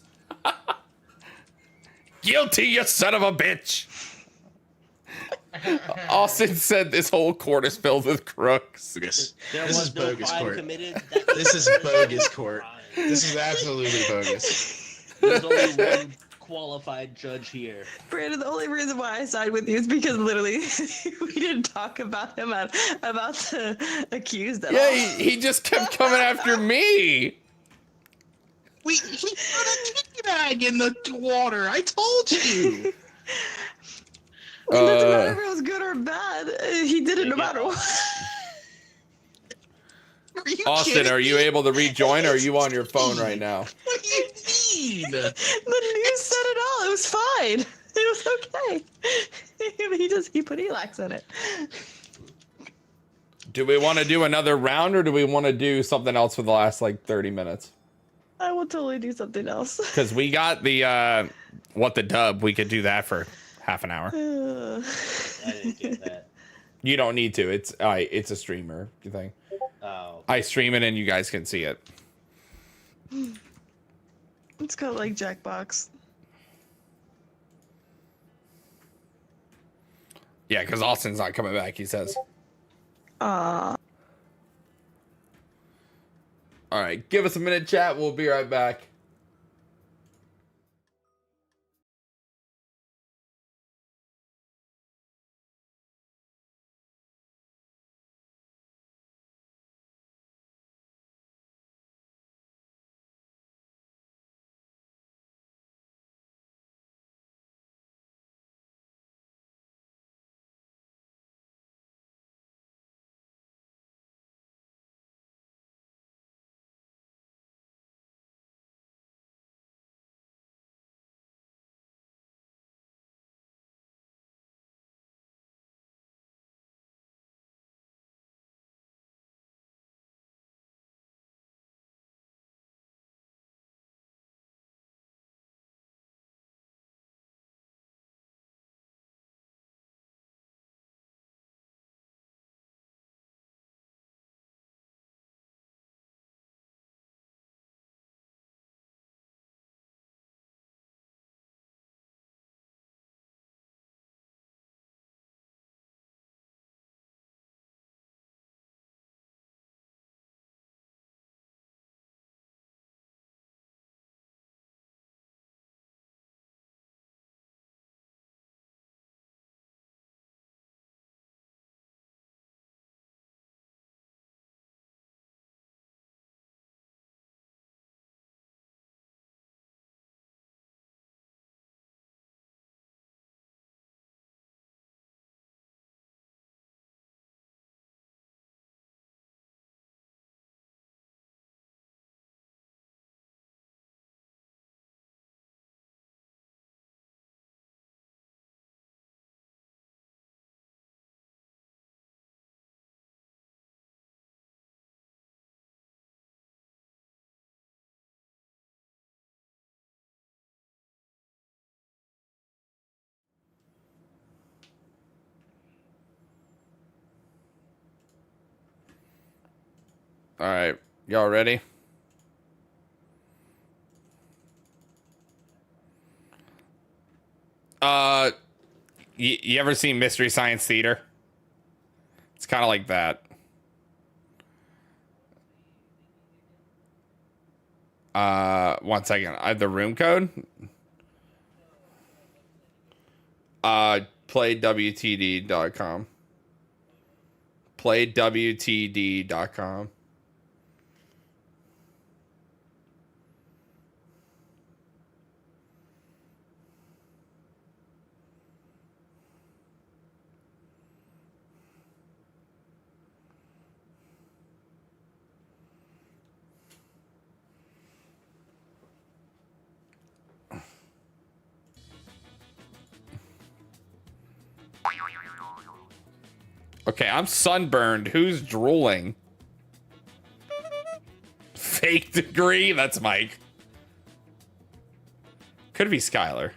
Guilty, you son of a bitch. Austin said this whole court is filled with crooks. Bogus. There This was is no bogus crime court. committed. This is bogus court. This is absolutely bogus. There's only one qualified judge here. Brandon, the only reason why I side with you is because literally we didn't talk about him about the accused at Yeah, all. he just kept coming after me. He put a tea bag in the water. I told you. It doesn't matter if it was good or bad. He did it no matter what. Are you Austin, kidding are you me? able to rejoin, or are you on your phone right now? What do you mean? The news said it all. It was fine. It was okay. He put Elax in it. Do we want to do another round, or do we want to do something else for the last, 30 minutes? I will totally do something else. Because we got the, what the dub. We could do that for half an hour. I didn't get that. You don't need to. It's a streamer thing. Oh. I stream it and you guys can see it. It's called like Jackbox. Yeah, because Austin's not coming back, he says. Aw. All right, give us a minute, chat. We'll be right back. All right, y'all ready? You ever seen Mystery Science Theater? It's kind of like that. One second. I have the room code. Playwtd.com. Playwtd.com. Okay, I'm sunburned. Who's drooling? Fake degree? That's Mike. Could be Skylar.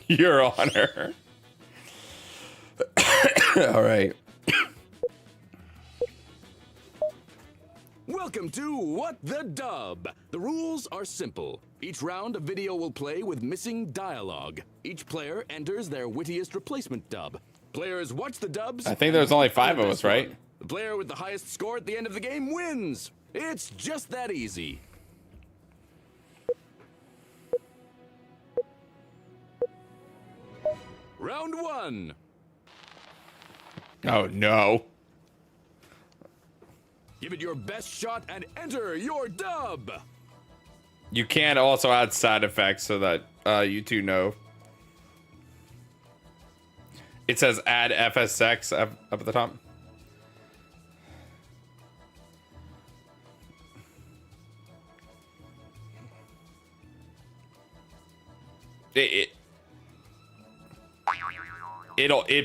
Your Honor. All right. Welcome to What the Dub. The rules are simple. Each round, a video will play with missing dialogue. Each player enters their wittiest replacement dub. Players watch the dubs. I think there's only 5 of us, right? The player with the highest score at the end of the game wins. It's just that easy. Round 1. Oh, no. Give it your best shot and enter your dub. You can also add side effects so that you two know. It says add FSX up at the top. It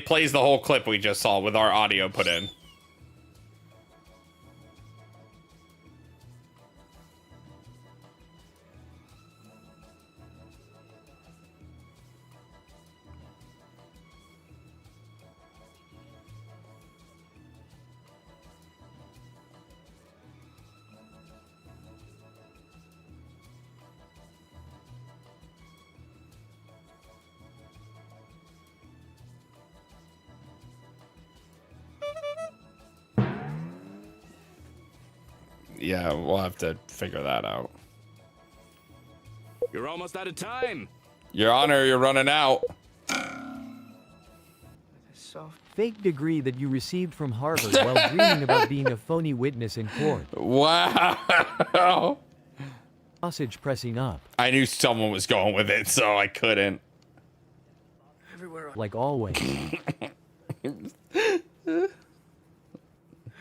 plays the whole clip we just saw with our audio put in. Yeah, we'll have to figure that out. You're almost out of time. Your Honor, you're running out. Fake degree that you received from Harvard while dreaming about being a phony witness in court. Wow. Sausage pressing up. I knew someone was going with it, so I couldn't. Like always.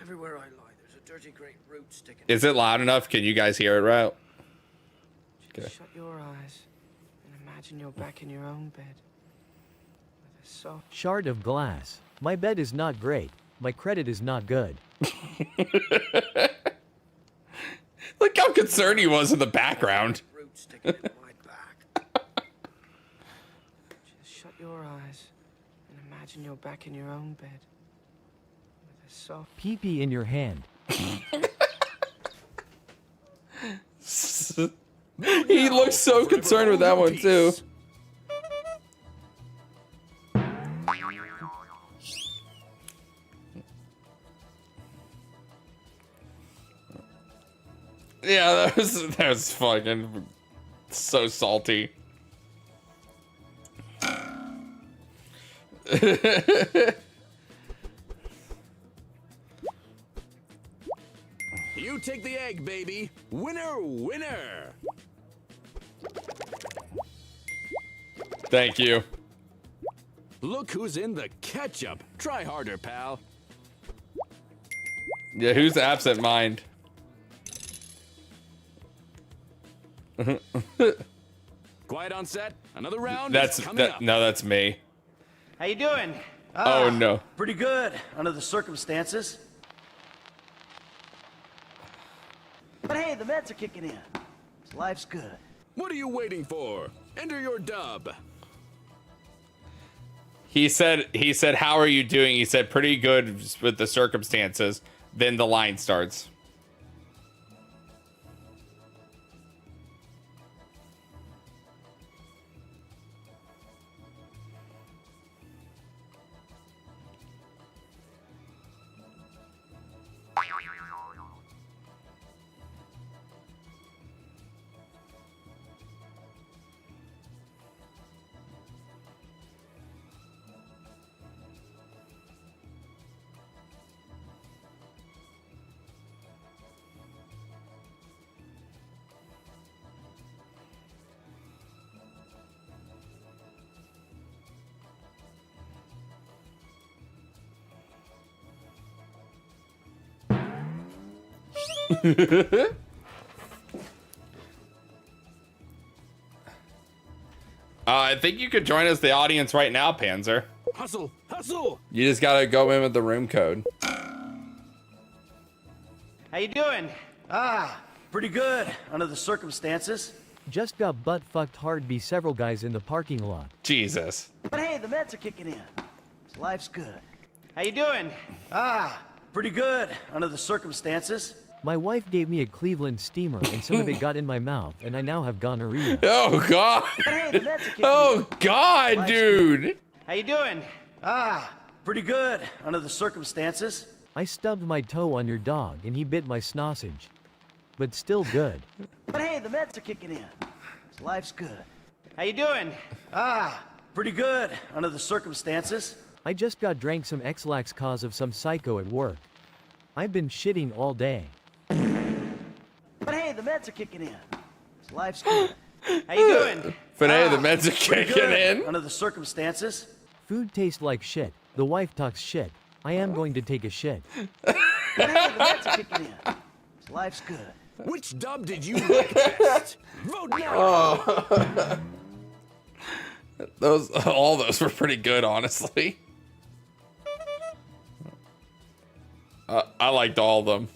Everywhere I lie, there's a dirty great root sticking. Is it loud enough? Can you guys hear it right? Okay. Shut your eyes and imagine you're back in your own bed. With a soft Shard of glass. My bed is not great. My credit is not good. Look how concerned he was in the background. root sticking in my back. Just shut your eyes and imagine you're back in your own bed. With a soft Pee-pee in your hand. He looks so concerned with that one too. Yeah, that was fucking so salty. You take the egg, baby. Winner, winner. Thank you. Look who's in the ketchup. Try harder, pal. Yeah, who's absent mind? Quiet on set. Another round. That's is coming up. no, that's me. How you doing? Oh no. Pretty good under the circumstances. But hey, the meds are kicking in. So life's good. What are you waiting for? Enter your dub. He said, how are you doing? He said, pretty good with the circumstances. Then the line starts. I think you could join us, the audience, right now, Panzer. Hustle, hustle! You just gotta go in with the room code. How you doing? Pretty good, under the circumstances. Just got butt fucked hard by several guys in the parking lot. Jesus. But hey, the meds are kicking in. So life's good. How you doing? Pretty good, under the circumstances. My wife gave me a Cleveland steamer and some of it got in my mouth and I now have gonorrhea. Oh, God. But hey, the meds are kicking Oh, in. God, Life's dude. How you doing? Pretty good, under the circumstances. I stubbed my toe on your dog and he bit my snossage. But still good. But hey, the meds are kicking in. So life's good. How you doing? Pretty good, under the circumstances. I just got drank some X-Lax cause of some psycho at work. I've been shitting all day. But hey, the meds are kicking in. So life's good. How you doing? But hey, the meds are Pretty kicking good, in. under the circumstances. Food tastes like shit. The wife talks shit. I am going to take a shit. But hey, the meds are kicking in. So life's good. Which dub did you like best? Vote now! Oh. All those were pretty good, honestly. I liked all of them.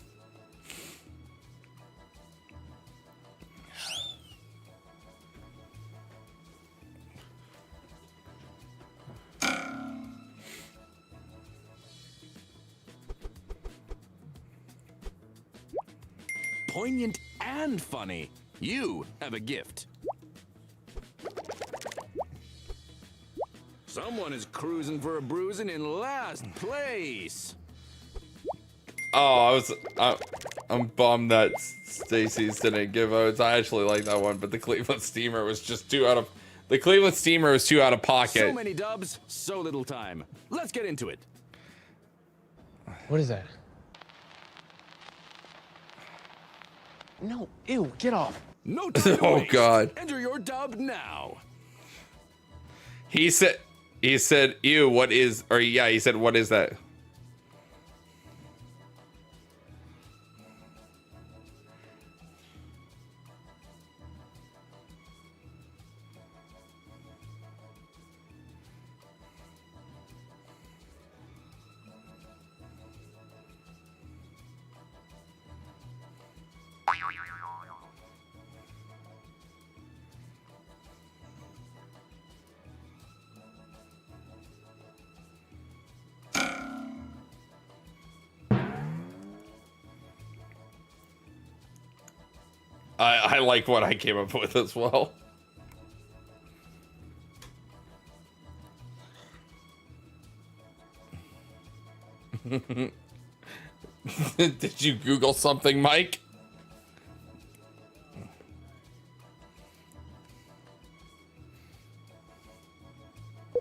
Poignant and funny. You have a gift. Someone is cruising for a bruising in last place. Oh, I'm bummed that Stacy's didn't give votes. I actually like that one, but the Cleveland Steamer was just too out of. The Cleveland Steamer was too out of pocket. So many dubs, so little time. Let's get into it. What is that? No, ew, get off. No time to Oh, waste. God. Enter your dub now. He said, ew, what is, or yeah, he said, what is that? I like what I came up with as well. Did you Google something, Mike?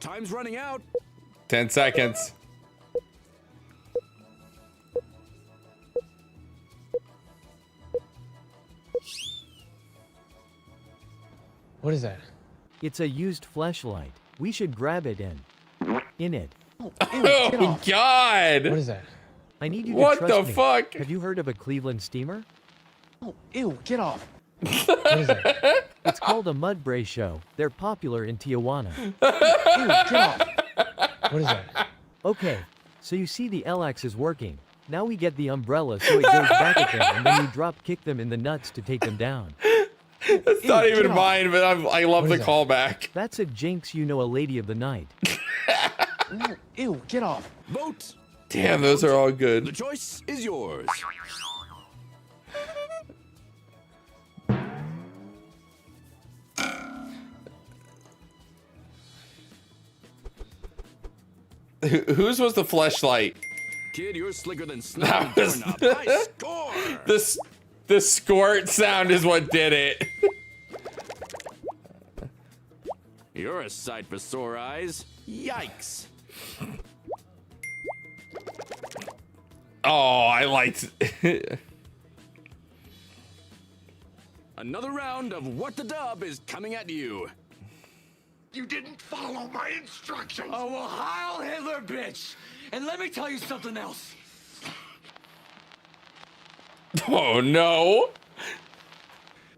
Time's running out. 10 seconds. What is that? It's a used fleshlight. We should grab it and in it. Oh, God. What is that? I need you to What trust the me. fuck? Have you heard of a Cleveland steamer? Oh, ew, get off. What is that? It's called a mudbray show. They're popular in Tijuana. Ew, get off. What is that? Okay, so you see the LX is working. Now we get the umbrella so it goes back at them and then you drop kick them in the nuts to take them down. That's not Ew, even get off. mine, but I love What the is that? callback. That's a jinx you know a lady of the night. No, ew, get off. Vote. Damn, those are all The good. choice is yours. Whose was the fleshlight? Kid, you're slicker than That snot was- doorknob. High score. The squirt sound is what did it. You're a sight for sore eyes. Yikes. Oh, I liked. Another round of What the Dub is coming at you. You didn't follow my instructions! Oh, well, Heil Hitler, bitch! And let me tell you something else. Oh no.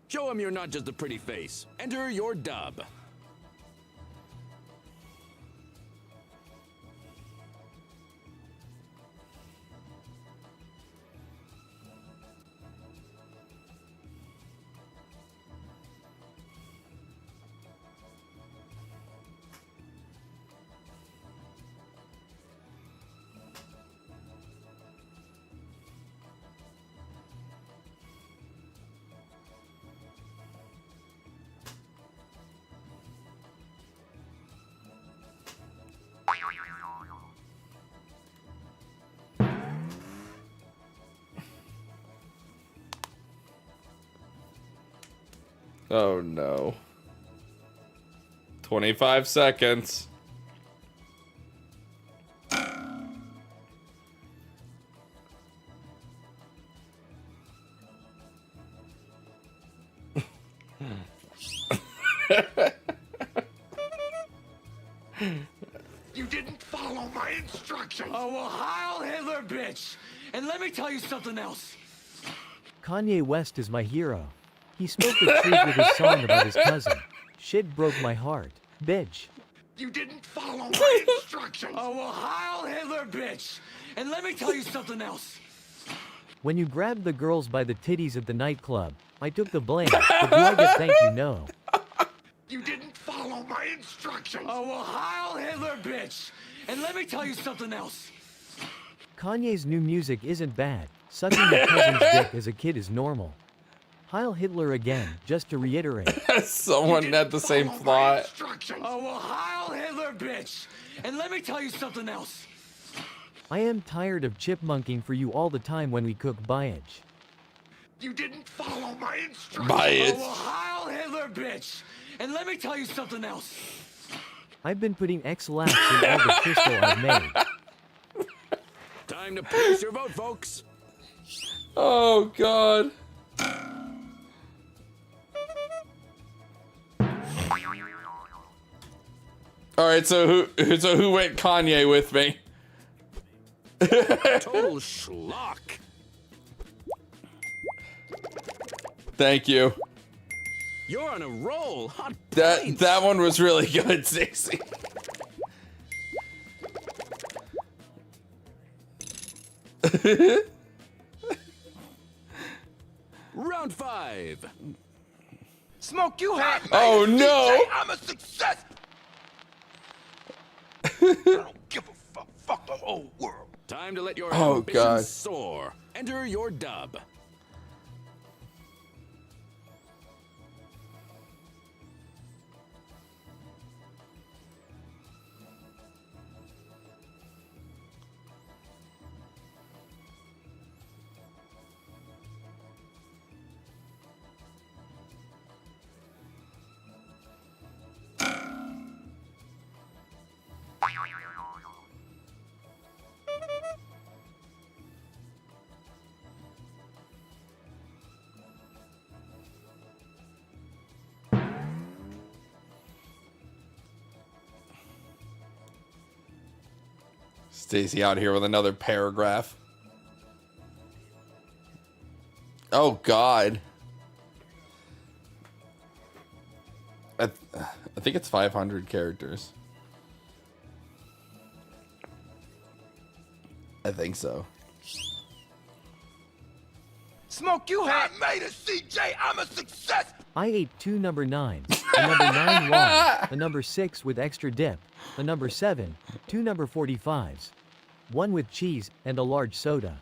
Show him you're not just a pretty face. Enter your dub. Oh no. 25 seconds. You didn't follow my instructions. Oh, well, Heil Hitler, bitch. And let me tell you something else. Kanye West is my hero. He spoke the truth with his song about his cousin. Shit broke my heart. Bitch. You didn't follow my instructions. Oh, well, Heil Hitler, bitch. And let me tell you something else. When you grabbed the girls by the titties at the nightclub, I took the blame, but do I get thank you? No. You didn't follow my instructions. Oh, well, Heil Hitler, bitch. And let me tell you something else. Kanye's new music isn't bad. Sucking your cousin's dick as a kid is normal. Heil Hitler again, just to reiterate. Someone had the same plot. Oh, well, Heil Hitler, bitch. And let me tell you something else. I am tired of chipmunking for you all the time when we cook bayage. You didn't follow my instructions. Bayage. Oh, well, Heil Hitler, bitch. And let me tell you something else. I've been putting X laps in all the crystal I've made. Time to place your vote, folks. Oh god. All right, so who went Kanye with me? Total schlock. Thank you. You're on a roll. Hot That one was really good, Stacey. Round 5. Smoke, you had. Oh no! I'm a success. I don't give a fuck. Fuck the whole world. Time to let your Oh, ambitions God. soar. Enter your dub. Stacey out here with another paragraph. Oh god. I think it's 500 characters. I think so. Smoke, you had. I made a CJ. I'm a success. I ate 2 number 9s, a number 9 raw, a number 6 with extra dip, a number 7, 2 number 45s, 1 with cheese, and a large soda.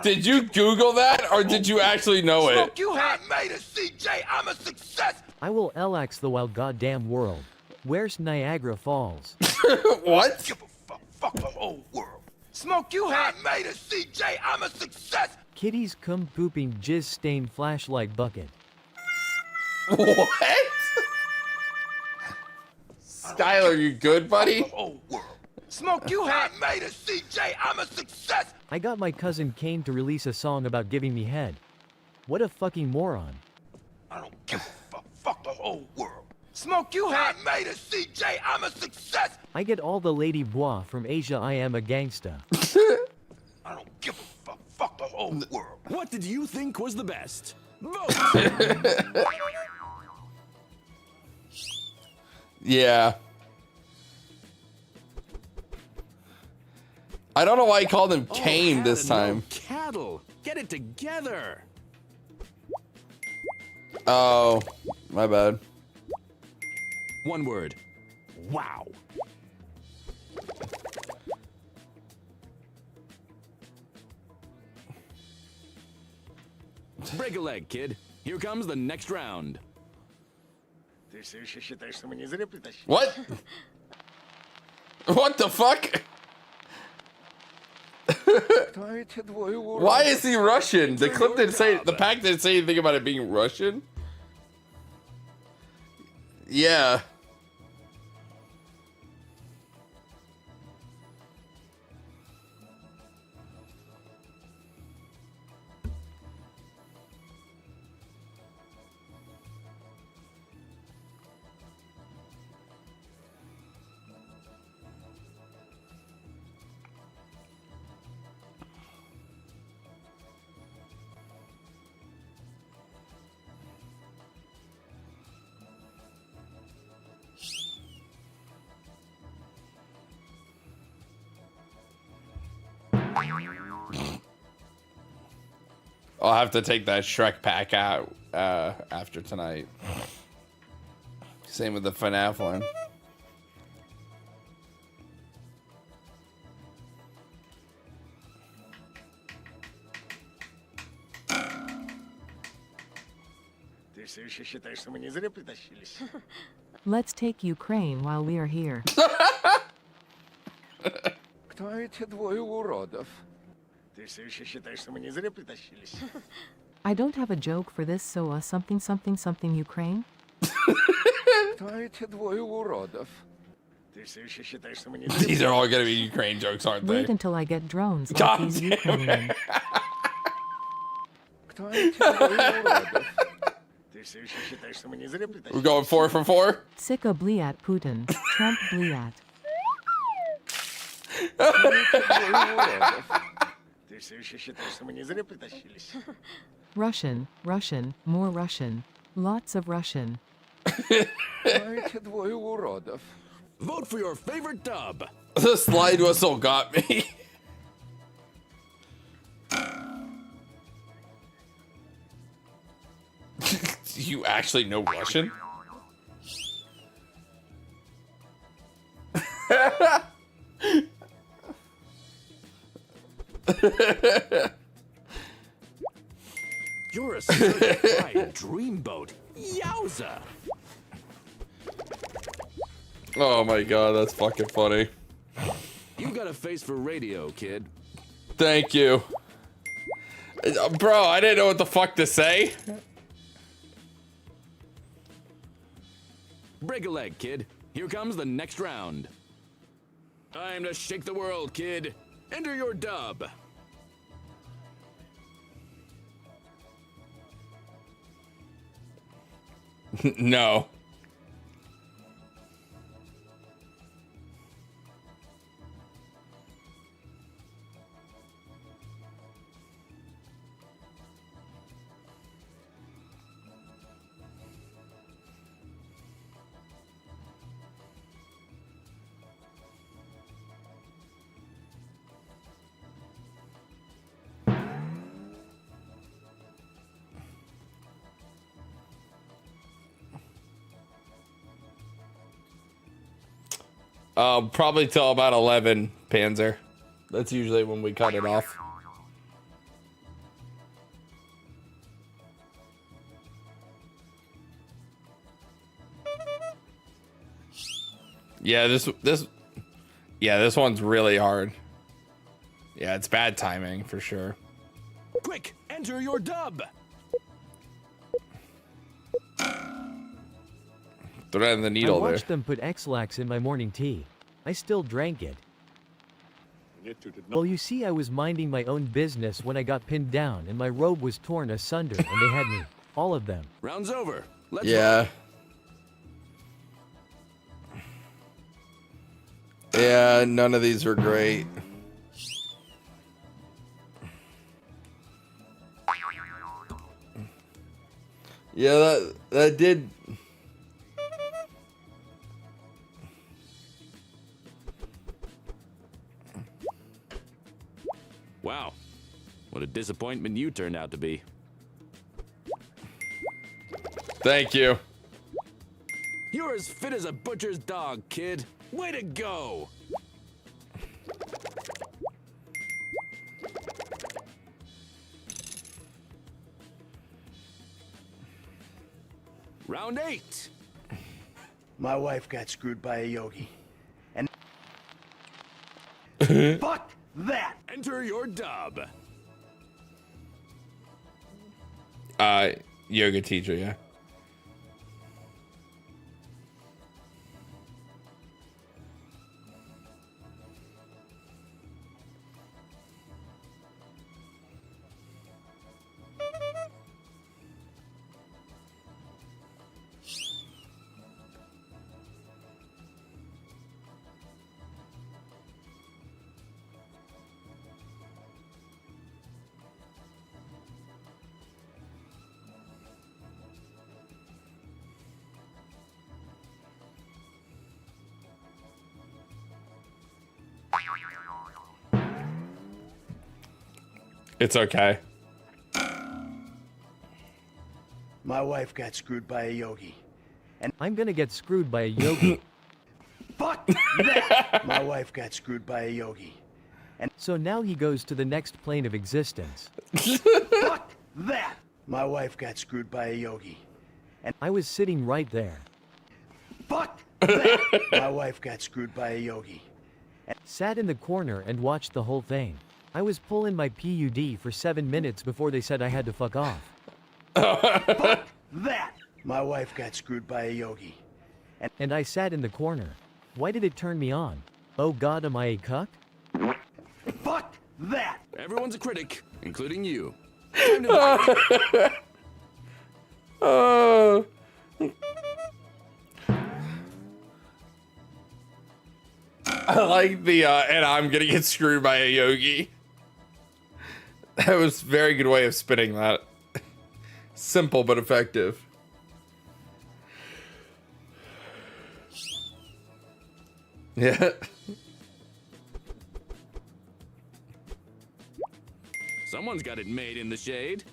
Did you Google that, or did you actually know it? Smoke, you had. I made a CJ. I'm a success. I will LX the wild goddamn world. Where's Niagara Falls? What? Give a fuck. Fuck the whole world. Smoke, you had. I made a CJ. I'm a success. Kitty's cum pooping jizz stained flashlight bucket. What? Skylar, you good, buddy? Oh, world. Smoke, you had. I made a CJ. I'm a success. I got my cousin Kane to release a song about giving me head. What a fucking moron. I don't give a fuck. Fuck the whole world. Smoke, you had. I made a CJ. I'm a success. I get all the lady bois from Asia. I am a gangsta. I don't give a fuck. Fuck the whole world. What did you think was the best? Vote. Yeah. I don't know why he called him Kane this time. No cattle. Get it together. Oh, my bad. One word. Wow. Break a leg, kid. Here comes the next round. What? What the fuck? Why is he Russian? The clip didn't say, the pack didn't say anything about it being Russian. Yeah. I'll have to take that Shrek pack out after tonight. Same with the FNAF one. Ты все еще считаешь, что мы не зря притащились? Let's take Ukraine while we are here. Кто эти двое уродов? Ты все еще считаешь, что мы не зря притащились? I don't have a joke for this, so something something something Ukraine? Кто эти двое уродов? Ты все еще считаешь, что мы не These are all gonna be Ukraine jokes, aren't they? Wait until I get drones like God these damn it. Ukrainian. Кто эти двое уродов? Ты все еще считаешь, что мы не зря притащились? We're going 4 for 4? Sika bliat Putin. Trump bliat. Ты все еще считаешь, что мы не зря притащились? Russian, Russian, more Russian. Lots of Russian. Кто эти двое уродов? Vote for your favorite dub. The slide whistle got me. Do you actually know Russian? You're a certified dreamboat. Yowza! Oh my god, that's fucking funny. You got a face for radio, kid. Thank you. Bro, I didn't know what the fuck to say. Break a leg, kid. Here comes the next round. Time to shake the world, kid. Enter your dub. No. Probably till about 11, Panzer. That's usually when we cut it off. Yeah, this one's really hard. Yeah, it's bad timing for sure. Quick, enter your dub. Threading the needle I there. watched them put X-Lax in my morning tea. I still drank it. Well, you see, I was minding my own business when I got pinned down and my robe was torn asunder and they had me. All of them. Round's over. Let's Yeah. Yeah, none of these were great. Yeah, that did. Wow. What a disappointment you turned out to be. Thank you. You're as fit as a butcher's dog, kid. Way to go! Round 8. My wife got screwed by a yogi. And fuck that! Enter your dub. Yoga teacher, yeah. It's okay. My wife got screwed by a yogi. I'm gonna get screwed by a yogi. Fuck that! My wife got screwed by a yogi. So now he goes to the next plane of existence. Fuck that! My wife got screwed by a yogi. I was sitting right there. Fuck that! My wife got screwed by a yogi. Sat in the corner and watched the whole thing. I was pulling my PUD for 7 minutes before they said I had to fuck off. Fuck that! My wife got screwed by a yogi. And I sat in the corner. Why did it turn me on? Oh god, am I a cuck? Fuck that! Everyone's a critic, including you. Time to Oh. I like the and I'm gonna get screwed by a yogi. That was a very good way of spinning that. Simple but effective. Yeah. Someone's got it made in the shade.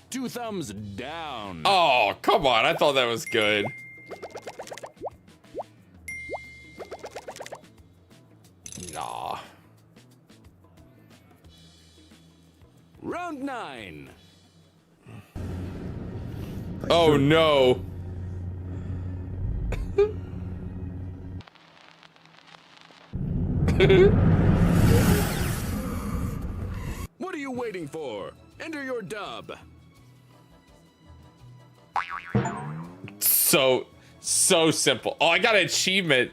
2 thumbs down. Oh, come on. I thought that was good. Nah. Round 9. Oh no. What are you waiting for? Enter your dub. So simple. Oh, I got an achievement.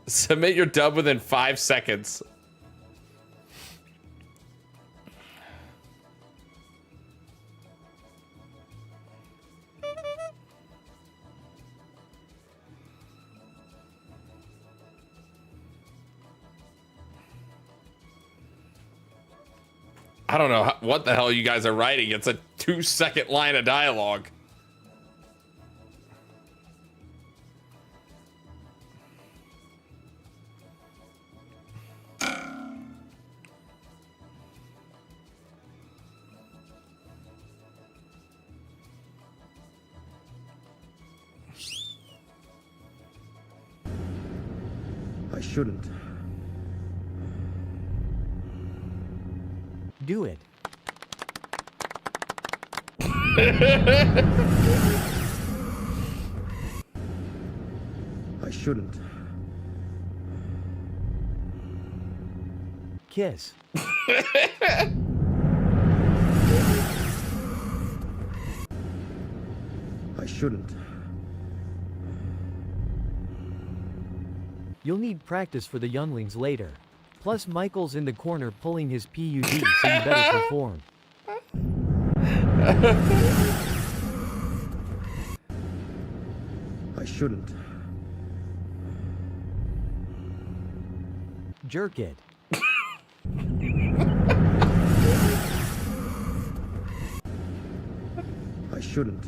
Submit your dub within 5 seconds. I don't know what the hell you guys are writing. It's a 2-second line of dialogue. I shouldn't. Do it. I shouldn't. Kiss. I shouldn't. You'll need practice for the younglings later. Plus, Michael's in the corner pulling his PUD, so you better perform. I shouldn't. Jerk it. I shouldn't.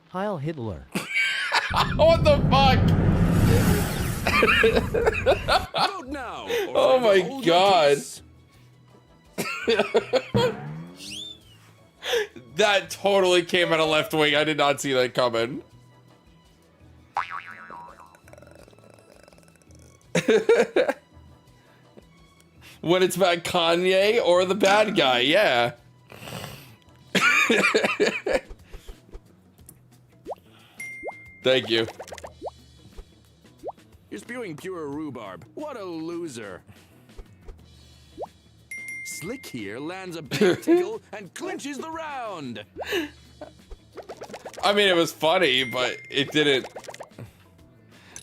Heil Hitler. What the fuck? Vote now. Oh my god. That totally came out of Left Wing. I did not see that coming. When it's about Kanye or the bad guy, yeah. Thank you. You're spewing pure rhubarb. What a loser. Slick here lands a big tickle and clinches the round. I mean, it was funny, but it didn't.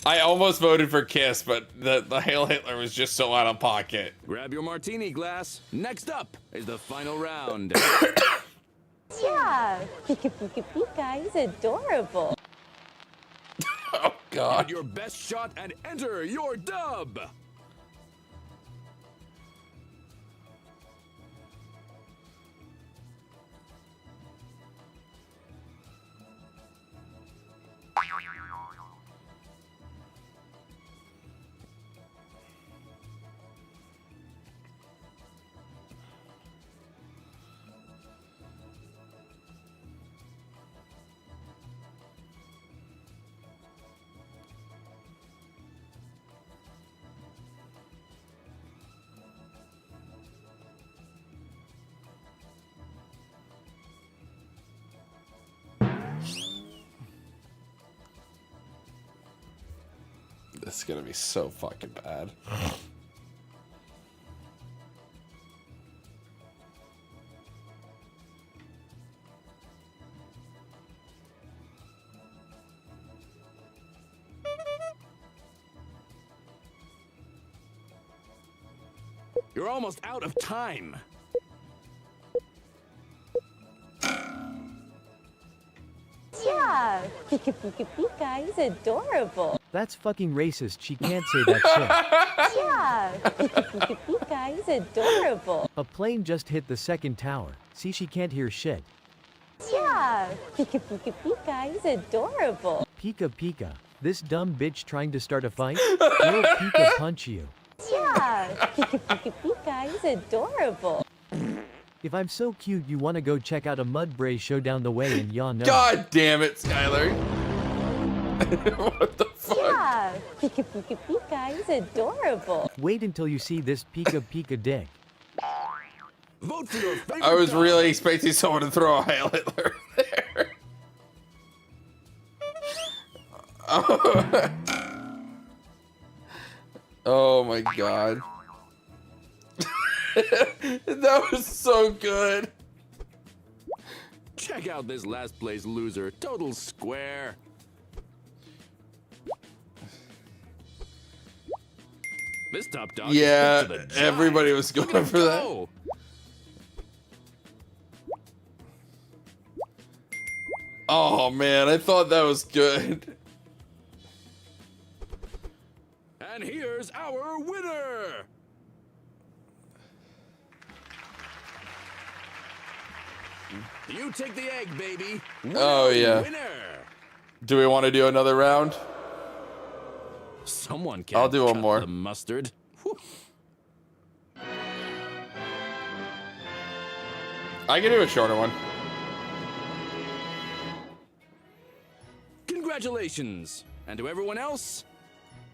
I almost voted for Kiss, but the Hail Hitler was just so out of pocket. Grab your martini glass. Next up is the final round. Yeah, Pika Pika Pika, he's adorable. Oh, God. Give it your best shot and enter your dub. This is gonna be so fucking bad. You're almost out of time. Yeah, Pika Pika Pika, he's adorable. That's fucking racist. She can't say that Yeah, Pika Pika Pika, he's adorable. shit. A plane just hit the second tower. See, she can't hear shit. Yeah, Pika Pika Pika, he's adorable. Pika Pika. This dumb bitch trying to start a fight? Will Pika punch you? Yeah, Pika Pika Pika, he's adorable. If I'm so cute you wanna go check out a Mudbray show down the way and yawn no. God damn it, Skylar. What the fuck? Yeah, Pika Pika Pika, he's adorable. Wait until you see this Pika Pika dick. Vote for your favorite. I was really expecting someone to throw a Heil Hitler there. Oh my god. That was so good. Check out this last place loser. Total square. This top dog. Yeah, is fit to the job. everybody was Look at going him for that. go. Oh man, I thought that was good. And here's our winner. You take the egg, baby. Oh yeah. Winner. Do we want to do another round? Someone can. I'll do one more. The mustard. Whew. I can do a shorter one. Congratulations. And to everyone else,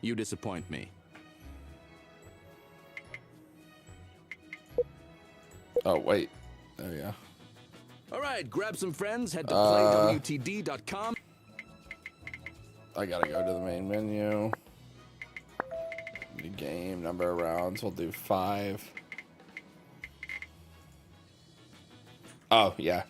you disappoint me. Oh wait. There we go. All right, grab some friends, head to playwtd.com. I gotta go to the main menu. The game, number of rounds, we'll do 5. Oh, yeah.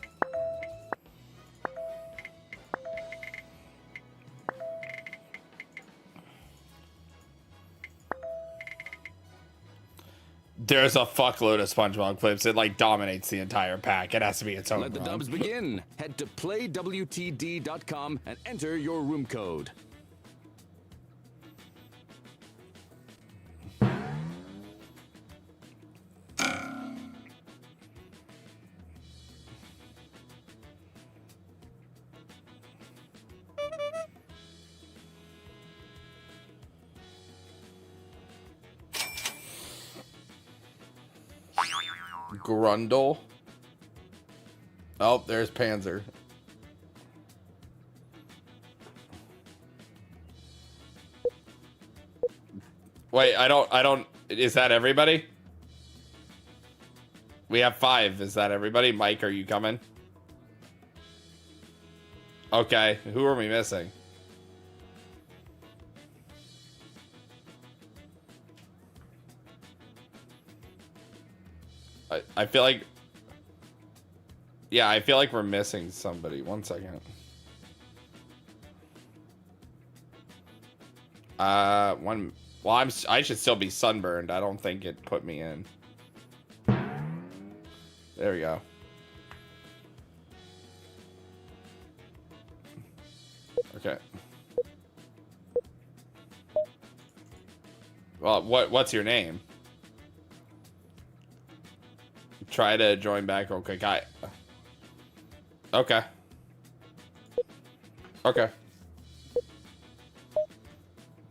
There's a fuckload of SpongeBob clips. It like dominates the entire pack. It has to be its own. Let the ROM. dubs begin. Head to playwtd.com and enter your room code. Grundle. Oh, there's Panzer. Wait, I don't, is that everybody? We have 5. Is that everybody? Mike, are you coming? Okay, who are we missing? I feel like... Yeah, I feel like we're missing somebody. 1 second. Well, I should still be sunburned. I don't think it put me in. There we go. Okay. Well, what's your name? Try to join back real quick. Okay. Okay.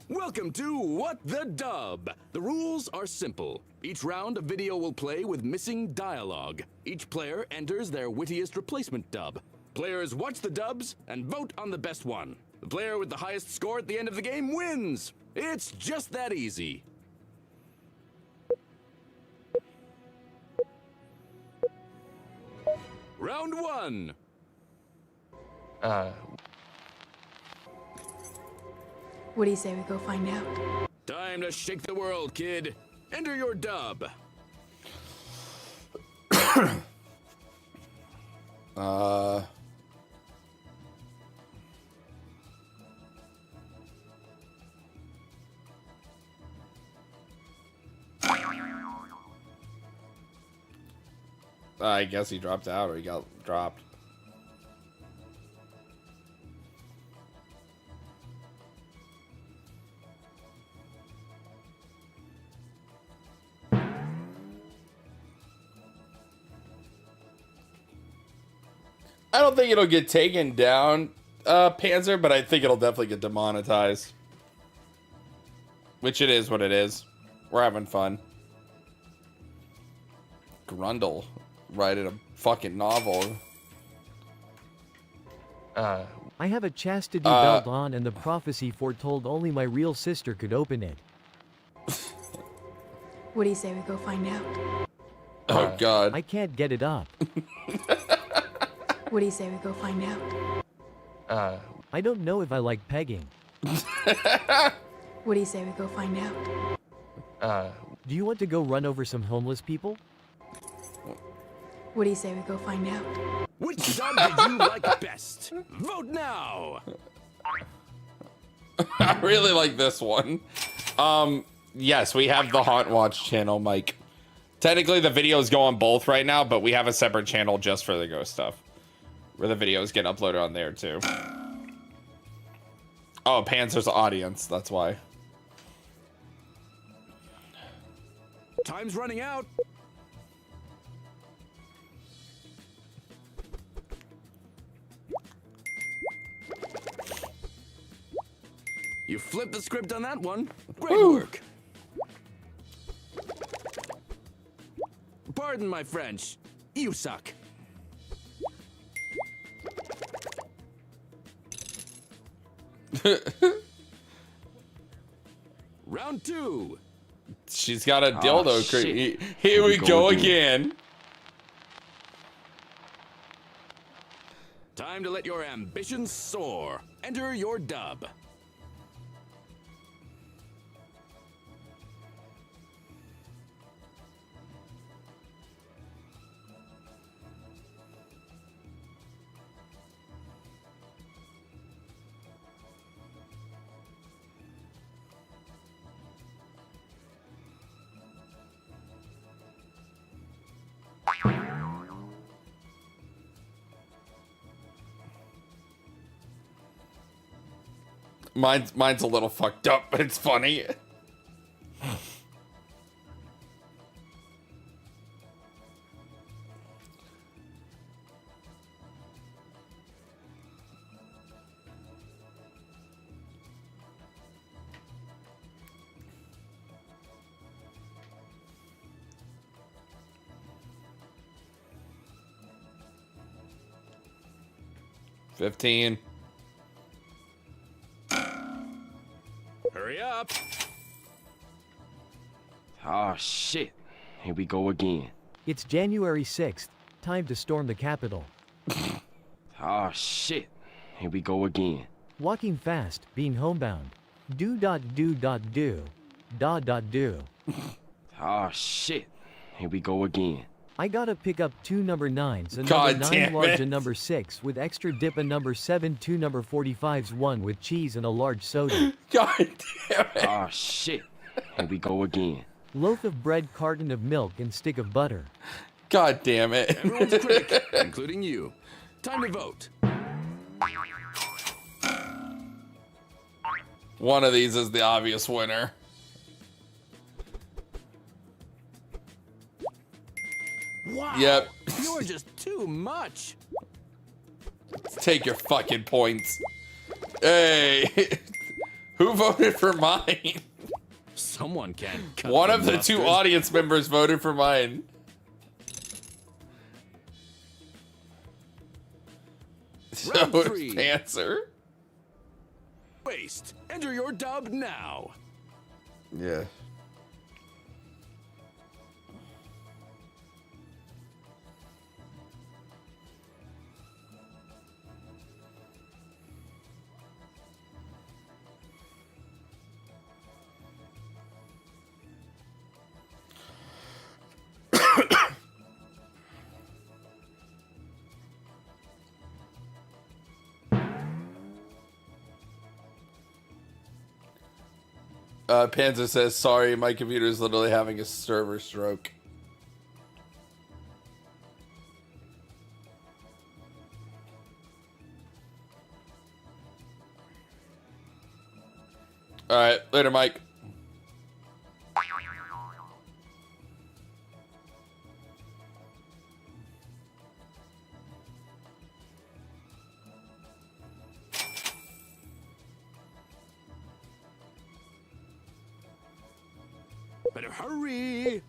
Welcome to What the Dub. The rules are simple. Each round, a video will play with missing dialogue. Each player enters their wittiest replacement dub. Players watch the dubs and vote on the best one. The player with the highest score at the end of the game wins. It's just that easy. Round 1. What do you say we go find out? Time to shake the world, kid. Enter your dub. I guess he dropped out or he got dropped. I don't think it'll get taken down, Panzer, but I think it'll definitely get demonetized. Which it is what it is. We're having fun. Grundle writing a fucking novel. I have a chastity belt on, and the prophecy foretold only my real sister could open it. What do you say we go find out? Oh God. I can't get it up. What do you say we go find out? I don't know if I like pegging. What do you say we go find out? Do you want to go run over some homeless people? What do you say we go find out? Which dub did you like best? Vote now! I really like this one. Yes, we have the Haunt Watch channel, Mike. Technically, the videos go on both right now, but we have a separate channel just for the ghost stuff. Where the videos get uploaded on there, too. Oh, Panzer's audience, that's why. Time's running out. You flipped the script on that one. Great work. Pardon my French. You suck. Round 2. She's got a dildo. shit. Here we go again. Time to let your ambitions soar. Enter your dub. Mine's a little fucked up, but it's funny. $15. Hurry up. Oh, shit. Here we go again. It's January 6th. Time to storm the Capitol. Oh, shit. Here we go again. Walking fast, being homebound. Do. Do. Oh, shit. Here we go again. I gotta pick up 2 number 9s, a God number 9 damn large it. and number 6 with extra dip, and number 7 2 number 45s, 1 with cheese and a large soda. God damn it. Oh, shit. Here we go again. Loaf of bread, carton of milk, and stick of butter. God damn it. Everyone's critic, including you. Time to vote. One of these is the obvious winner. Wow. Yep. You're just too much. Take your fucking points. Hey. Who voted for mine? Someone can cut One the of the 2 mustard. audience members voted for mine. So Round is 3. Panzer. Waste. Enter your dub now. Yeah. Panzer says, sorry, my computer is literally having a server stroke. Alright, later, Mike. Better hurry.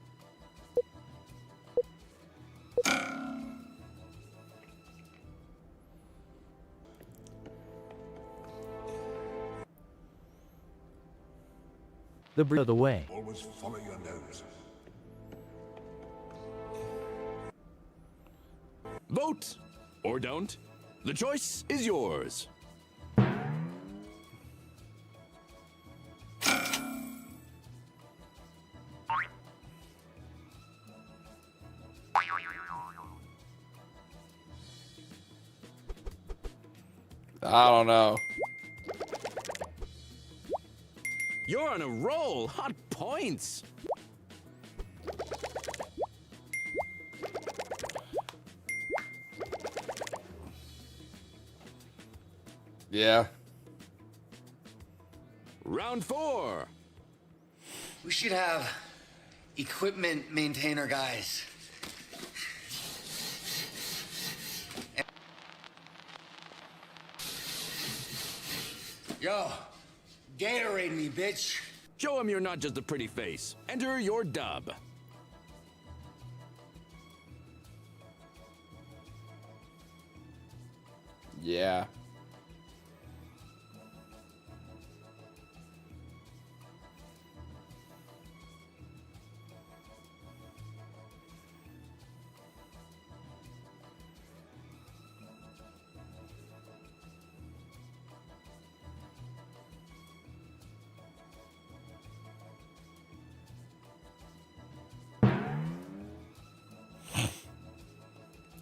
The bridge of the way. Always follow your nose. Vote or don't. The choice is yours. I don't know. You're on a roll. Hot points. Yeah. Round 4. We should have equipment maintainer guys. Yo, Gatorade me, bitch. Show him you're not just a pretty face. Enter your dub. Yeah.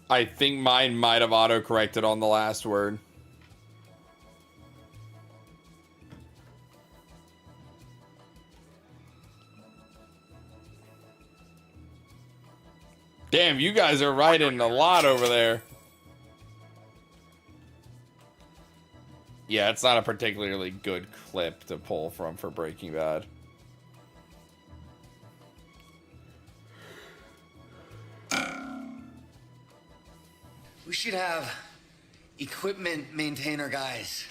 I think mine might have auto-corrected on the last word. Damn, you guys are writing a lot over there. Yeah, it's not a particularly good clip to pull from for Breaking Bad. We should have equipment maintainer guys.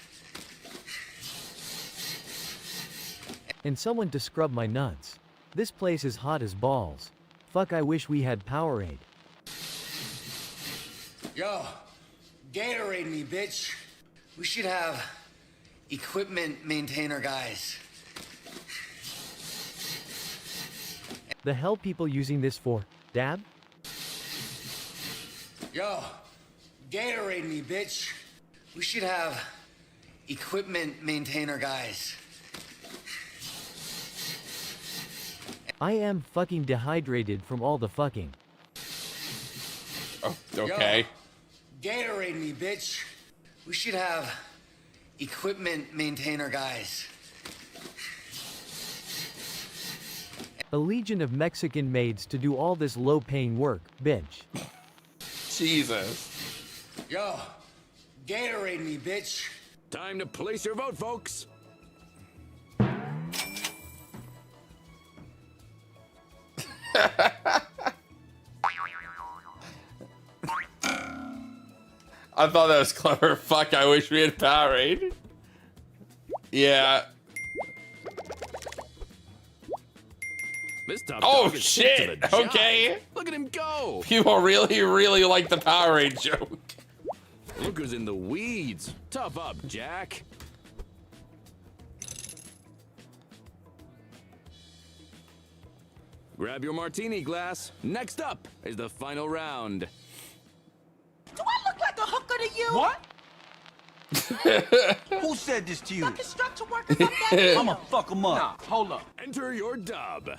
And someone to scrub my nuts. This place is hot as balls. Fuck, I wish we had Powerade. Yo, Gatorade me, bitch. We should have equipment maintainer guys. The hell people using this for? Dab? Yo, Gatorade me, bitch. We should have equipment maintainer guys. I am fucking dehydrated from all the fucking. Oh, okay. Yo, Gatorade me, bitch. We should have equipment maintainer guys. A legion of Mexican maids to do all this low-paying work, bitch. Jesus. Yo, Gatorade me, bitch. Time to place your vote, folks. I thought that was clever. Fuck, I wish we had Powerade. Yeah. This top Oh, dog is fit to shit. the job. Okay. Look at him go. People really, really like the Powerade joke. Look who's in the weeds. Tough up, Jack. Grab your martini glass. Next up is the final round. Do I look like a hooker to you? What? Who said this to you? Fucking structure workers up there. I'ma fuck them up. Nah, hold up. Enter your dub.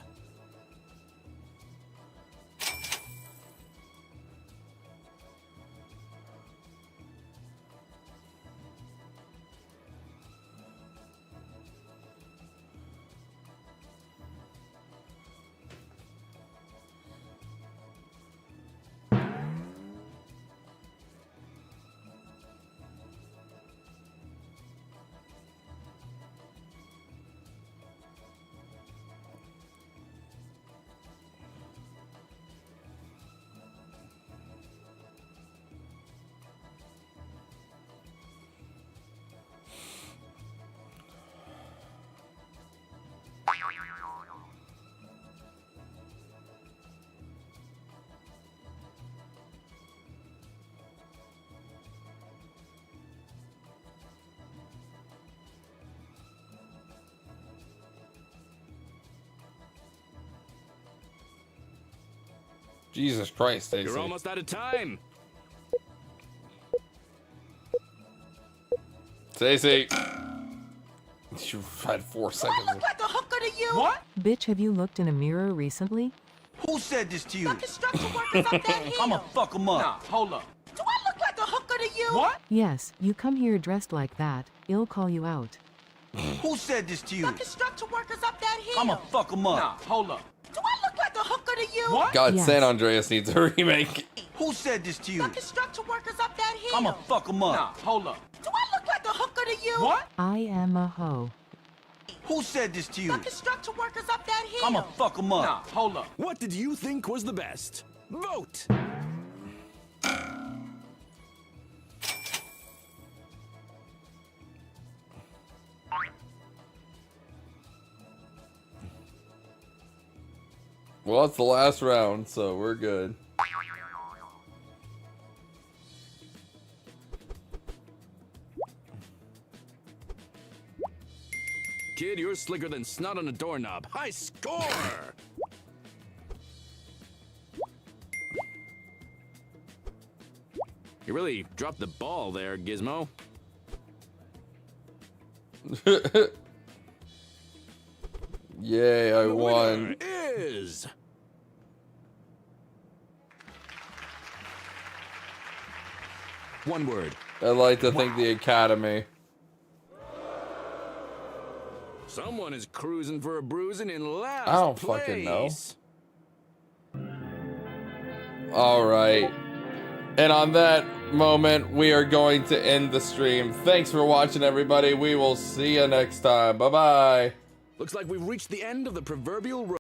Jesus Christ, Stacy. You're almost out of time. Stacy. You've had 4 seconds. Look like a hooker to you. What? Bitch, have you looked in a mirror recently? Who said this to you? The construction workers up that hill. I'ma fuck 'em up. Nah, hold up. Do I look like a hooker to you? What? Yes, you come here dressed like that. I'll call you out. Who said this to you? The construction workers up that hill. I'ma fuck 'em up. Nah, hold up. Do I look like a hooker to you? What? God, Yes. San Andreas needs a remake. Who said this to you? The construction workers up that hill. I'ma fuck 'em up. Nah, hold up. Do I look like a hooker to you? What? I am a hoe. Who said this to you? The construction workers up that hill. I'ma fuck 'em up. Nah, hold up. What did you think was the best? Vote! Well, it's the last round, so we're good. Kid, you're slicker than snot on a doorknob. High score! You really dropped the ball there, Gizmo. Yay, I The won. winner is... One word. I'd like to thank the Academy. Someone is cruising for a bruising in last I don't place. fucking know. Alright. And on that moment, we are going to end the stream. Thanks for watching, everybody. We will see you next time. Bye-bye. Looks like we've reached the end of the proverbial road.